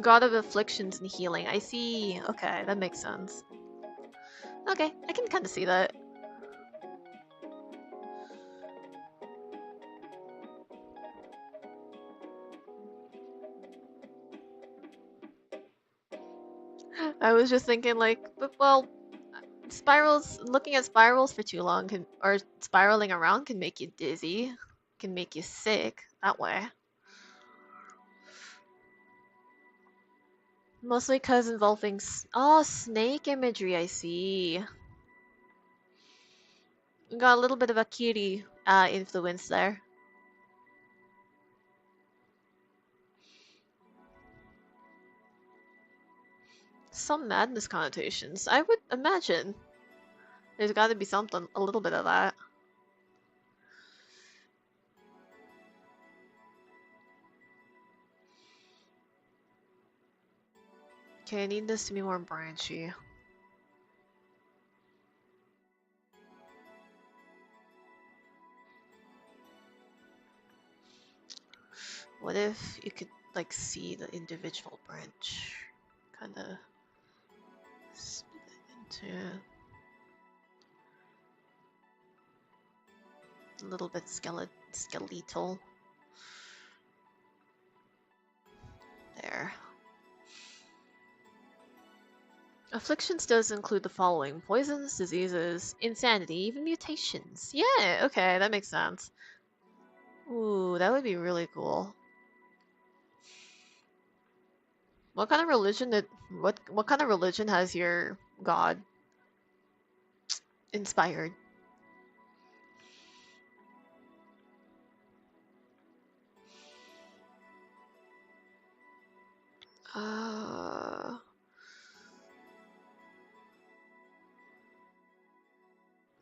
God of afflictions and healing. I see. Okay, that makes sense. Okay, I can kind of see that. I was just thinking like, but well, looking at spirals for too long or spiraling around can make you dizzy, can make you sick that way. Mostly because involving snake imagery. I see. We got a little bit of a Kiri influence there. Some madness connotations. I would imagine there's got to be something, a little bit of that. Okay, I need this to be more branchy. What if you could like see the individual branch kind of split into a little bit skeletal. There. Afflictions does include the following: poisons, diseases, insanity, even mutations. Yeah, okay, that makes sense. Ooh, that would be really cool. What kind of religion what kind of religion has your god inspired? Uh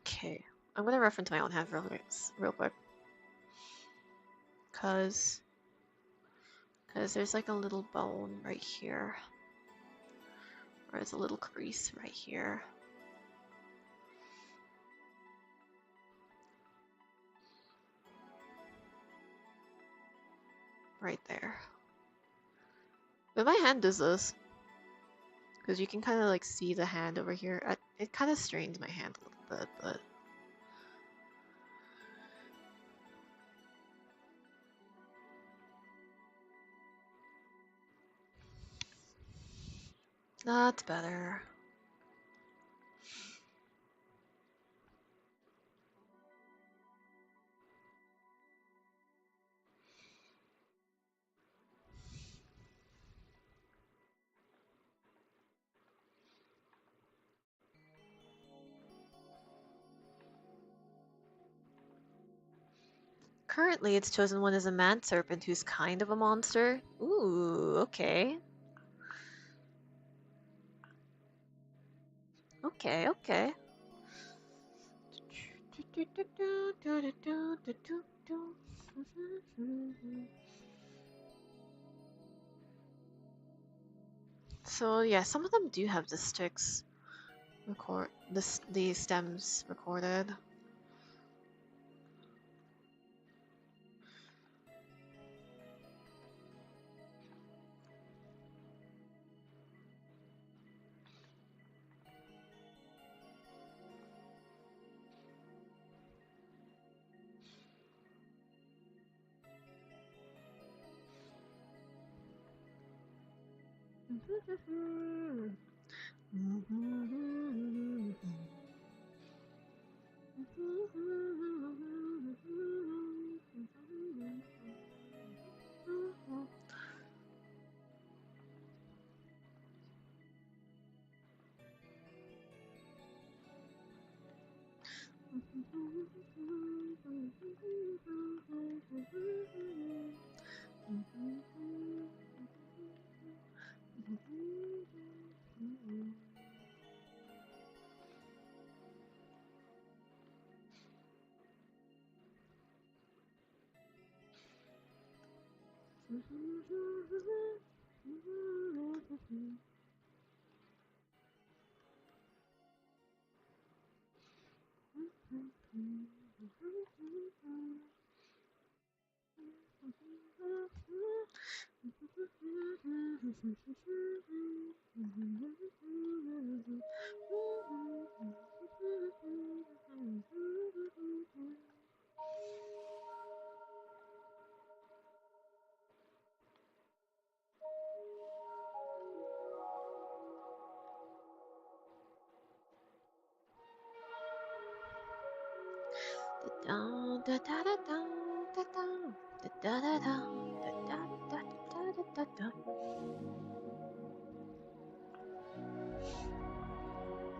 okay. I'm gonna reference my own hand real quick. Cause there's like a little bone right here. Or there's a little crease right here. Right there. But my hand does this. Because you can kind of like see the hand over here. It kind of strains my hand a little bit, but... That's better. Currently, its chosen one is a man serpent who's kind of a monster. Ooh, okay. Okay, okay. So yeah, some of them do have the sticks the stems recorded.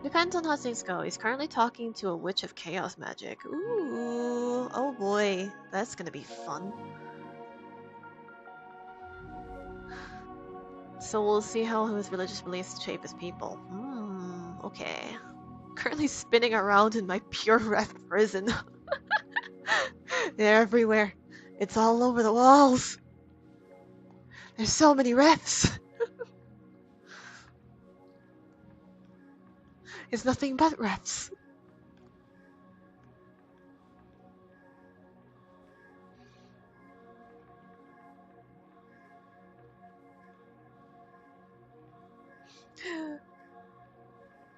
Depends on how things go. He's currently talking to a witch of chaos magic. Ooh, oh boy, that's gonna be fun. So we'll see how his religious beliefs shape his people. Hmm, okay. Currently spinning around in my pure ref prison. They're everywhere. It's all over the walls. There's so many refs. It's nothing but refs.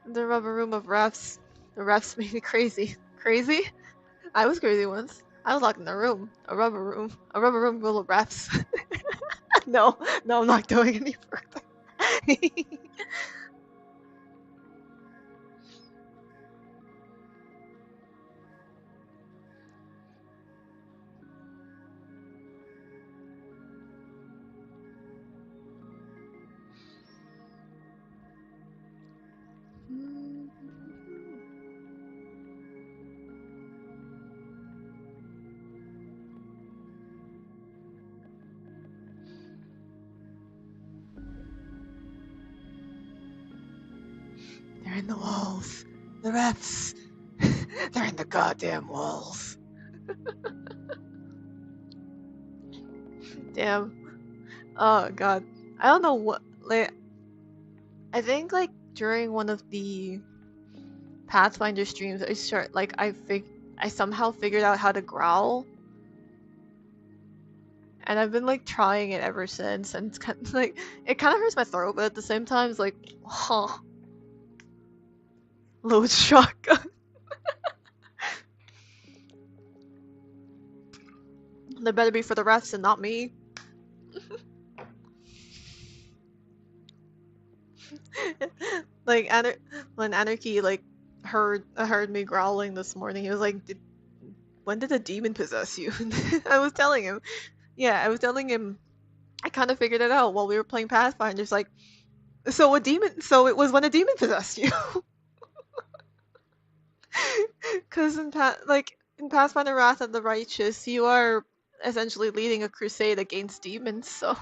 The rubber room of refs. The refs made me crazy. Crazy? I was crazy once. I was locked in a room. A rubber room. A rubber room full of refs. No, no, I'm not going any further. They're in the walls. The refs. They're in the goddamn walls. Damn. Oh god. I don't know what like I think like during one of the Pathfinder streams I somehow figured out how to growl. And I've been like trying it ever since and it's kind of like it kind of hurts my throat but at the same time it's like huh. Load shotgun. They better be for the refs and not me. Like when Anarchy like heard me growling this morning, he was like, "When did a demon possess you?" I was telling him. Yeah, I was telling him. I kind of figured it out while we were playing Pathfinder. It's like, so a demon. So it was when a demon possessed you. Because in Pathfinder Wrath of the Righteous, you are essentially leading a crusade against demons. So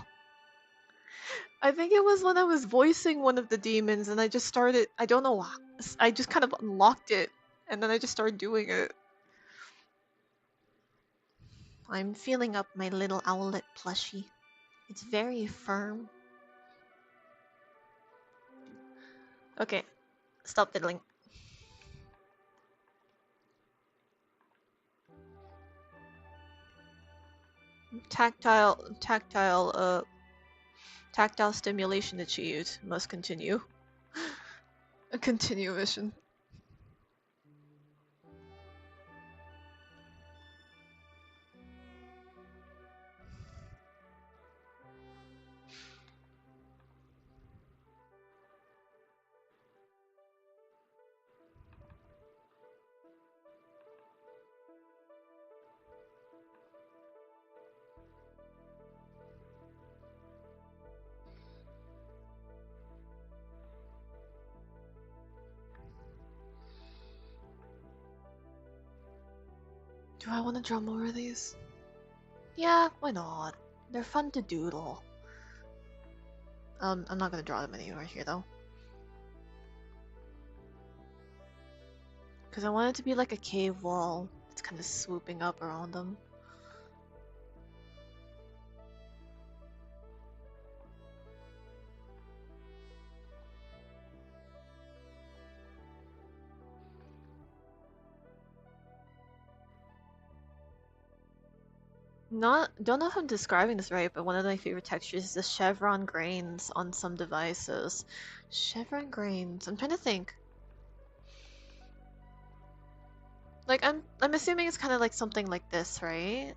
I think it was when I was voicing one of the demons, and I just started. I don't know. I just kind of unlocked it, and then I just started doing it. I'm feeling up my little owlet plushie. It's very firm. Okay, stop fiddling. Tactile stimulation achieved. Must continue. A continue mission. Do I want to draw more of these? Yeah, why not? They're fun to doodle. I'm not gonna draw them anywhere here though. Because I want it to be like a cave wall. It's kind of swooping up around them. Don't know if I'm describing this right, but one of my favorite textures is the chevron grains on some devices. Chevron grains. I'm trying to think. Like I'm assuming it's kind of like something like this, right?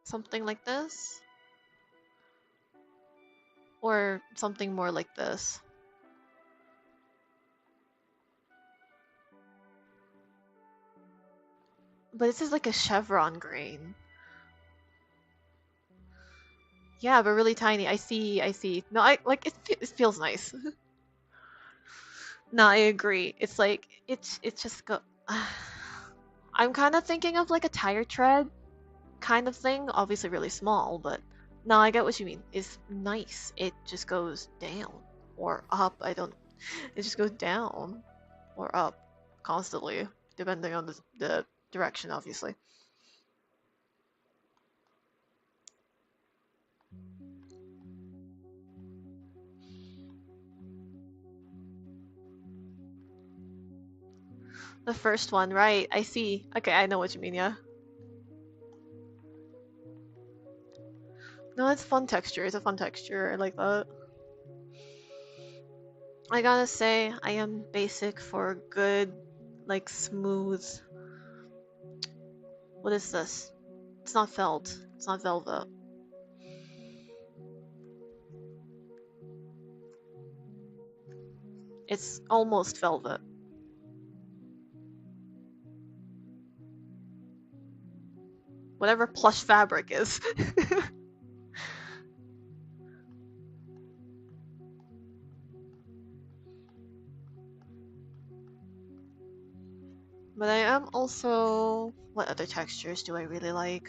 Something like this? Or something more like this. But this is like a chevron grain. Yeah, but really tiny. I see. No, I like it feels nice. No, I agree. It's like it's just go I'm kind of thinking of like a tire tread kind of thing, obviously really small, but no, I get what you mean. It's nice. It just goes down or up. I don't it just goes down or up constantly depending on the direction obviously. The first one, right? I see. Okay, I know what you mean, yeah. No, it's fun texture. It's a fun texture. I like that. I gotta say, I am basic for good, like smooth. What is this? It's not felt. It's not velvet. It's almost velvet. Whatever plush fabric is. But I am also... What other textures do I really like?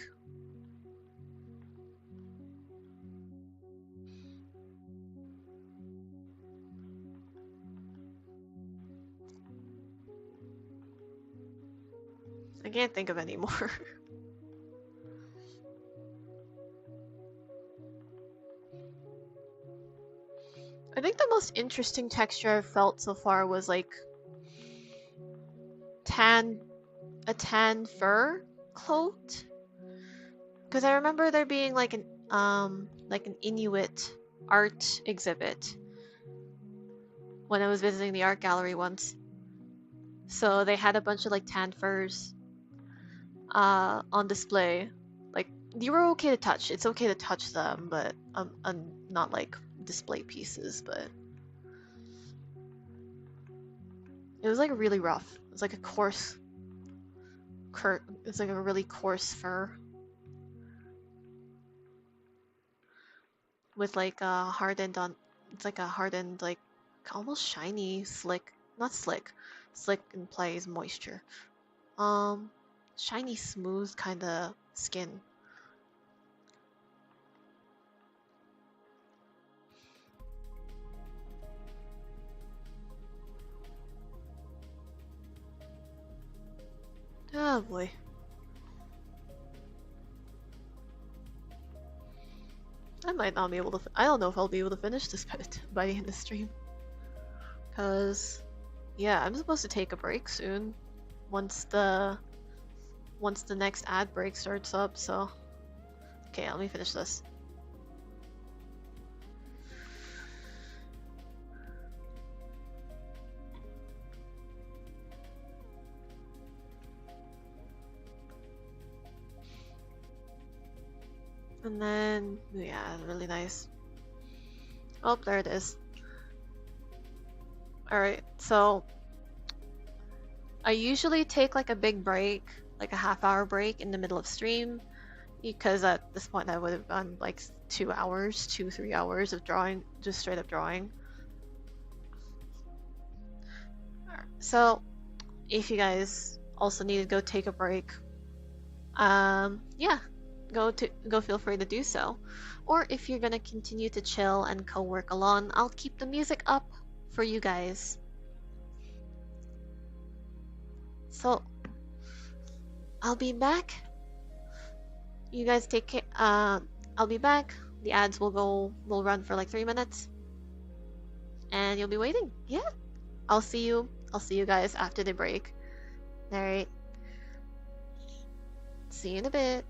I can't think of any more. I think the most interesting texture I've felt so far was like a tan fur coat. Because I remember there being like an Inuit art exhibit when I was visiting the art gallery once. So they had a bunch of like tan furs on display. were okay to touch. It's okay to touch them, but not like display pieces. But it was like really rough. It was like a coarse, it's like a really coarse fur with like a hardened on. It's like a hardened, like almost shiny, slick. Not slick. Slick implies moisture. Shiny, smooth kind of skin. Oh boy. I might not be able to. I don't know if I'll be able to finish this by the end of the stream. Cause, yeah, I'm supposed to take a break soon. Once the next ad break starts up. So, okay, let me finish this. And then, yeah, really nice. Oh, there it is. Alright, so I usually take like a big break, like a half-hour break in the middle of stream, because at this point I would have done like 2 hours, 3 hours of drawing, just straight up drawing. So, if you guys also need to go take a break, yeah, go feel free to do so. Or if you're gonna continue to chill and co-work along, I'll keep the music up for you guys. So I'll be back. You guys take care. I'll be back. The ads will run for like 3 minutes, and you'll be waiting. Yeah, I'll see you. I'll see you guys after the break. All right. See you in a bit.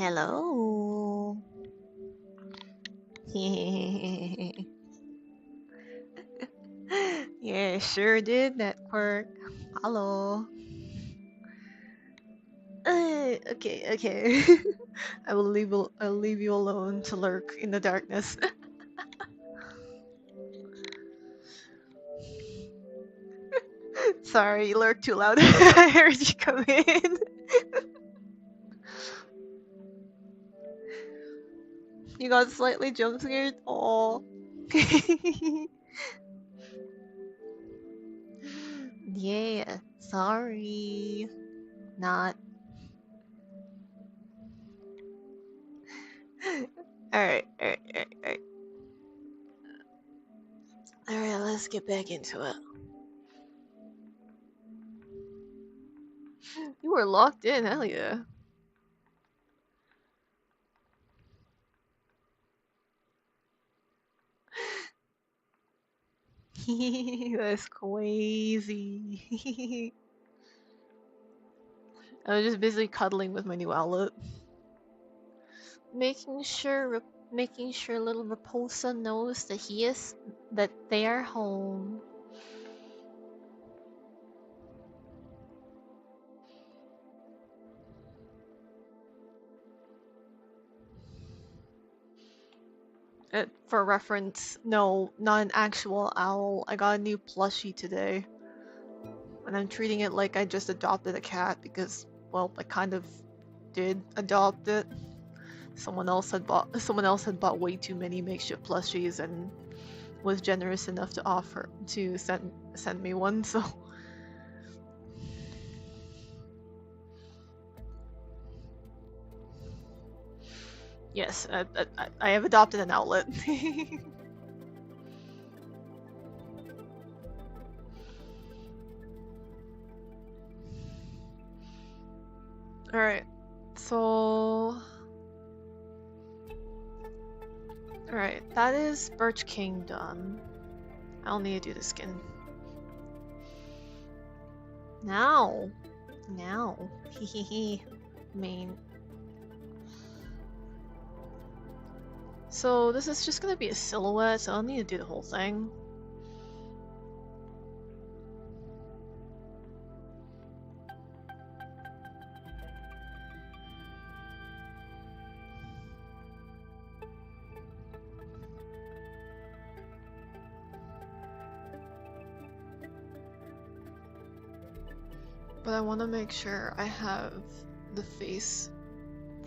Hello. Yeah, sure did, network. Hello. Okay. I'll leave you alone to lurk in the darkness. Sorry, you lurked too loud. I heard you come in. You got slightly jump scared. Oh. Yeah, sorry. Not. Alright. Alright, let's get back into it. You were locked in, hell yeah. That's crazy. I was just busy cuddling with my new outlet. Making sure little Raposa knows that they are home. For reference, no, not an actual owl. I got a new plushie today. And I'm treating it like I just adopted a cat because, well, I kind of did adopt it. Someone else had bought way too many makeshift plushies and was generous enough to send me one, so yes, I have adopted an outlet. Alright, so... Alright, that is Birch King done. I'll need to do the skin. Now! Hehehe. Main. So this is just gonna be a silhouette, so I'll need to do the whole thing. But I want to make sure I have the face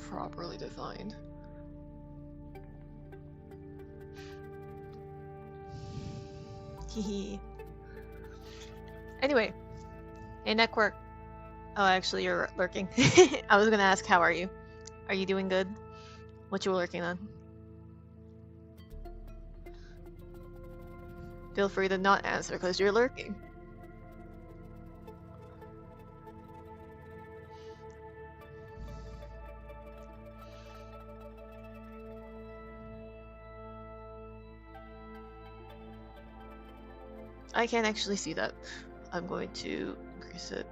properly defined. Hehe. Anyway, hey network. Oh, actually, you're lurking. I was gonna ask, how are you? Are you doing good? What you lurking on? Feel free to not answer because you're lurking. I can't actually see that. I'm going to increase it.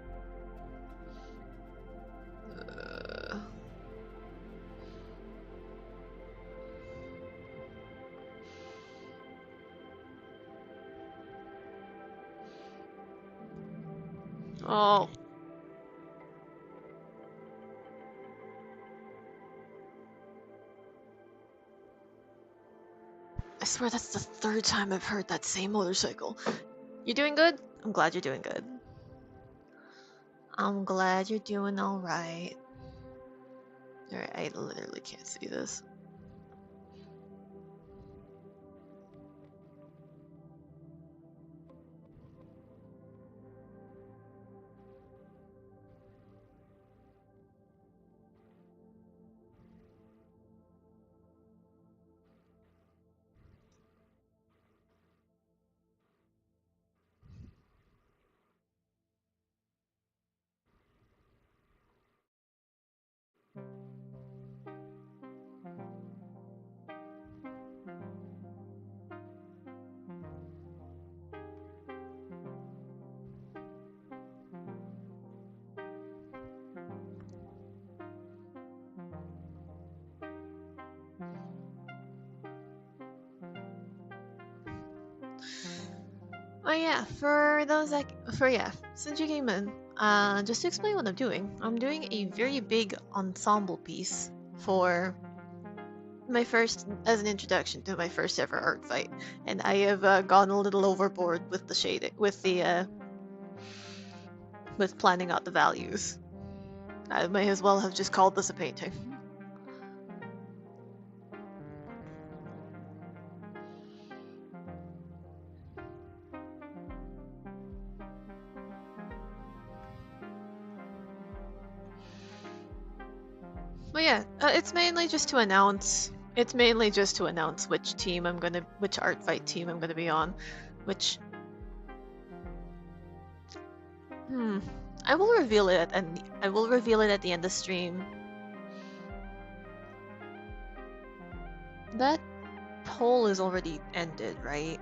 Oh. I swear that's the third time I've heard that same motorcycle. You doing good? I'm glad you're doing good. I'm glad you're doing alright. Alright, I literally can't see this. Oh yeah, for those that since you came in, just to explain what I'm doing a very big ensemble piece for my first, as an introduction to my first ever art fight, and I have gone a little overboard with the shading, with planning out the values. I may as well have just called this a painting. But yeah, it's mainly just to announce. It's mainly just to announce which art fight team I'm gonna be on, which Hmm. I will reveal it and I will reveal it at the end of stream. That poll is already ended, right?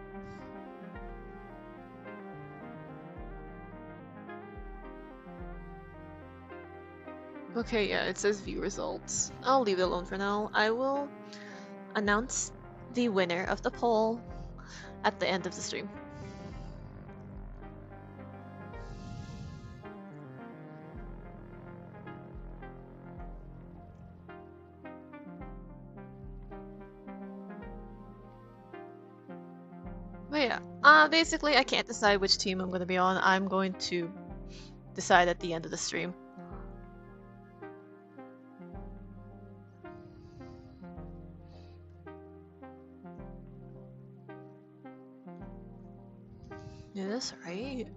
Okay, yeah, it says view results. I'll leave it alone for now. I will announce the winner of the poll at the end of the stream. But yeah, basically I can't decide which team I'm gonna be on. I'm going to decide at the end of the stream. Yeah, that's right.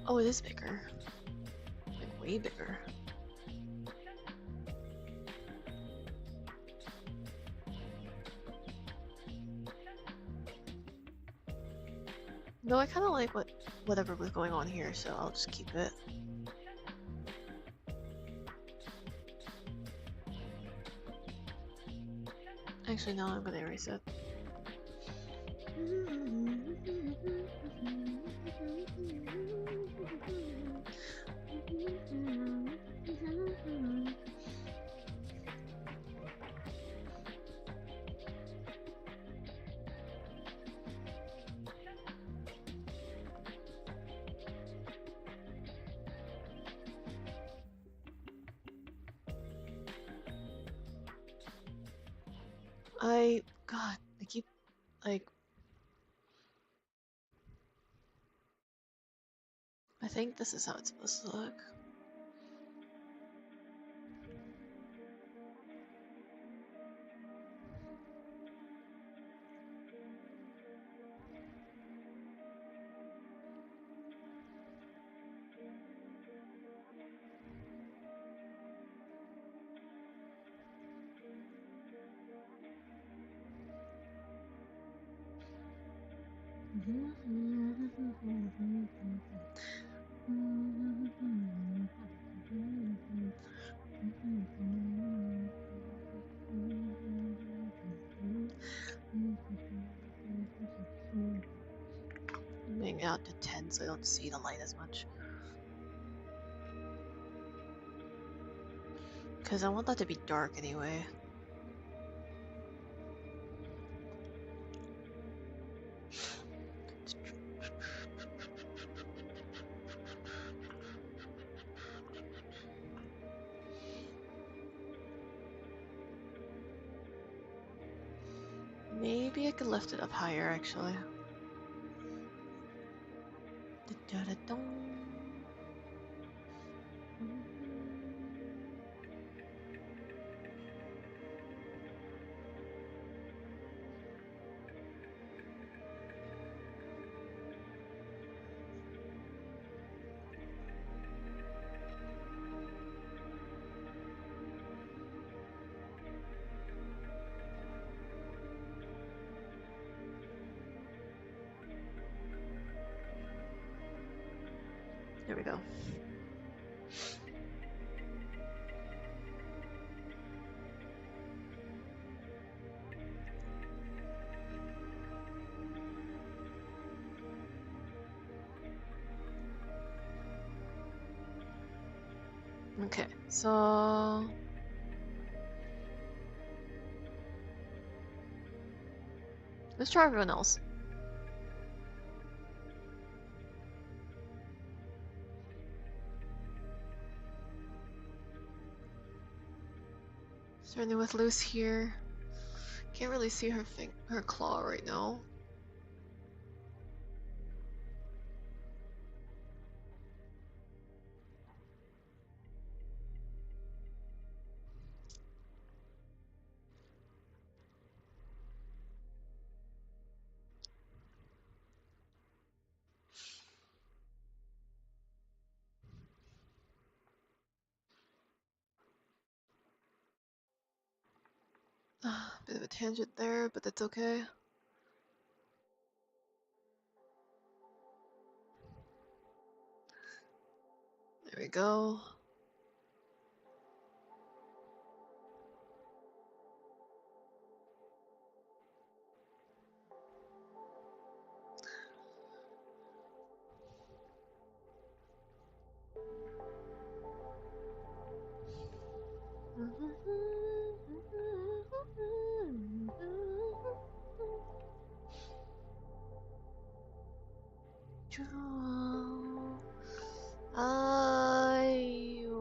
Oh, it is bigger. Like, way bigger. No, I kind of like whatever was going on here, so I'll just keep it. Actually, no, I'm gonna erase it. God, I keep, like, I think this is how it's supposed to look. Moving out to 10 so I don't see the light as much. Because I want that to be dark anyway. Maybe I could lift it up higher, actually. There we go. Okay, so let's try everyone else. Starting with Luce here. Can't really see her claw right now. Bit of a tangent there, but that's okay. There we go.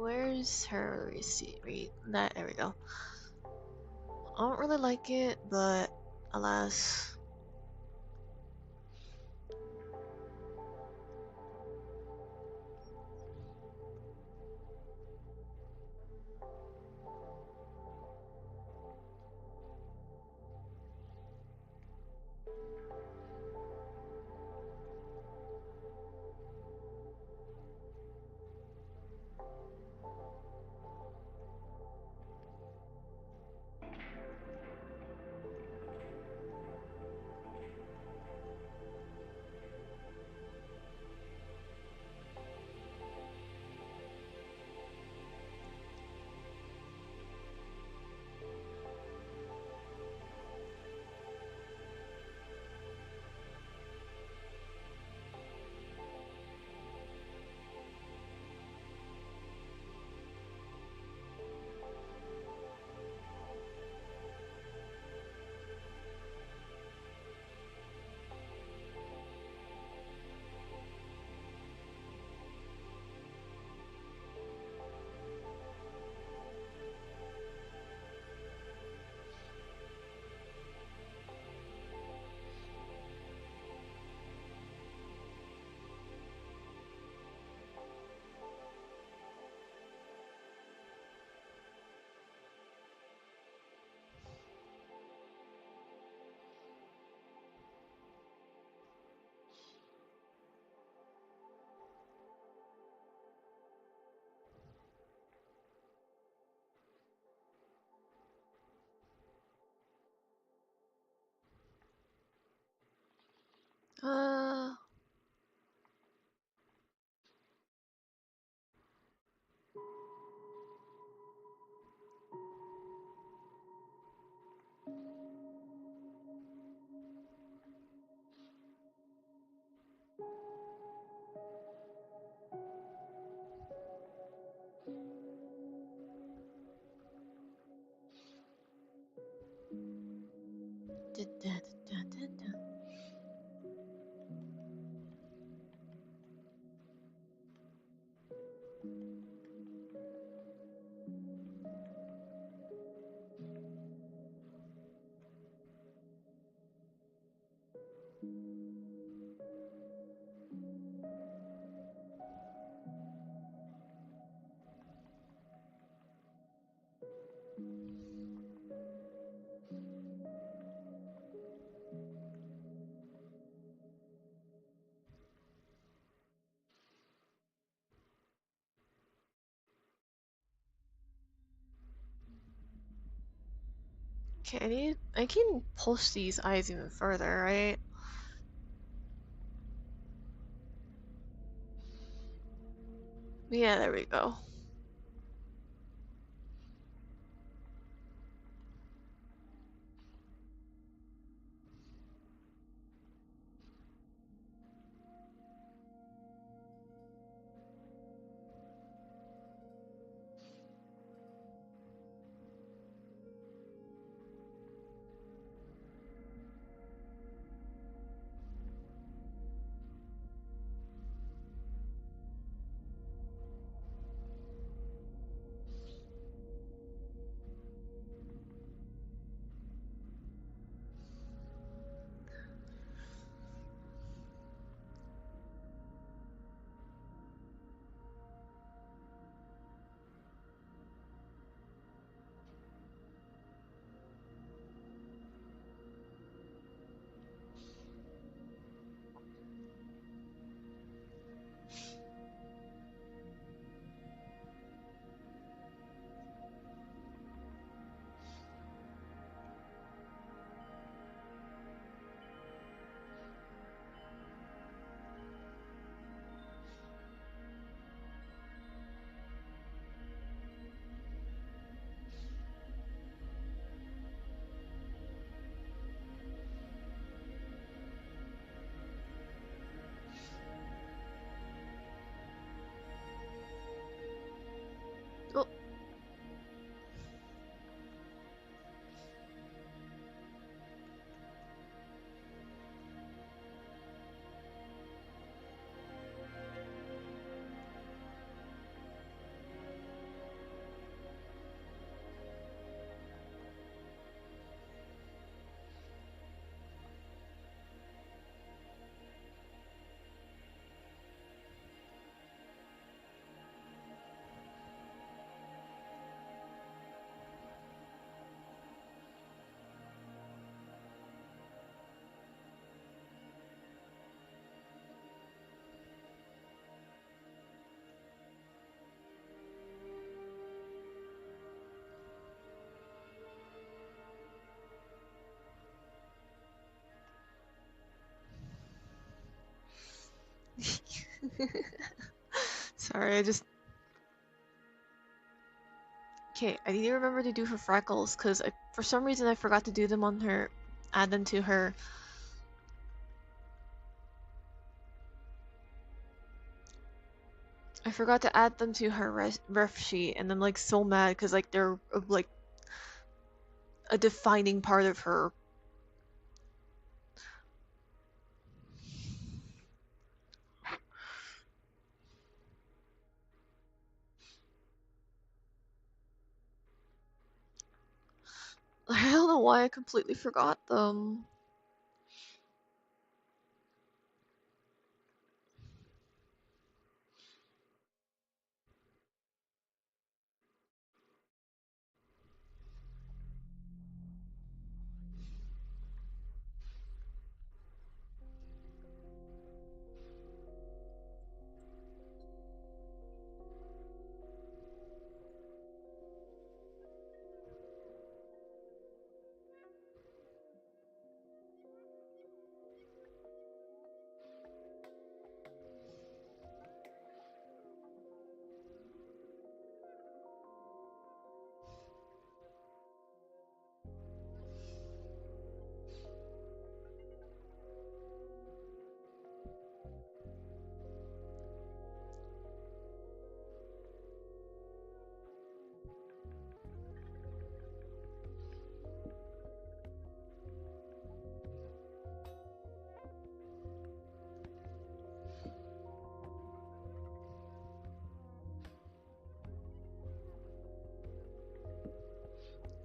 Where's her receipt? There we go. I don't really like it, but alas. Uh, okay, I can push these eyes even further, right? Yeah, there we go. Sorry, I just... Okay, I need to remember to do her freckles, because for some reason I forgot to do them on her... Add them to her... I forgot to add them to her ref sheet, and I'm like so mad, because like they're like a defining part of her. I don't know why I completely forgot them.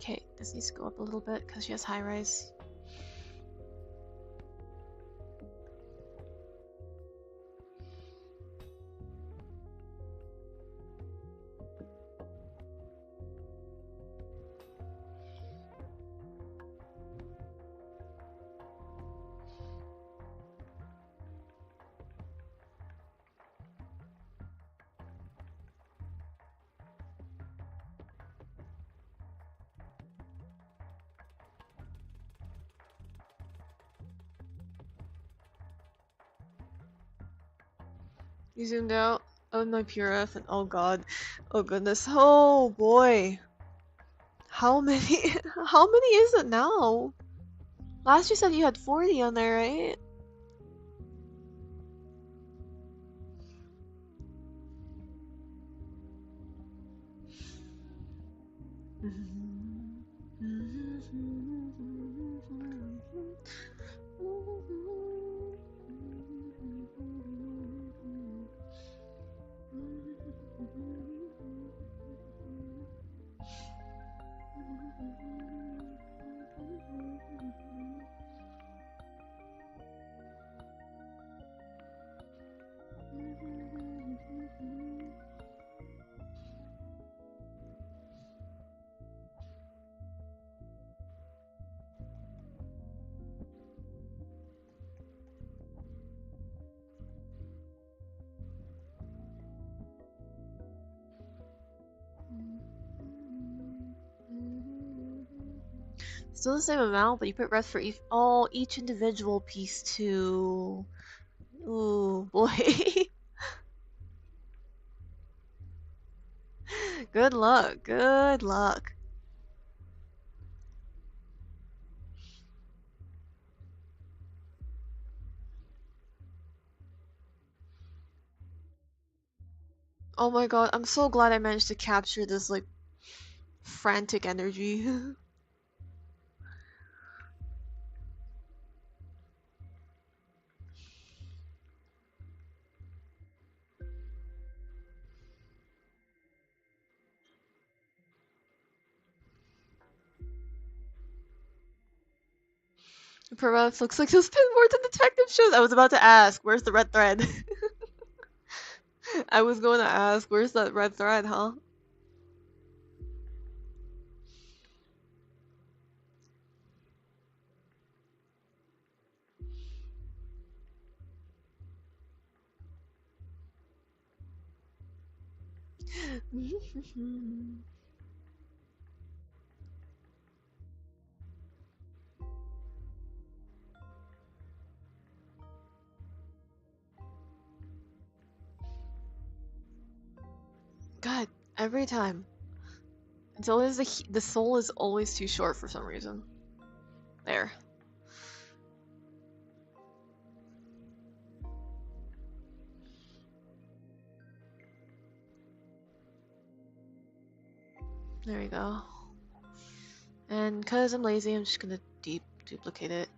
Okay, this needs to go up a little bit because she has high rise. You zoomed out. Oh my PRF and oh god. Oh goodness. Oh boy. How many how many is it now? Last you said you had 40 on there, right? Still the same amount, but you put rest for each individual piece too. Ooh, boy. Good luck. Good luck. Oh my god, I'm so glad I managed to capture this like frantic energy. Perhaps looks like he'll spend more than detective shows. I was about to ask, where's the red thread? I was going to ask, where's that red thread, huh? Every time. It's always the soul is always too short for some reason. There. There we go. And because I'm lazy, I'm just gonna duplicate it.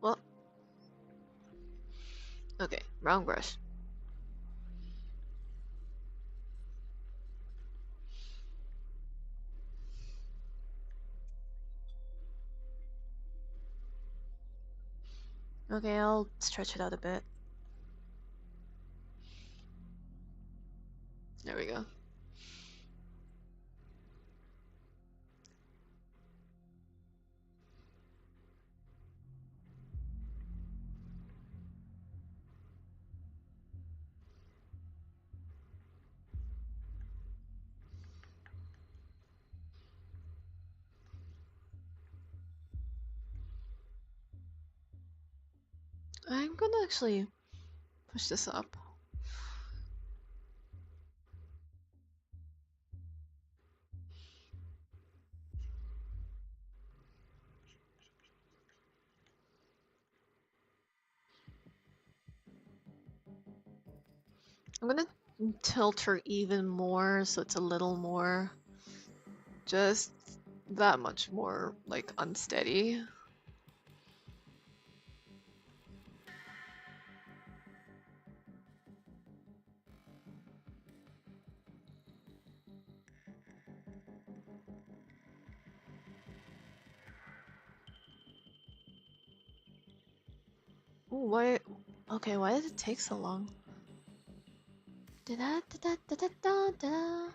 Well, okay, wrong brush. Okay, I'll stretch it out a bit. There we go. I'm gonna actually push this up. I'm gonna tilt her even more so it's a little more, just that much more, like, unsteady. Ooh, why? Okay, why did it take so long? Da da da da da da da.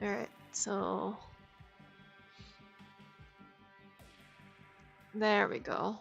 Alright, so there we go.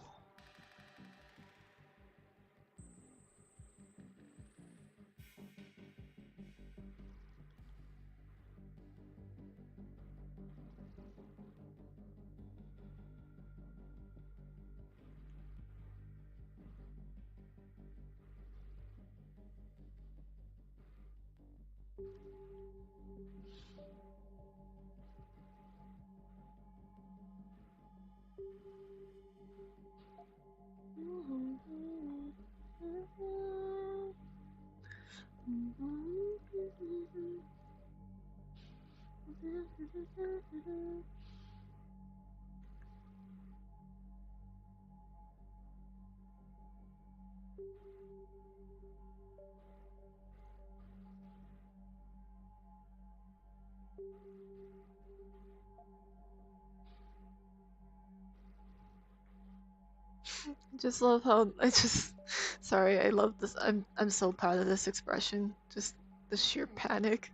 Just love how I just sorry, I love this. I'm so proud of this expression. Just the sheer panic.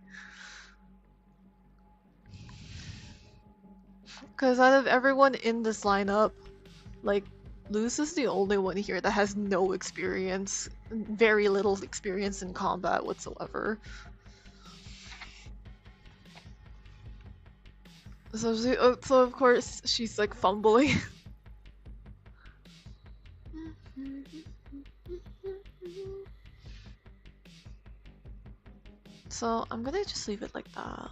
Cause out of everyone in this lineup, like Luz is the only one here that has no experience, very little experience in combat whatsoever. So of course she's like fumbling. So I'm gonna just leave it like that.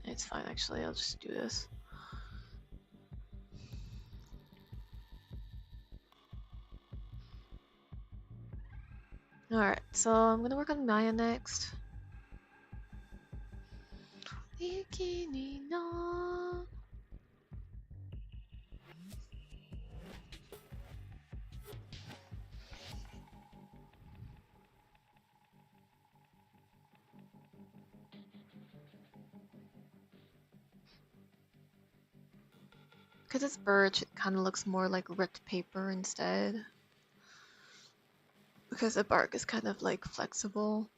It's fine actually. I'll just do this. Alright, so I'm gonna work on Maya next. Because it's birch, it kind of looks more like ripped paper instead. Because the bark is kind of like flexible.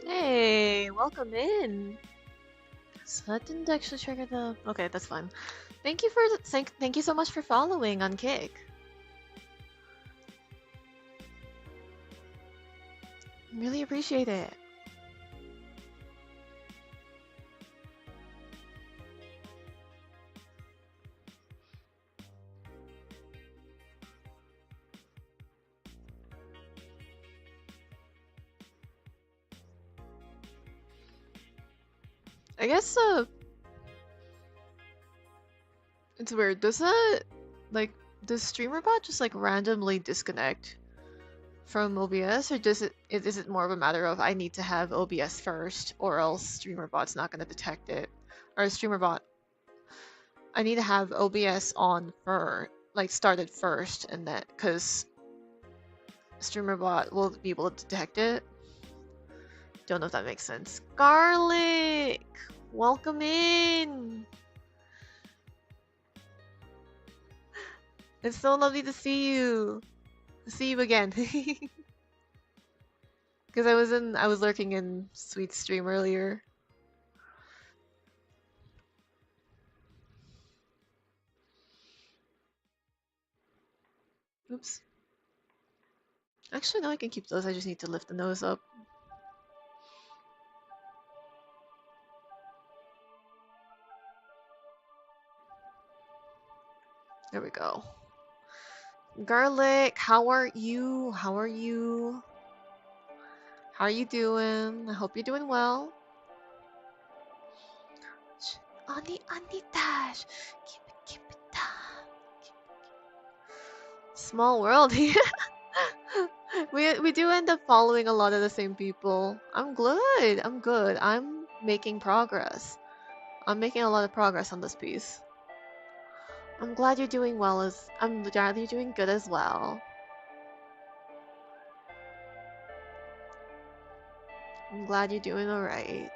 Hey, welcome in. So that didn't actually trigger the. Okay, that's fine. Thank you for thank you so much for following on Kick. Really appreciate it. I guess it's weird. Does that does StreamerBot just like randomly disconnect from OBS, or is it more of a matter of I need to have OBS first, or else StreamerBot's not gonna detect it, or StreamerBot I need to have OBS on started first, and that because StreamerBot will be able to detect it. Don't know if that makes sense. Garlic, welcome in. It's so lovely to see you. To see you again. Because I was lurking in Sweet's stream earlier. Oops. Actually, no, I can keep those. I just need to lift the nose up. There we go. Garlic, how are you? How are you? How are you doing? I hope you're doing well. Ani dash. Keep it down. Small world here. We do end up following a lot of the same people. I'm good. I'm good. I'm making progress. I'm making a lot of progress on this piece. I'm glad you're doing well I'm glad you're doing good as well. I'm glad you're doing alright.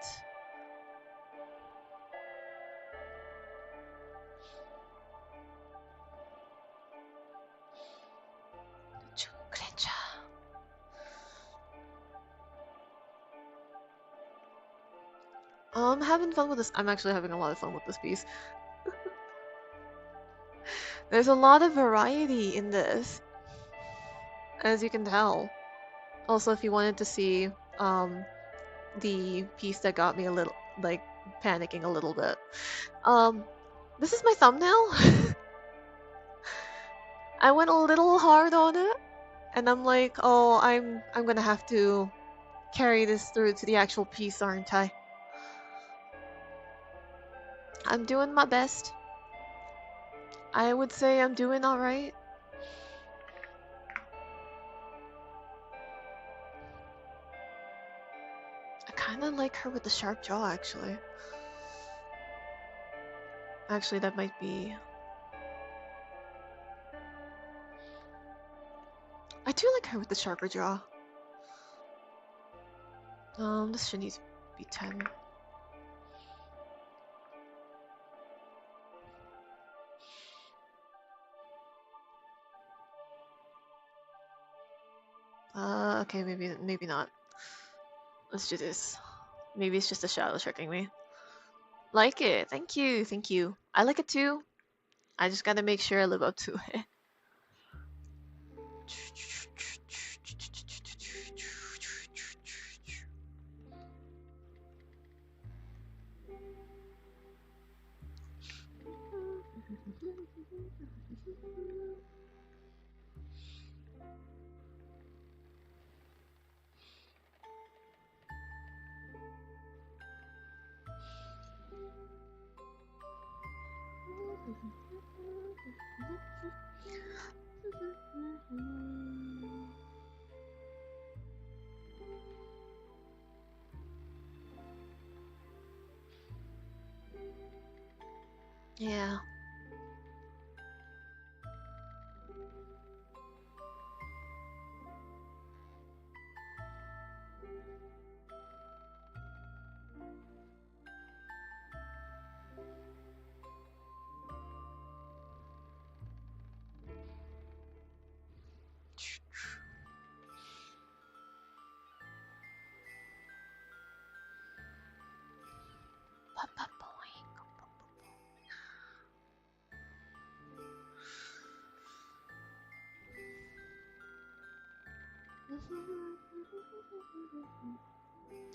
Having fun with this. I'm actually having a lot of fun with this piece. There's a lot of variety in this, as you can tell. Also, if you wanted to see the piece that got me a little like panicking a little bit, this is my thumbnail. I went a little hard on it, and I'm like, oh, I'm gonna have to carry this through to the actual piece, aren't I? I'm doing my best. I would say I'm doing alright. I kinda like her with the sharp jaw, actually. Actually, that might be... I do like her with the sharper jaw. This should need to be 10. Okay, maybe not. Let's do this. Maybe it's just a shadow tricking me. Like it. Thank you. Thank you. I like it too. I just gotta make sure I live up to it. Yeah.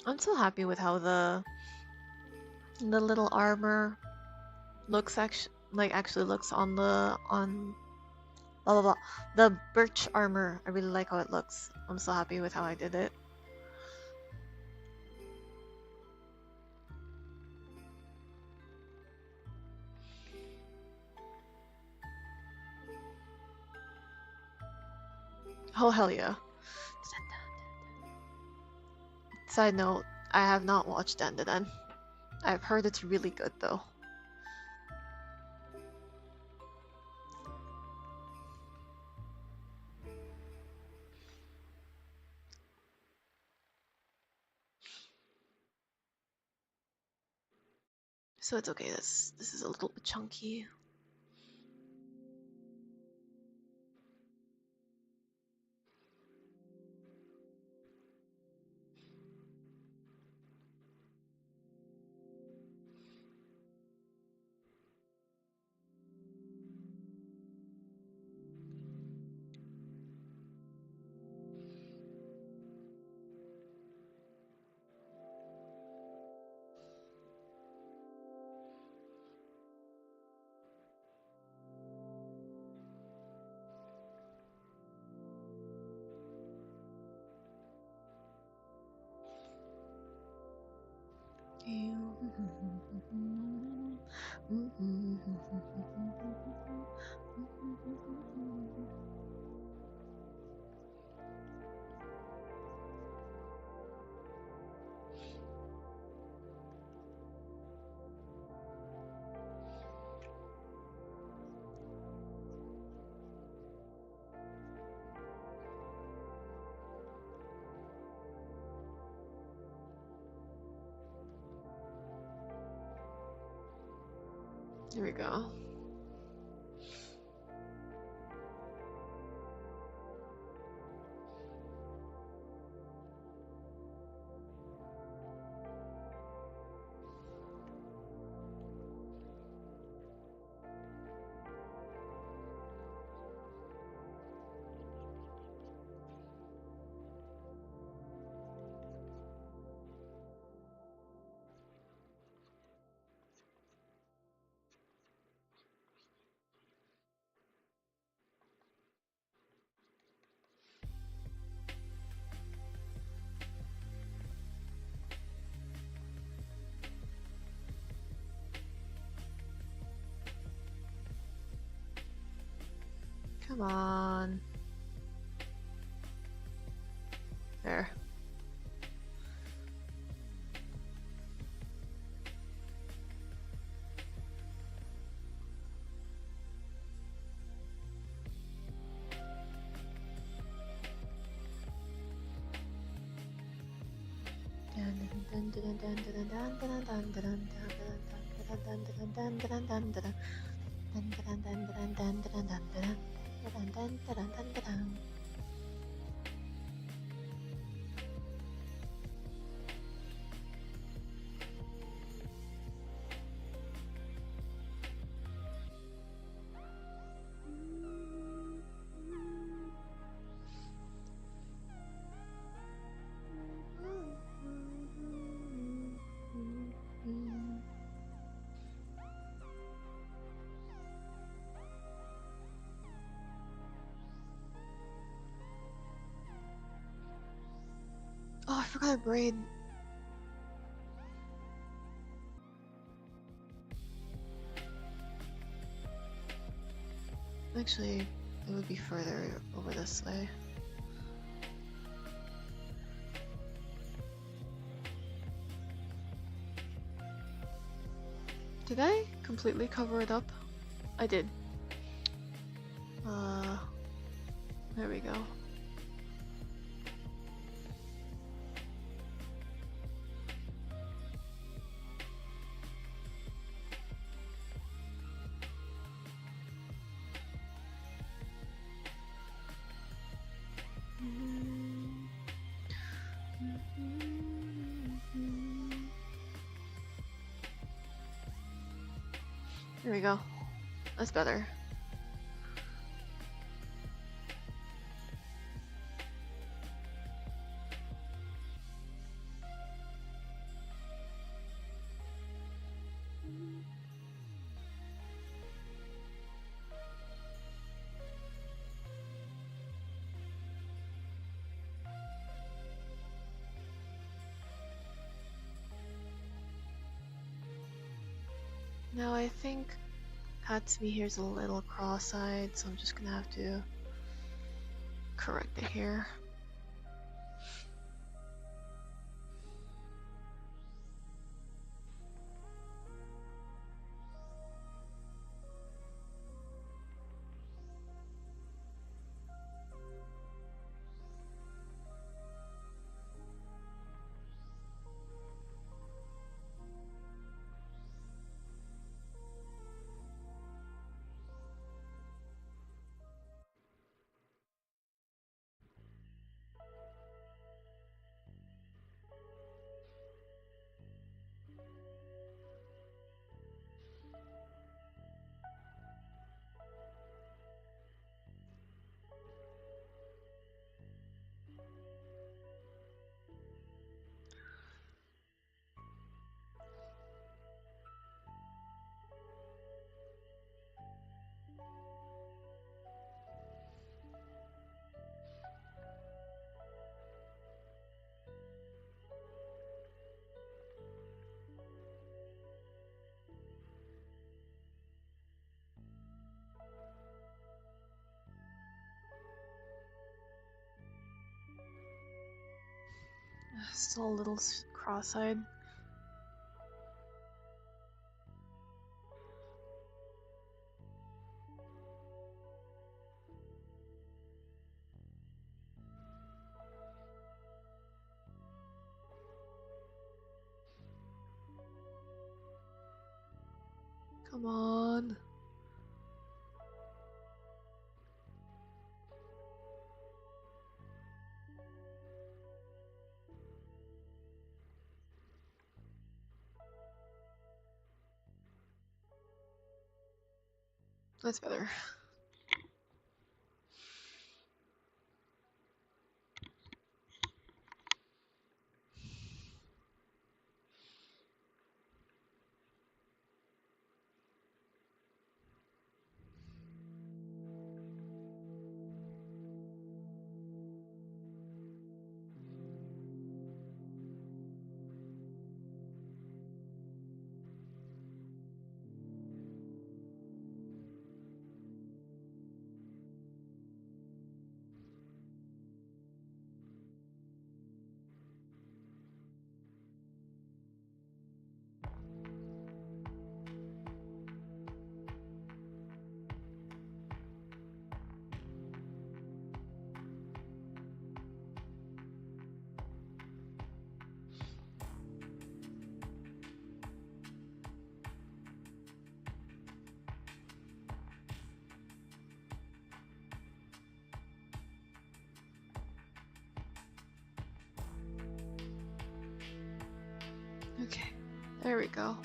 I'm so happy with how the little armor looks actually looks on the blah blah blah. The birch armor. I really like how it looks. I'm so happy with how I did it. Oh hell yeah. Side note, I have not watched Dandadan. I've heard it's really good though. So it's okay, this is a little bit chunky. Here we go. Come on. There. Oh, I forgot a braid. Actually, it would be further over this way. Did I completely cover it up? I did. There we go. There we go. That's better. Now I think Katsumi here's a little cross-eyed, so I'm just gonna have to correct it here. Still a little cross-eyed. Come on. That's better. Okay, there we go.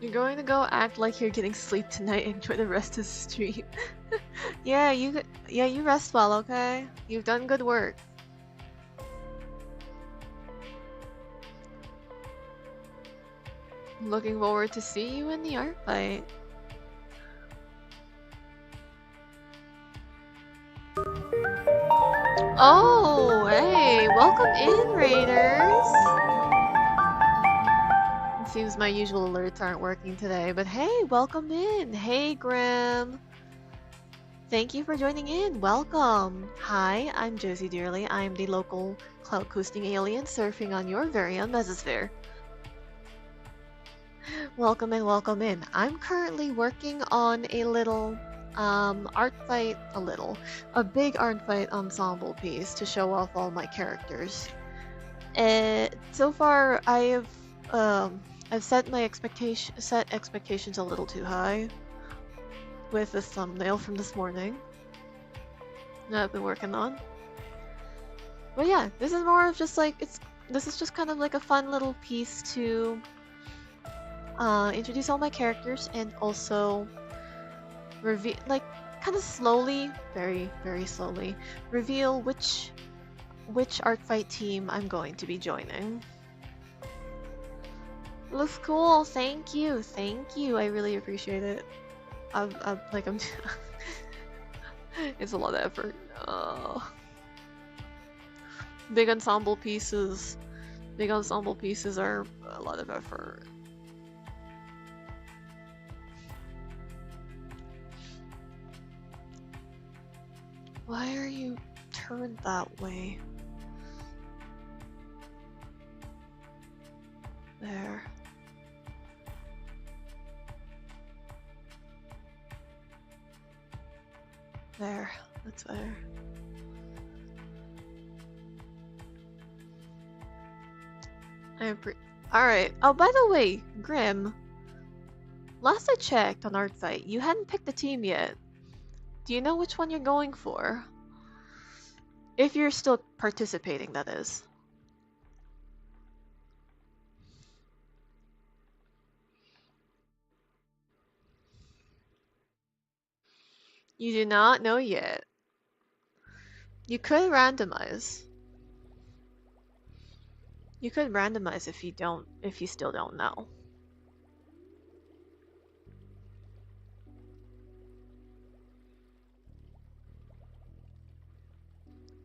You're going to go act like you're getting sleep tonight and enjoy the rest of the stream. Yeah, you rest well, okay? You've done good work. Looking forward to see you in the art fight. Oh, hey, welcome in, Raiders! It seems my usual alerts aren't working today, but hey, welcome in! Hey, Grim! Thank you for joining in. Welcome! Hi, I'm Josie Dearly. I'm the local cloud coasting alien surfing on your very own mesosphere. Welcome in, welcome in. I'm currently working on a little ArtFight, a big ArtFight ensemble piece to show off all my characters. So far, I've set expectations a little too high with the thumbnail from this morning that I've been working on. But yeah, this is more of just like this is just kind of like a fun little piece to introduce all my characters and also reveal, like, kind of slowly, very slowly, reveal which ArtFight team I'm going to be joining. Looks cool. Thank you. I really appreciate it. I'm it's a lot of effort. Big ensemble pieces are a lot of effort. Why are you turned that way? There. There. That's better. Alright. Oh, by the way, Grim. Last I checked on ArtFight, you hadn't picked a team yet. Do you know which one you're going for? If you're still participating, that is. You do not know yet. You could randomize. You could randomize if you still don't know.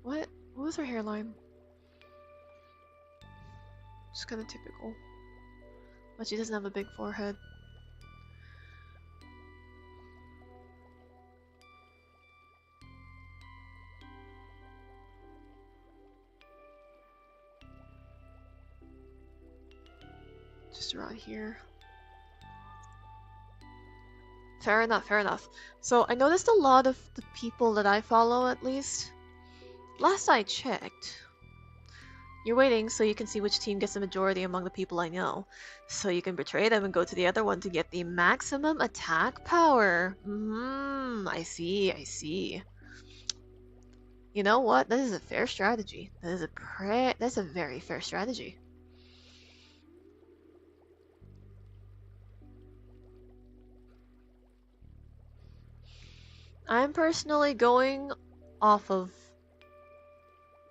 What was her hairline? Just kind of typical. But she doesn't have a big forehead. Just around here. Fair enough. So I noticed a lot of the people that I follow, at least. Last I checked. You're waiting so you can see which team gets the majority among the people I know. So you can betray them and go to the other one to get the maximum attack power. I see. You know what? That is a fair strategy. That's a very fair strategy. I'm personally going off of...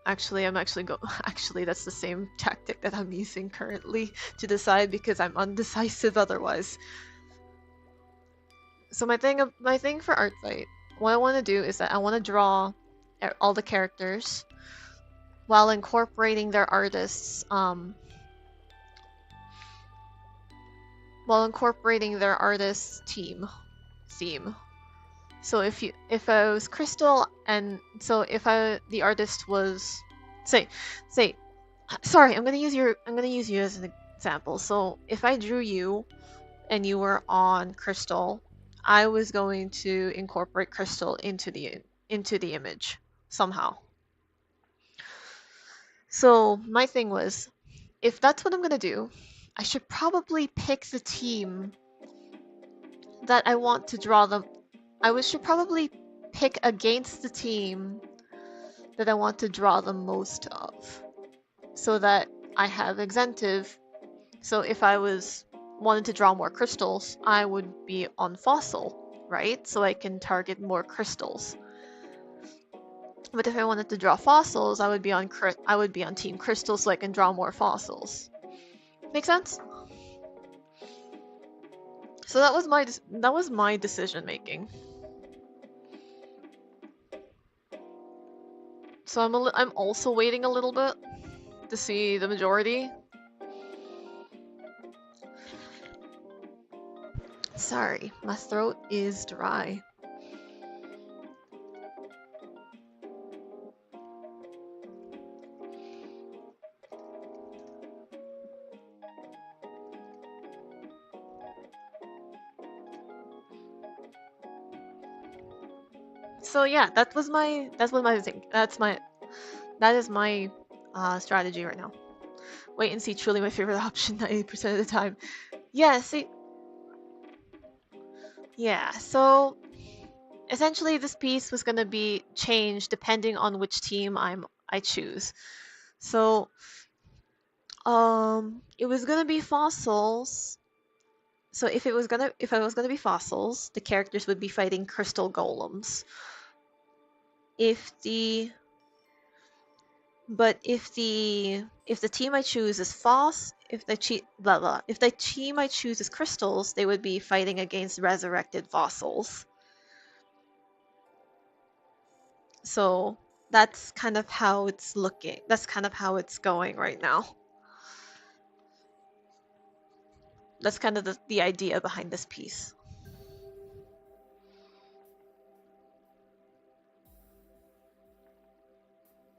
Actually, that's the same tactic that I'm using currently to decide because I'm undecisive otherwise. So my thing for ArtFight, what I want to do is that I want to draw all the characters while incorporating their artists theme. So if I was Crystal, and so if the artist was, say, sorry, I'm gonna use you as an example. So if I drew you, and you were on Crystal, I was going to incorporate crystal into the image somehow. So my thing was, if that's what I'm gonna do, I should probably pick the team that I want to draw them. Should probably pick against the team that I want to draw the most of, so that I have exemptive. So if I wanted to draw more crystals, I would be on fossil, right? So I can target more crystals. But if I wanted to draw fossils, I would be on team crystals, so I can draw more fossils. Make sense? So that was my decision making. So I'm also waiting a little bit to see the majority. Sorry, my throat is dry. So yeah, that is my strategy right now. Wait and see, truly my favorite option 90% of the time. Yeah, see, yeah, so essentially this piece was gonna be changed depending on which team I choose. So it was gonna be fossils. So if I was gonna be fossils, the characters would be fighting crystal golems. If the But if the team I choose is if the team I choose is crystals, they would be fighting against resurrected fossils. So that's kind of how it's looking. That's kind of how it's going right now. That's kind of the idea behind this piece.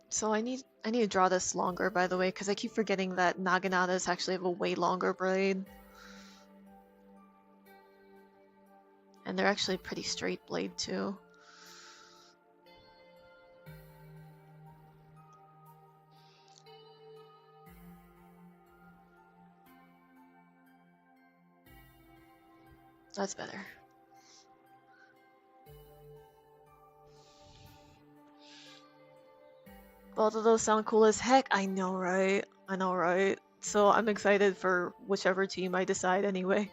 So I need to draw this longer, by the way, because I keep forgetting that Naganatas actually have a way longer braid. And they're actually pretty straight blade too. That's better. Both of those sound cool as heck. I know, right? I know, right? So I'm excited for whichever team I decide anyway.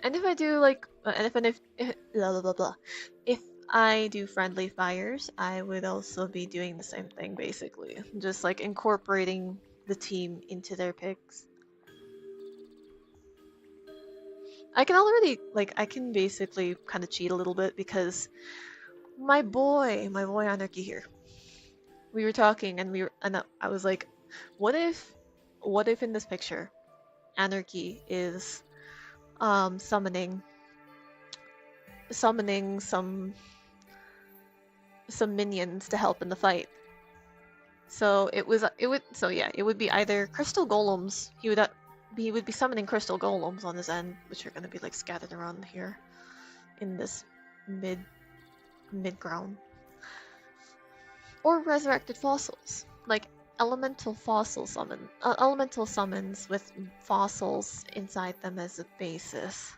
And if I do like, if blah blah blah blah, if I do friendly fires, I would also be doing the same thing basically, just like incorporating the team into their picks. I can basically kind of cheat a little bit because my boy Anarchy here. We were talking and I was like, what if in this picture, Anarchy is summoning some minions to help in the fight. So it would be either crystal golems. He would be summoning crystal golems on his end, which are gonna be like scattered around here in this mid ground, or resurrected fossils, like elemental summons with fossils inside them as a basis.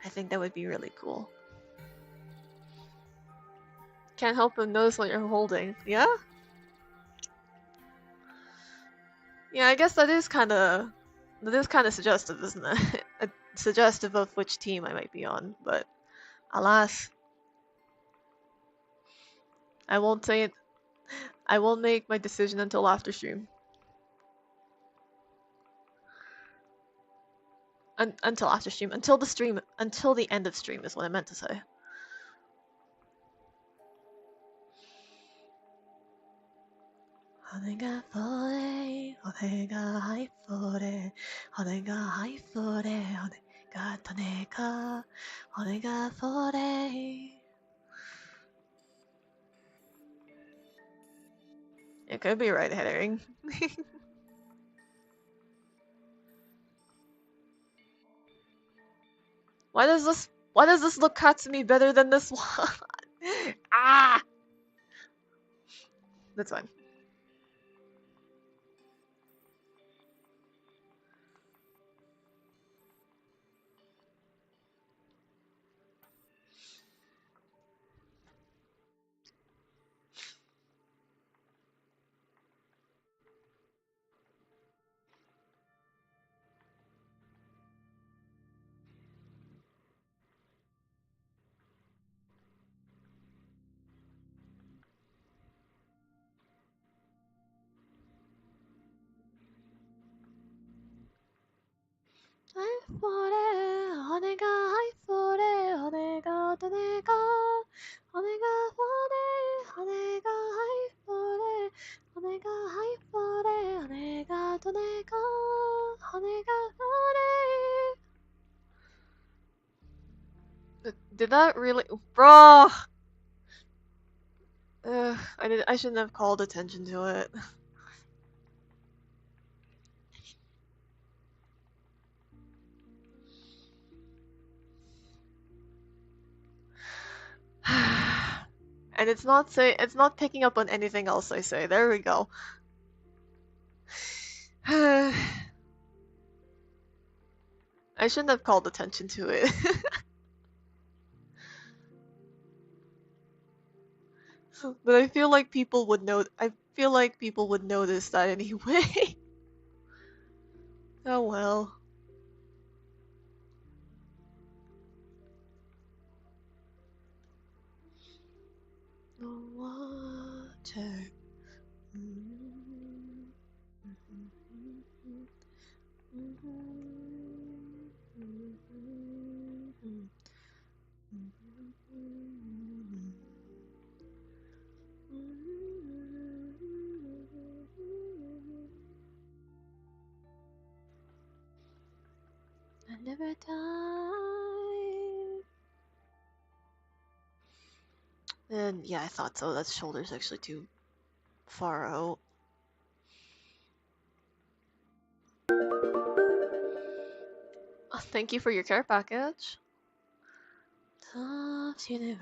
I think that would be really cool. Can't help but notice what you're holding. Yeah? Yeah, I guess that is kind of suggestive, isn't it? Suggestive of which team I might be on, but alas, I won't say it. I won't make my decision until after stream. Until after stream, until the end of stream is what I meant to say. がとねか骨がそれ It could be red herring. Why does this look Katsumi better than this one? Ah! That's fine. Did that really, bro? I shouldn't have called attention to it. And it's not picking up on anything else I say. There we go. I shouldn't have called attention to it. But I feel like people would know. I feel like people would notice that anyway. Oh well. The water. I never die. And yeah, I thought so. That shoulder's actually too far out. Oh, thank you for your care package. Top universe.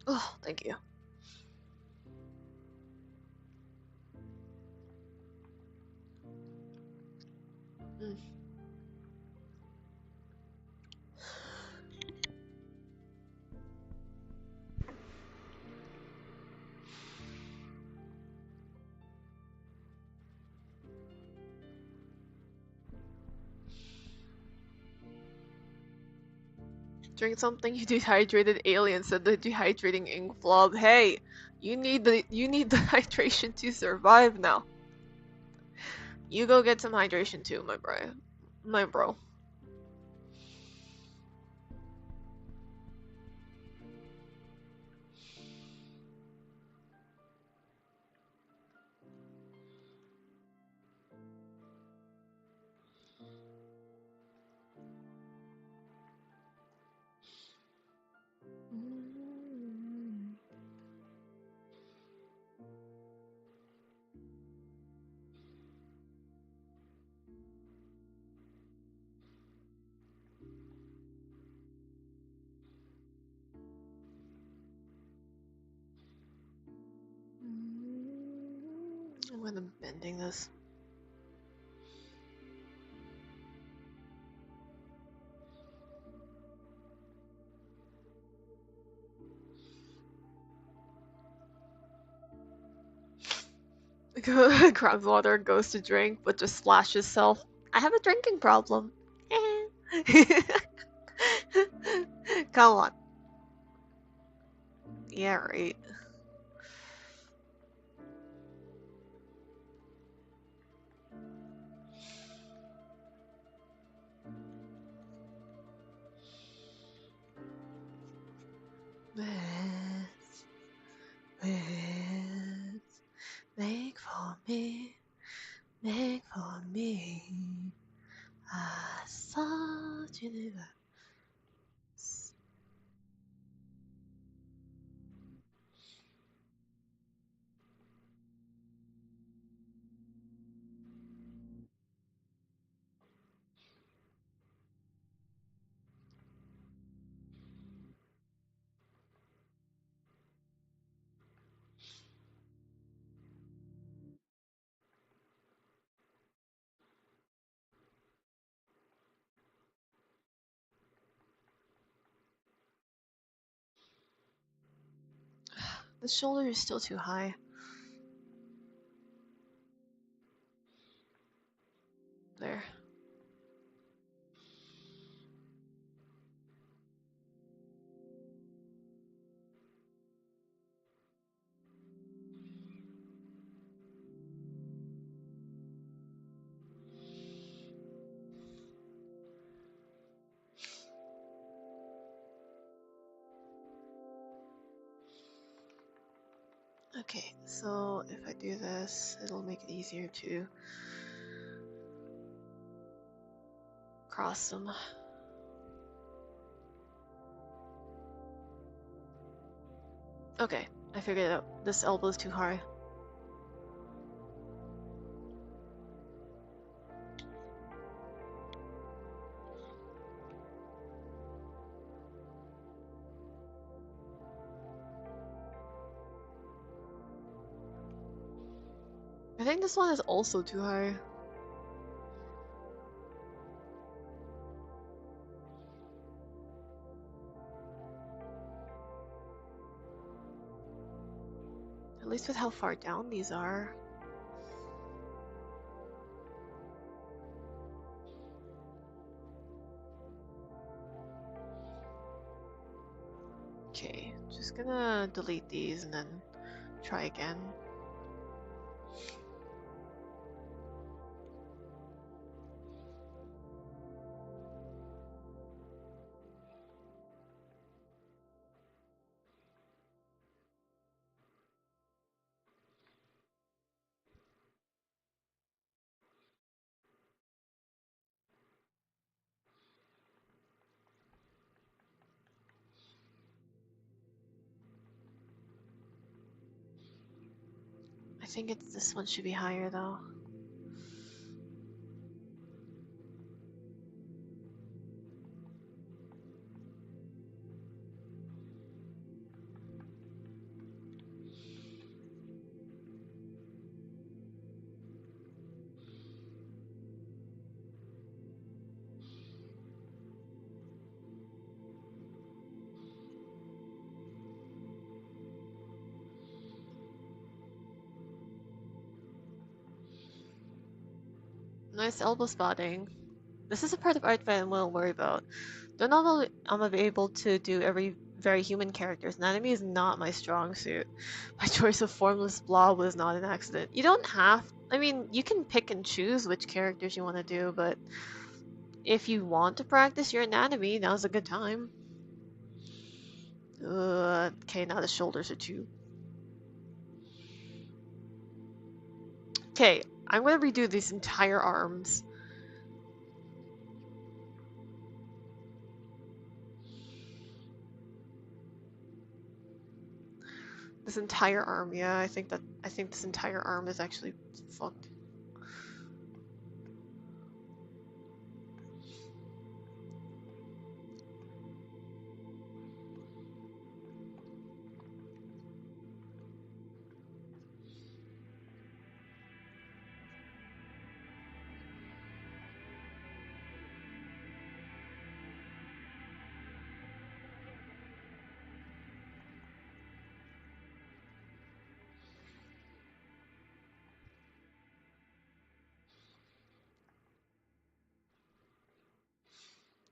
Oh, thank you. Mm. Drink something, you dehydrated alien, said the dehydrating ink blob. Hey, you need the hydration to survive now. You go get some hydration too, my bro. My bro. I'm gonna bending this. Grabs water, goes to drink, but just splashes self. I have a drinking problem. Come on. Yeah, right. The shoulder is still too high. There. Okay, so if I do this, it'll make it easier to cross them. Okay, I figured it out. This elbow is too high. I think this one is also too high. At least with how far down these are. Okay, just gonna delete these and then try again. I think this one should be higher though. Nice elbow spotting. This is a part of ArtFight I'm willing to worry about. Though not only am I able to do every very human character's anatomy is not my strong suit. My choice of formless blob was not an accident. You don't have, I mean, you can pick and choose which characters you want to do, but if you want to practice your anatomy, now's a good time. Okay, now the shoulders are too. Okay, I'm gonna redo these entire arms. This entire arm, yeah, I think this entire arm is actually fucked.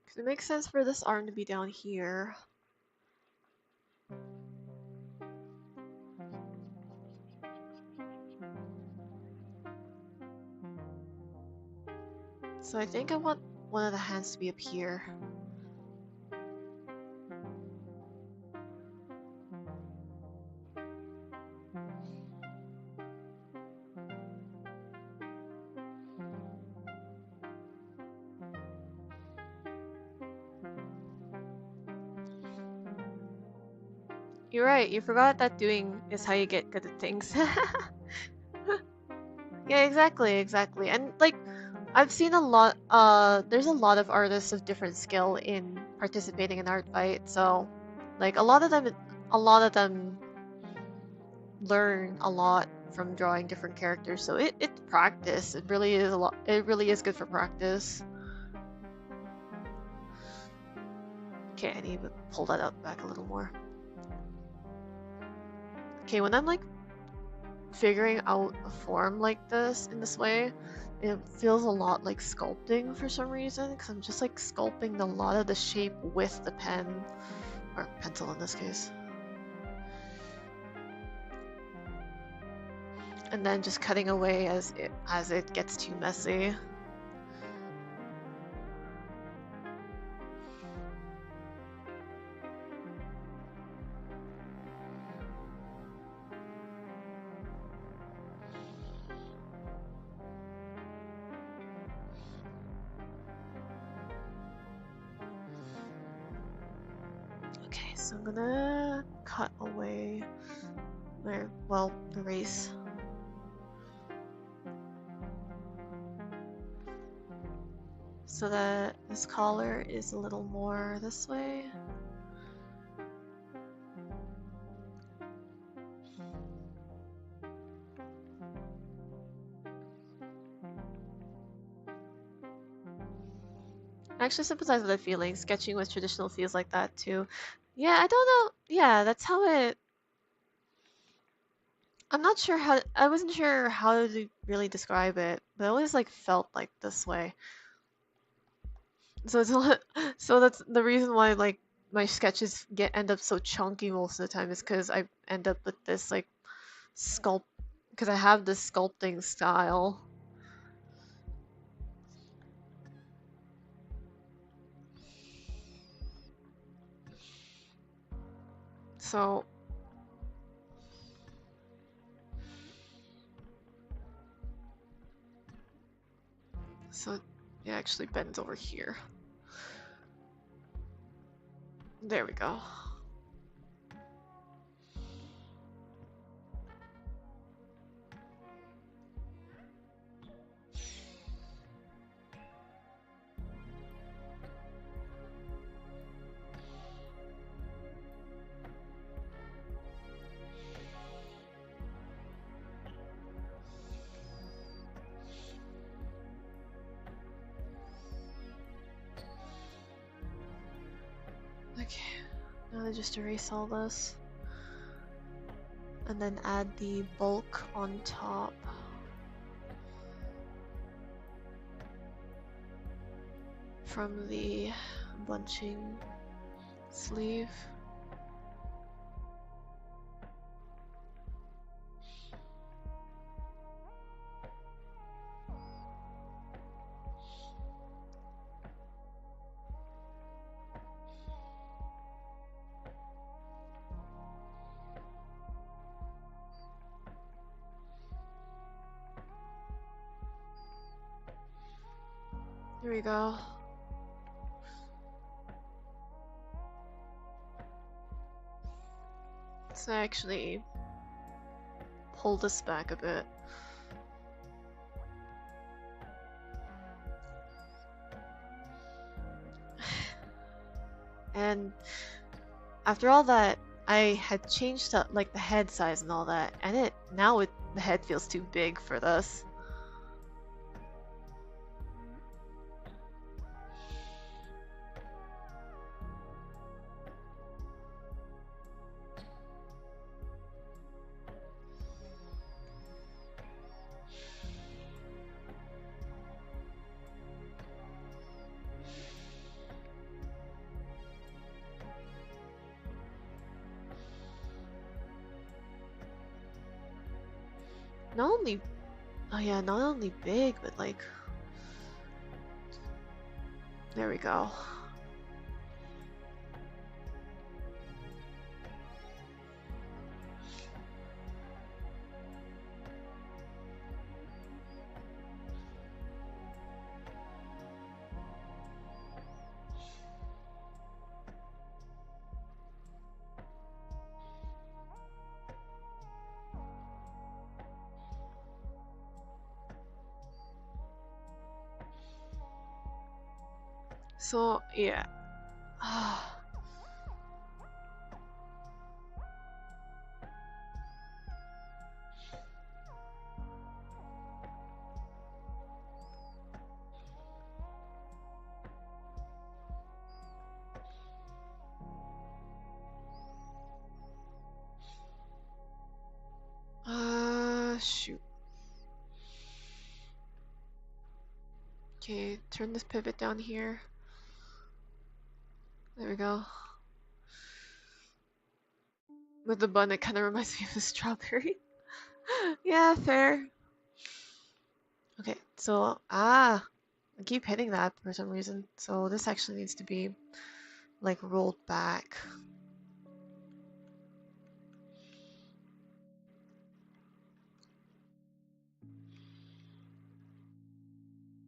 Because it makes sense for this arm to be down here. So I think I want one of the hands to be up here. You're right, you forgot that doing is how you get good at things. Yeah, exactly. And like I've seen a lot there's a lot of artists of different skill in participating in ArtFight, so like a lot of them learn a lot from drawing different characters. So it's practice. It really is a lot, it really is good for practice. Okay, I need to pull that up back a little more. Okay, when I'm like figuring out a form like this in this way, it feels a lot like sculpting for some reason, because I'm just like sculpting a lot of the shape with the pen, or pencil in this case. And then just cutting away as it gets too messy. Okay, so I'm gonna cut away where, well, erase. So that this collar is a little more this way. I actually sympathize with that feeling. Sketching with traditional feels like that too. Yeah, I don't know. Yeah, that's how it. I'm not sure how. I wasn't sure how to really describe it, but it always like felt like this way. So it's a lot. So that's the reason why like my sketches end up so chunky most of the time is because I end up with this like sculpt because I have this sculpting style. So so it actually bends over here. There we go. Okay, now I just erase all this and then add the bulk on top. From the bunching sleeve. Here we go. So I actually pull this back a bit. And after all that, I had changed up like the head size and all that, and the head feels too big for this. Not only, oh yeah, not only big, but like, there we go. So yeah. Shoot. Okay, turn this pivot down here. There we go. With the bun, it kind of reminds me of a strawberry. Yeah, fair. Okay, so, I keep hitting that for some reason. So this actually needs to be, like, rolled back.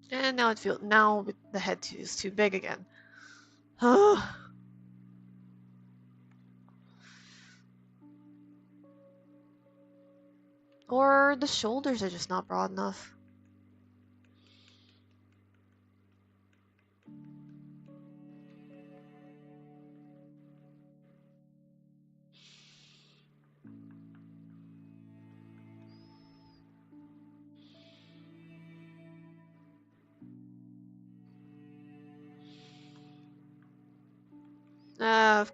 And now now the head is too big again. Or the shoulders are just not broad enough. Of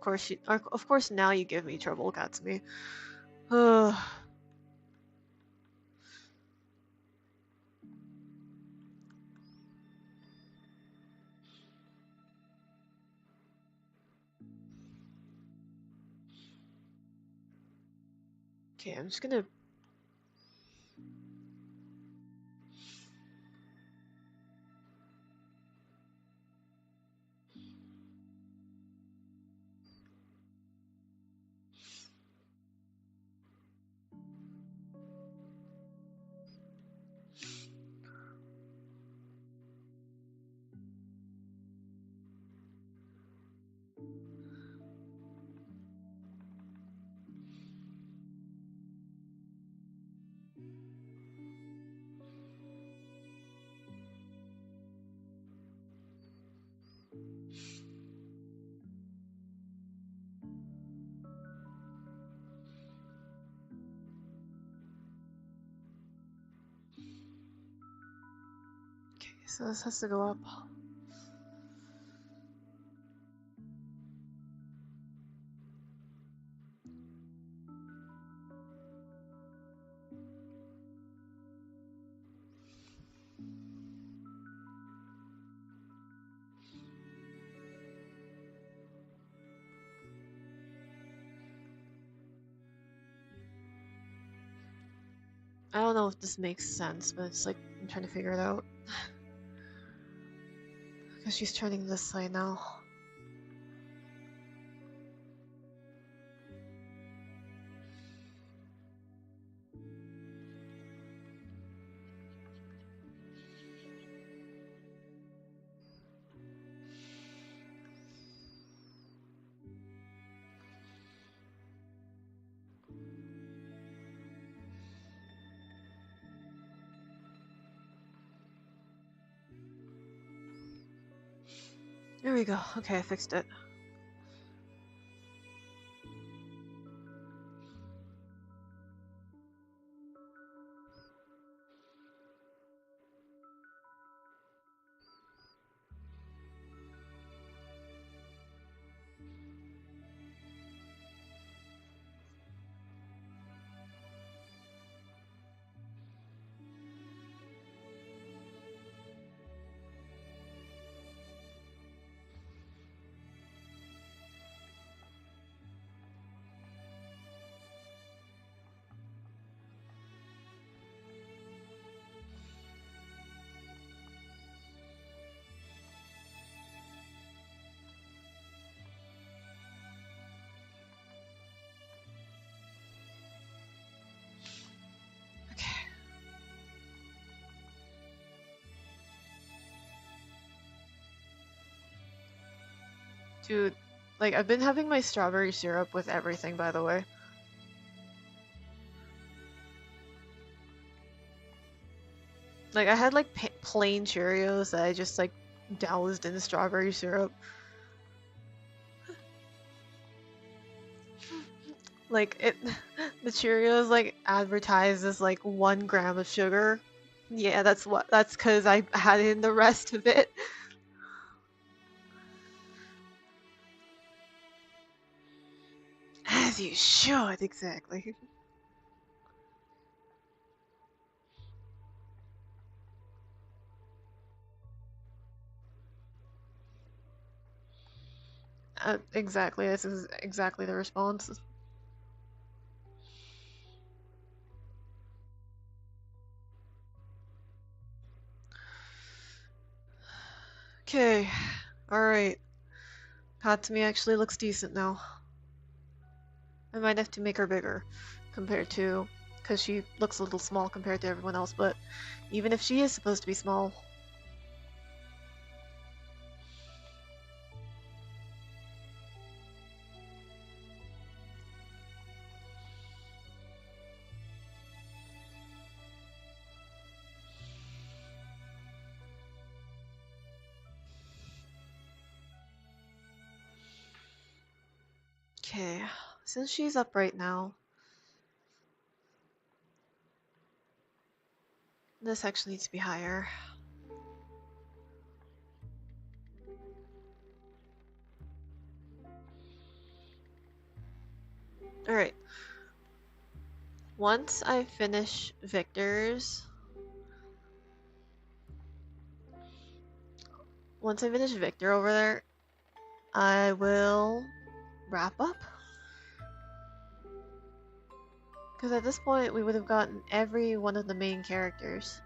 course now you give me trouble, Gatsby. Okay, I'm just gonna... Okay, so this has to go up. I don't know if this makes sense, but it's like, I'm trying to figure it out. Because she's turning this side now. There we go. Okay, I fixed it. Okay. Dude, like, I've been having my strawberry syrup with everything, by the way. Like, I had, like, plain Cheerios that I just, like, doused in strawberry syrup. Like, the Cheerios, like, advertised as, like, 1 gram of sugar. Yeah, that's because I had in the rest of it. As you should, exactly. Exactly, this is exactly the response. Okay, alright. Katsumi actually looks decent now. I might have to make her bigger compared to, because she looks a little small compared to everyone else, but even if she is supposed to be small. Okay, since she's up right now, this actually needs to be higher. Alright. Once I finish Victor's... Once I finish Victor over there, I will wrap up. Because at this point, we would have gotten every one of the main characters.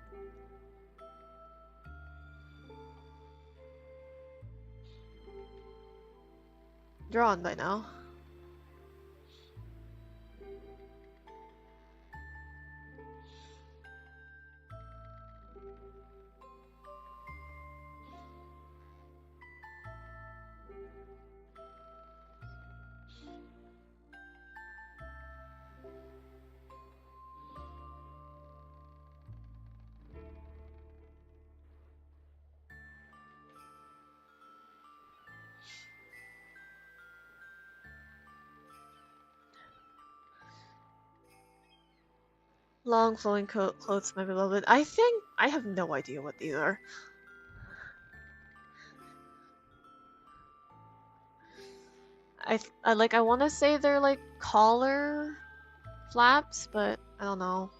Drawn by now. Long flowing clothes, my beloved. I think I have no idea what these are. I want to say they're like collar flaps, but I don't know.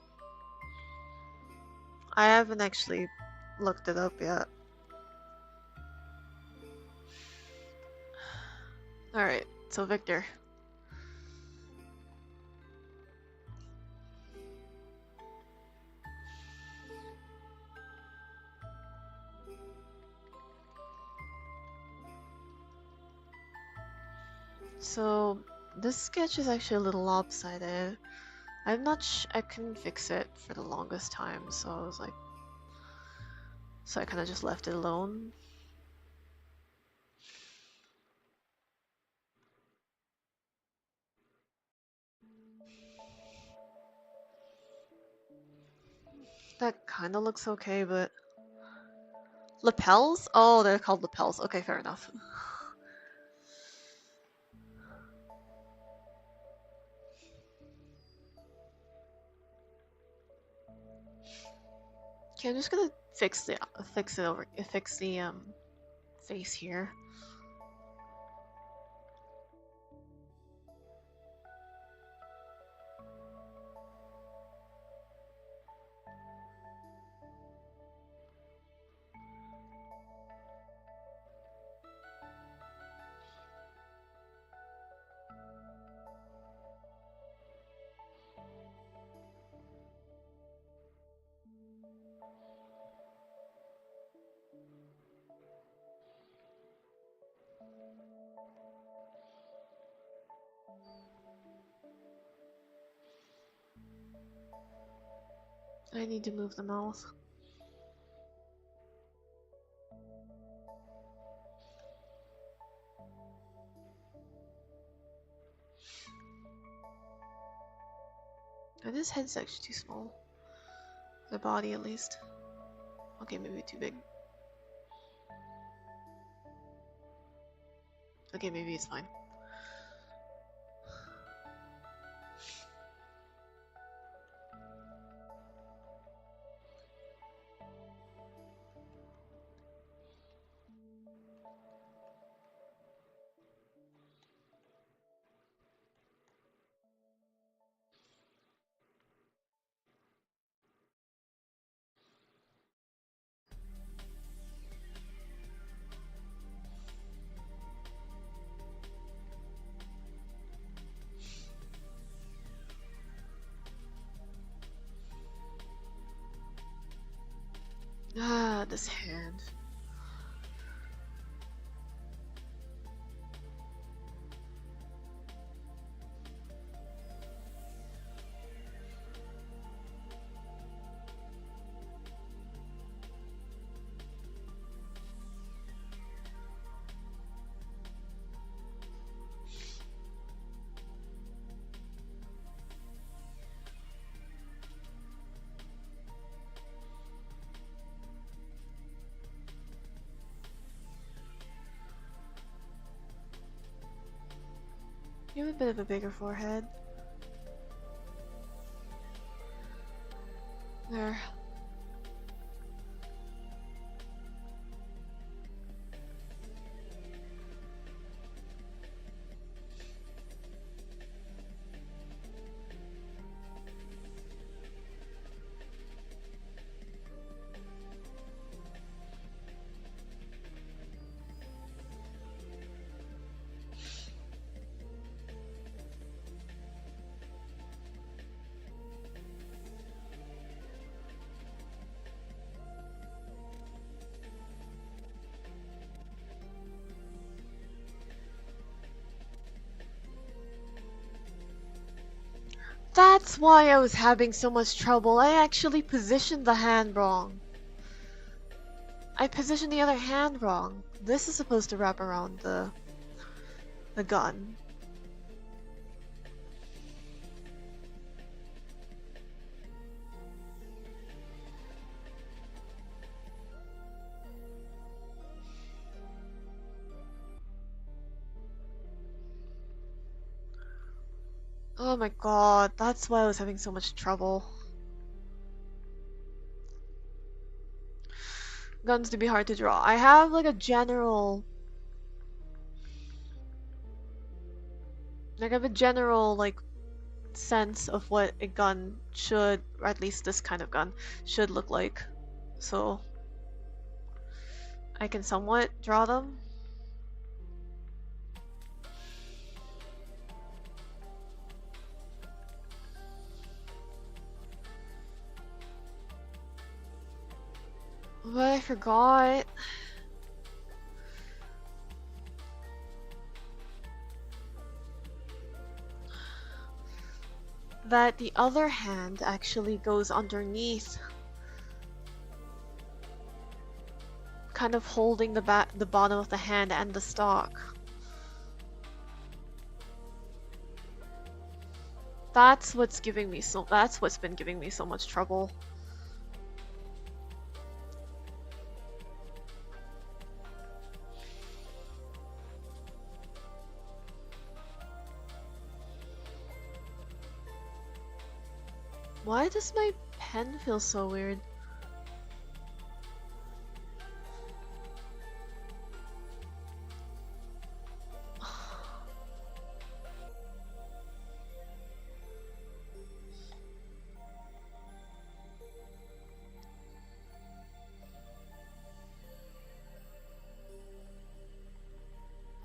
I haven't actually looked it up yet. Alright, so Victor. So this sketch is actually a little lopsided. I'm not I couldn't fix it for the longest time, so I was like, so I kind of just left it alone. That kind of looks okay, but lapels? Oh, they're called lapels. Okay, fair enough. Okay, I'm just gonna fix the face here. I need to move the mouth. And this head's actually too small. The body, at least. Okay, maybe too big. Okay, maybe it's fine. Ah, this hand. You have a bit of a bigger forehead. There. That's why I was having so much trouble. I actually positioned the hand wrong. I positioned the other hand wrong. This is supposed to wrap around the gun. Oh my god, that's why I was having so much trouble. Guns to be hard to draw. I have like a general... Like I have a general like sense of what a gun should, or at least this kind of gun, should look like. So I can somewhat draw them. But I forgot. That the other hand actually goes underneath, kind of holding the bottom of the hand and the stock. That's what's been giving me so much trouble. Why does my pen feel so weird?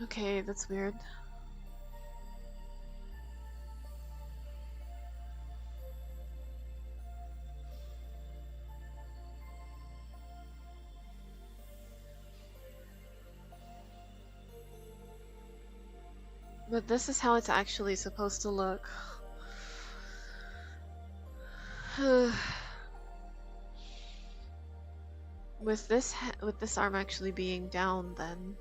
Okay, that's weird. But this is how it's actually supposed to look. With this arm actually being down, then.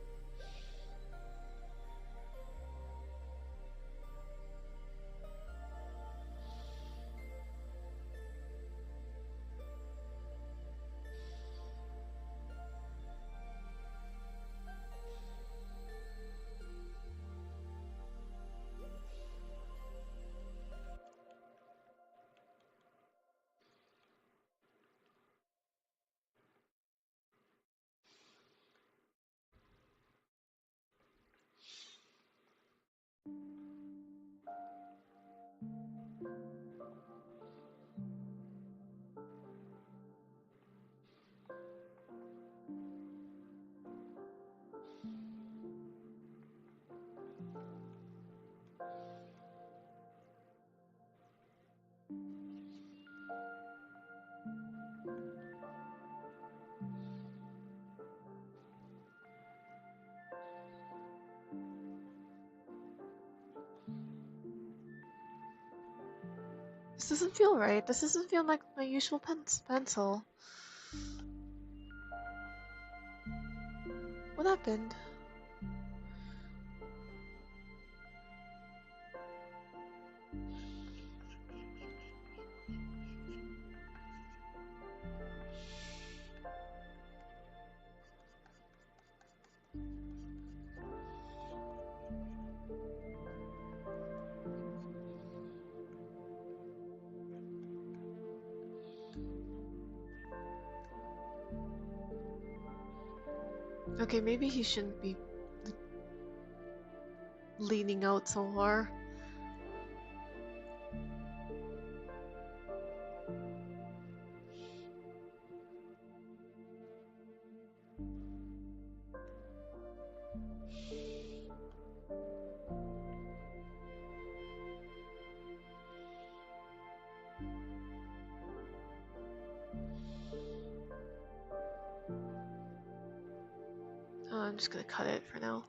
This doesn't feel right. This doesn't feel like my usual pencil. What happened? Okay, maybe he shouldn't be leaning out so far. Oh, I'm just gonna cut it for now.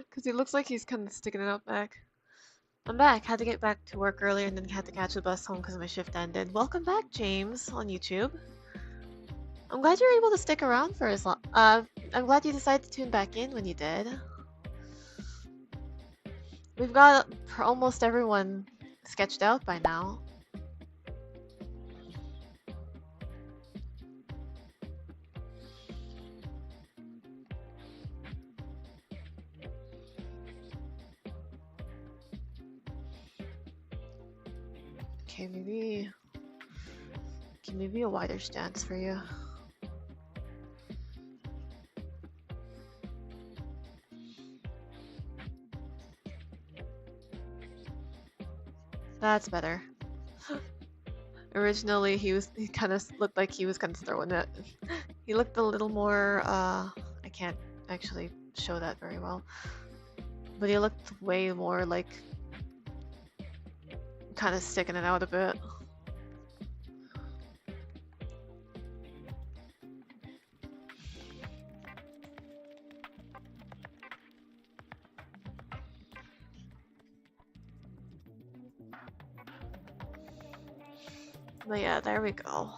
Because he looks like he's kind of sticking it out back. I'm back. Had to get back to work earlier and then had to catch the bus home because my shift ended. Welcome back, James, on YouTube. I'm glad you're able to stick around for as long. I'm glad you decided to tune back in when you did. We've got almost everyone sketched out by now. Okay, maybe a wider stance for you. That's better. Originally, he kind of looked like he was kind of throwing it. He looked a little more, I can't actually show that very well. But he looked way more like kind of sticking it out a bit. But yeah, there we go.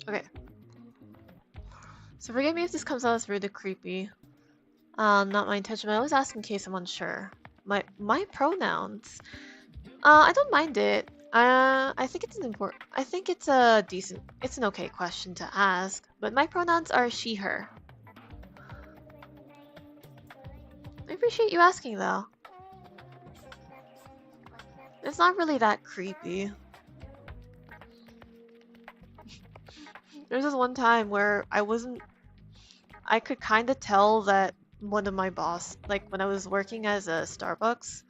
Okay. So forgive me if this comes out as really creepy. Not my intention, but I was asking in case I'm unsure. My pronouns. I don't mind it. I think it's it's an okay question to ask, but my pronouns are she, her. I appreciate you asking though. It's not really that creepy. There's this one time where I could kind of tell that one of my boss, like when I was working as a Starbucks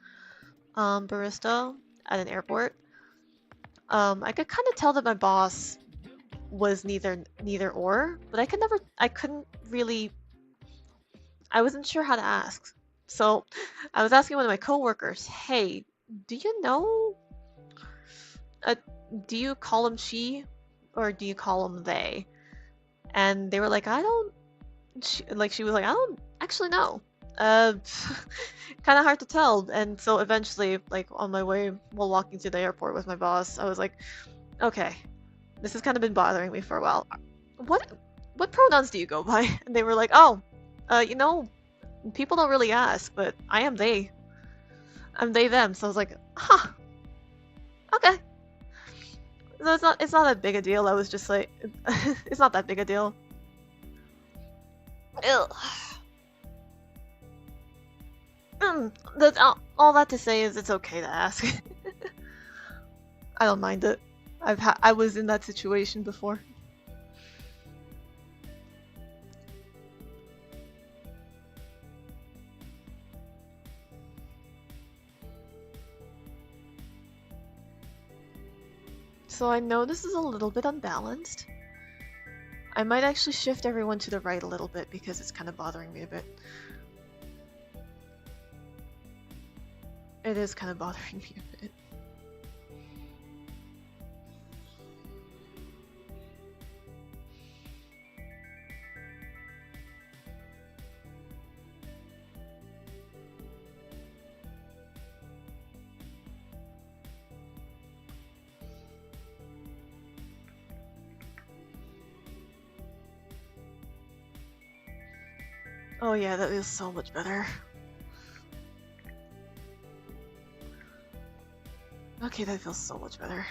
barista at an airport, I could kind of tell that my boss was neither or, but I wasn't sure how to ask. So I was asking one of my coworkers, "Hey, do you know? Do you call him she, or do you call him they?" And they were like, "I don't." She was like, "I don't actually know. Kind of hard to tell." And so eventually, like on my way while walking to the airport with my boss, I was like, "Okay, this has kind of been bothering me for a while. what pronouns do you go by? And they were like, oh, you know, people don't really ask, but I am they. I'm they them. So I was like, huh, okay. So it's not that big a deal. I was just like, it's not that big a deal. Ugh. All that to say is it's okay to ask. I don't mind it. I was in that situation before. So I know this is a little bit unbalanced. I might actually shift everyone to the right a little bit because it's kind of bothering me a bit. It is kind of bothering me a bit. Oh yeah, that feels so much better. Okay, that feels so much better.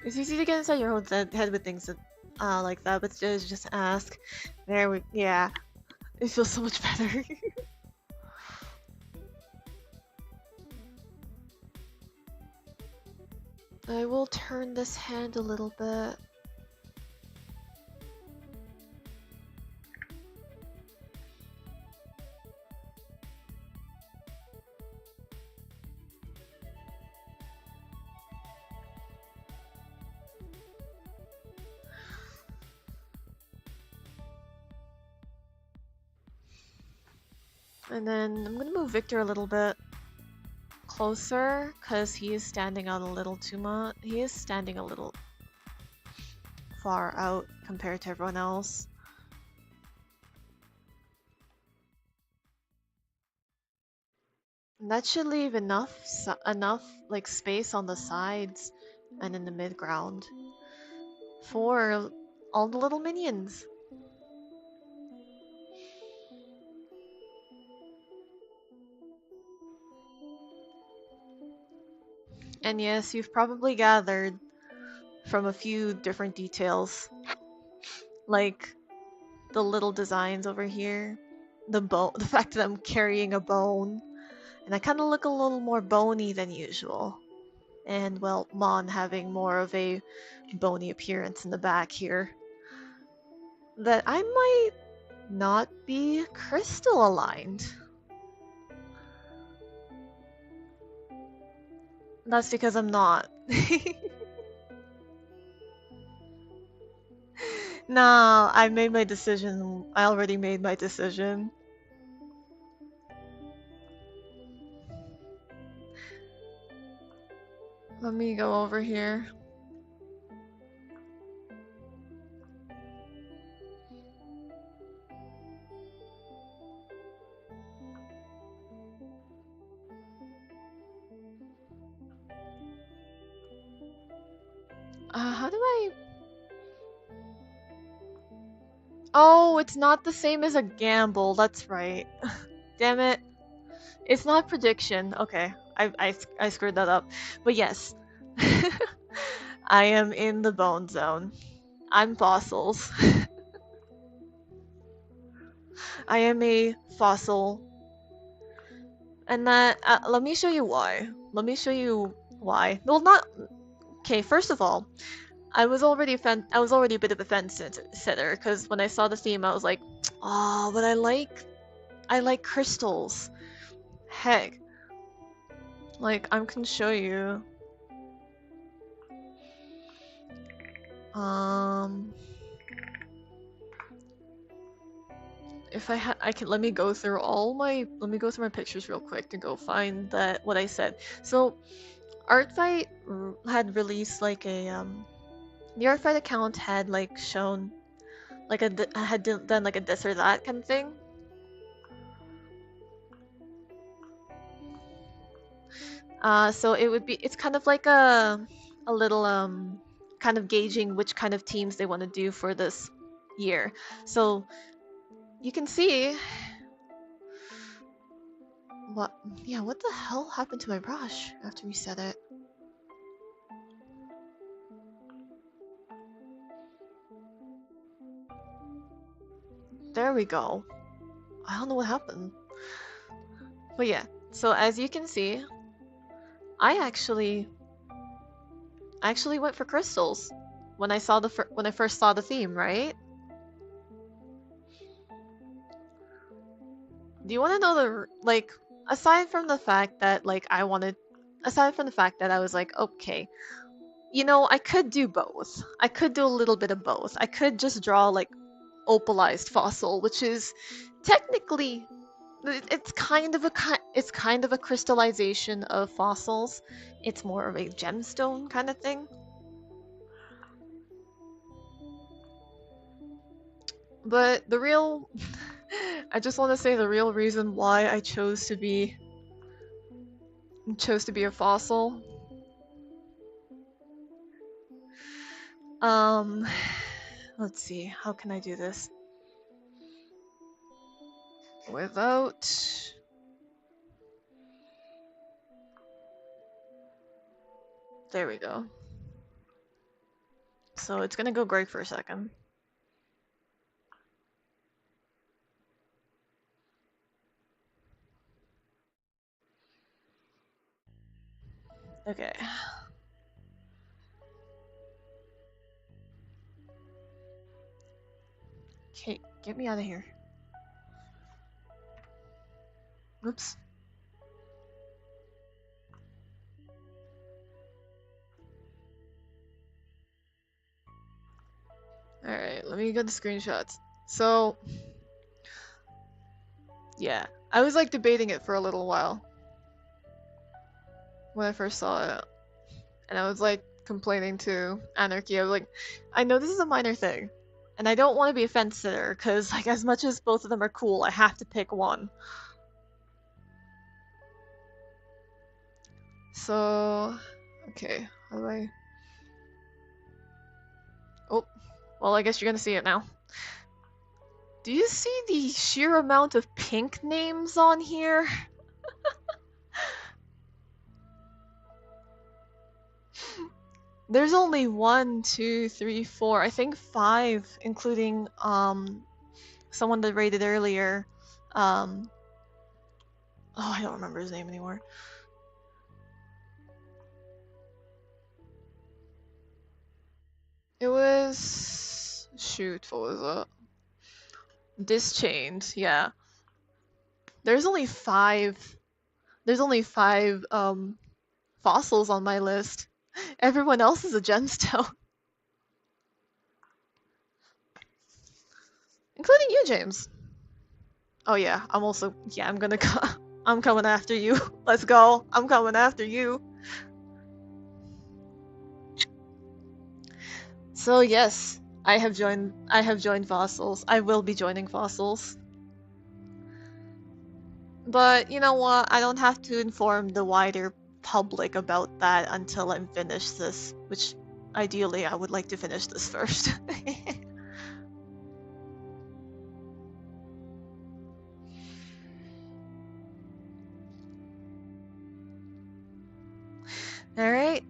It's easy to get inside your own head with things that, like that, but just ask. Yeah. It feels so much better. I will turn this hand a little bit. And then I'm gonna move Victor a little bit closer because he is standing out a little too much. He is standing a little far out compared to everyone else. And that should leave enough like space on the sides and in the mid-ground for all the little minions. And yes, you've probably gathered from a few different details, like the little designs over here, the fact that I'm carrying a bone, and I kind of look a little more bony than usual. And well, Mon having more of a bony appearance in the back here. That I might not be crystal aligned. That's because I'm not. No, I made my decision. I already made my decision. Let me go over here. How do I... Oh, it's not the same as a gamble. That's right. Damn it. It's not prediction. Okay, I screwed that up. But yes. I am in the bone zone. I'm fossils. I am a fossil. And that... let me show you why. Let me show you why. Well, not... Okay, first of all, I was already a bit of a fence sitter because when I saw the theme, I was like, oh, but I like crystals. Heck, like I can show you. If I can let me go through my pictures real quick to go find that what I said. So, ArtFight had released like a the ArtFight account had like shown like had done like a this or that kind of thing. So it would be, it's kind of like a little kind of gauging which kind of teams they want to do for this year. So you can see what, yeah, what the hell happened to my brush? I have to reset it. There we go. I don't know what happened. But yeah, so as you can see, I actually went for crystals when I saw when I first saw the theme, right? Do you want to know the like aside from the fact that like aside from the fact that I was like, okay, you know, I could do both. I could do a little bit of both. I could just draw like opalized fossil, which is technically it's kind of a crystallization of fossils. It's more of a gemstone kind of thing. But the real I just want to say the real reason why I chose to be a fossil. Um let's see, how can I do this without there we go. So it's gonna go gray for a second. Okay. Okay, get me out of here. Oops. Alright, let me get the screenshots. So, yeah. I was like debating it for a little while when I first saw it. And I was like complaining to Anarchy. I was like, I know this is a minor thing. And I don't want to be a fence sitter, because like as much as both of them are cool, I have to pick one. So, okay, how do I... Oh, well I guess you're gonna see it now. Do you see the sheer amount of pink names on here? There's only 1, 2, 3, 4, I think 5, including someone that rated earlier. Oh, I don't remember his name anymore. It was shoot, what was it? Dischained, yeah. There's only 5. There's only 5 fossils on my list. Everyone else is a gemstone. Including you, James. Oh yeah, I'm also I'm gonna I'm coming after you. Let's go. I'm coming after you. So yes, I have joined fossils. I will be joining fossils. But you know what? I don't have to inform the wider public about that until I'm finished this, which ideally I would like to finish this first. All right.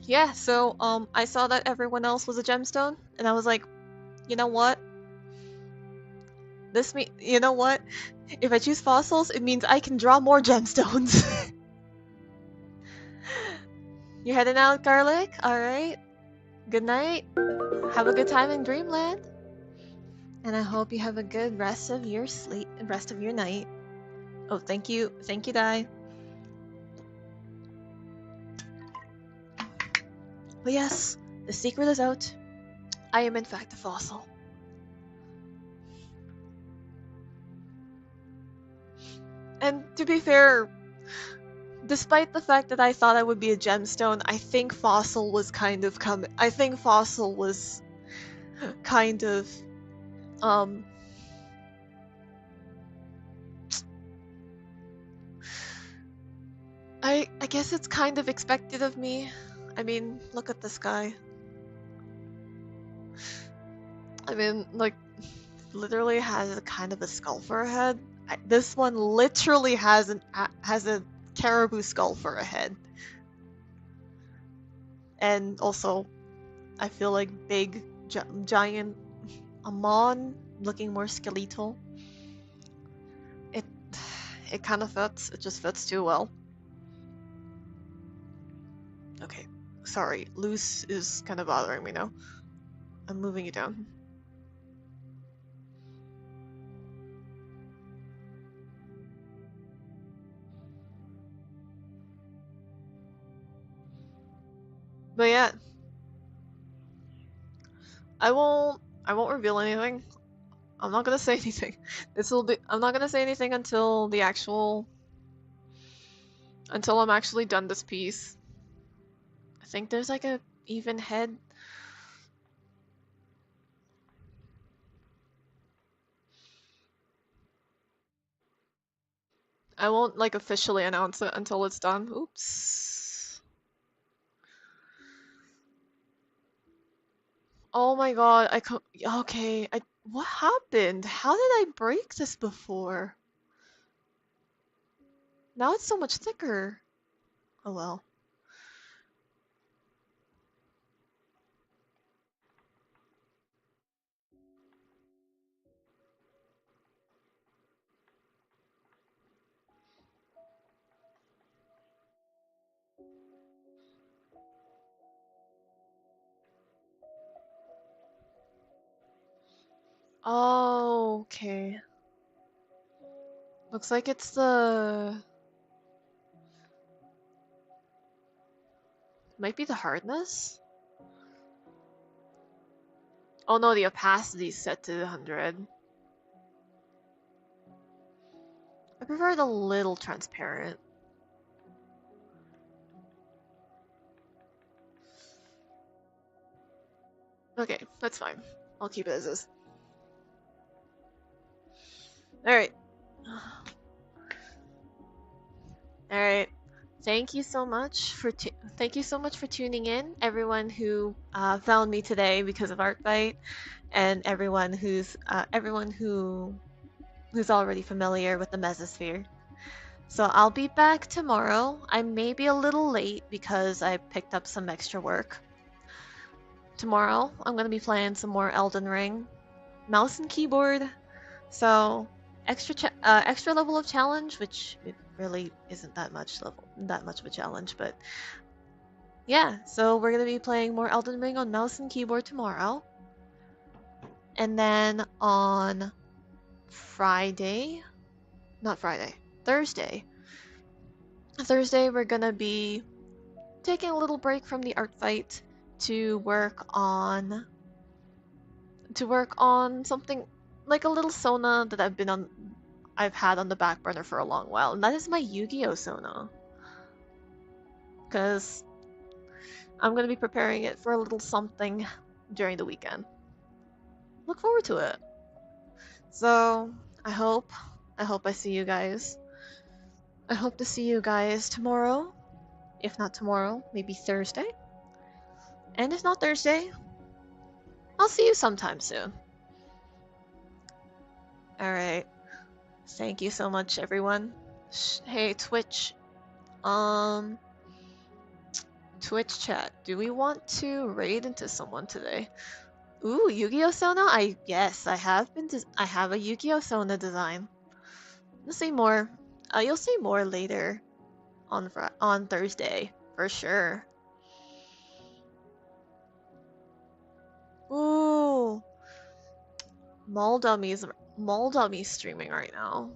Yeah, so I saw that everyone else was a gemstone and I was like, you know what? You know what? If I choose fossils, it means I can draw more gemstones. You're heading out, Garlic? Alright. Good night. Have a good time in Dreamland. And I hope you have a good rest of your night. Oh, thank you. Thank you, Dai. But yes, the secret is out. I am in fact a fossil. And to be fair, despite the fact that I thought I would be a gemstone, I think fossil was kind of um I guess it's kind of expected of me. I mean, look at this guy. I mean, like, literally has a kind of a skull for a head. This one literally has a caribou skull for a head. And also, I feel like big, giant Amon looking more skeletal. It it kind of fits. It just fits too well. Okay, sorry. Loose is kind of bothering me now. I'm moving you down. But yeah, I won't reveal anything. I'm not gonna say anything. I'm not gonna say anything until until I'm actually done this piece. I think there's like a even head. I won't like officially announce it until it's done. Oops. Oh my god, okay, what happened? How did I break this before? Now it's so much thicker. Oh well. Oh, okay. Looks like it's the... Might be the hardness? Oh no, the opacity is set to 100. I prefer it a little transparent. Okay, that's fine. I'll keep it as is. Alright. Alright. Thank you so much for tuning in, everyone who found me today because of ArtFight, and everyone who's already familiar with the Mesosphere. So I'll be back tomorrow. I may be a little late because I picked up some extra work. Tomorrow I'm gonna be playing some more Elden Ring, mouse and keyboard. So extra level of challenge, which it really isn't that much of a challenge, but yeah. So we're gonna be playing more Elden Ring on mouse and keyboard tomorrow, and then on Friday, not Friday, Thursday. Thursday we're gonna be taking a little break from the ArtFight to work on something like a little Sona that I've had on the back burner for a long while, and that is my Yu-Gi-Oh! Sona. Because I'm gonna be preparing it for a little something during the weekend. Look forward to it. So I hope I see you guys. I hope to see you guys tomorrow. If not tomorrow, maybe Thursday. And if not Thursday, I'll see you sometime soon. Alright. Thank you so much, everyone. Hey, Twitch. Um, Twitch chat. Do we want to raid into someone today? Ooh, Yu-Gi-Oh! Sona? Yes, I have a Yu-Gi-Oh! Sona design. You'll see more. You'll see more later on Thursday, for sure. Ooh, Moldummy's streaming right now.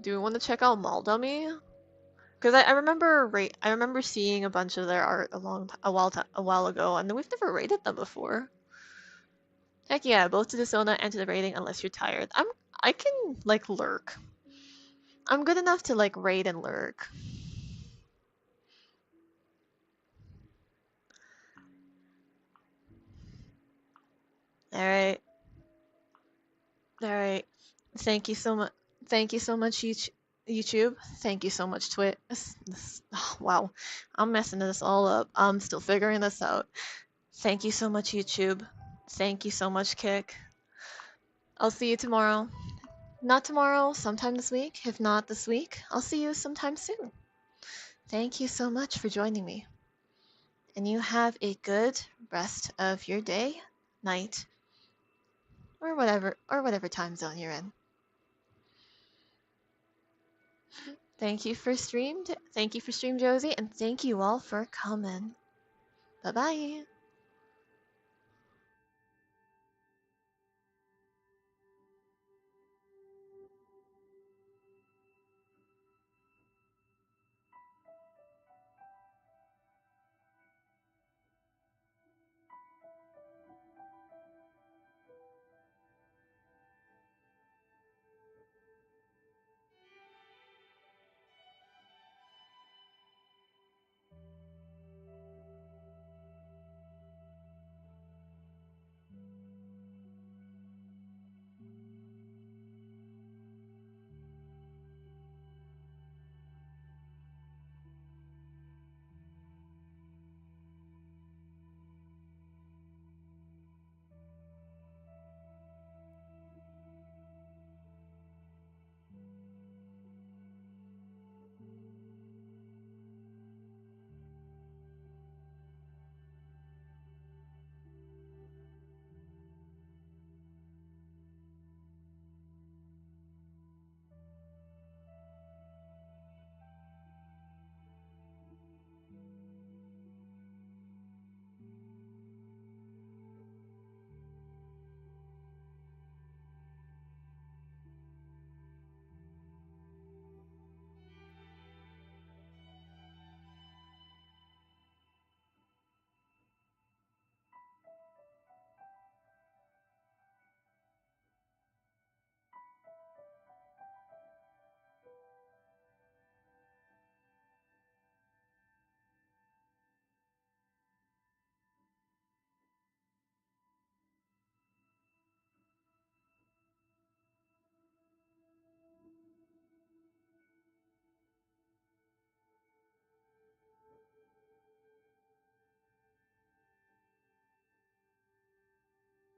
Do we want to check out Moldummy? Because I remember seeing a bunch of their art a while ago, and we've never rated them before. Heck yeah, both to the Sona and to the rating unless you're tired. I can like lurk. I'm good enough to like raid and lurk. Alright. Alright. Thank you so much. Thank you so much, YouTube. Thank you so much, Twit. Oh, wow, I'm messing this all up. I'm still figuring this out. Thank you so much, YouTube. Thank you so much, Kick. I'll see you tomorrow. Not tomorrow, sometime this week. If not this week, I'll see you sometime soon. Thank you so much for joining me. And you have a good rest of your day, night, or whatever time zone you're in. Thank you for streamed. Thank you for stream, Josie, and thank you all for coming. Bye bye.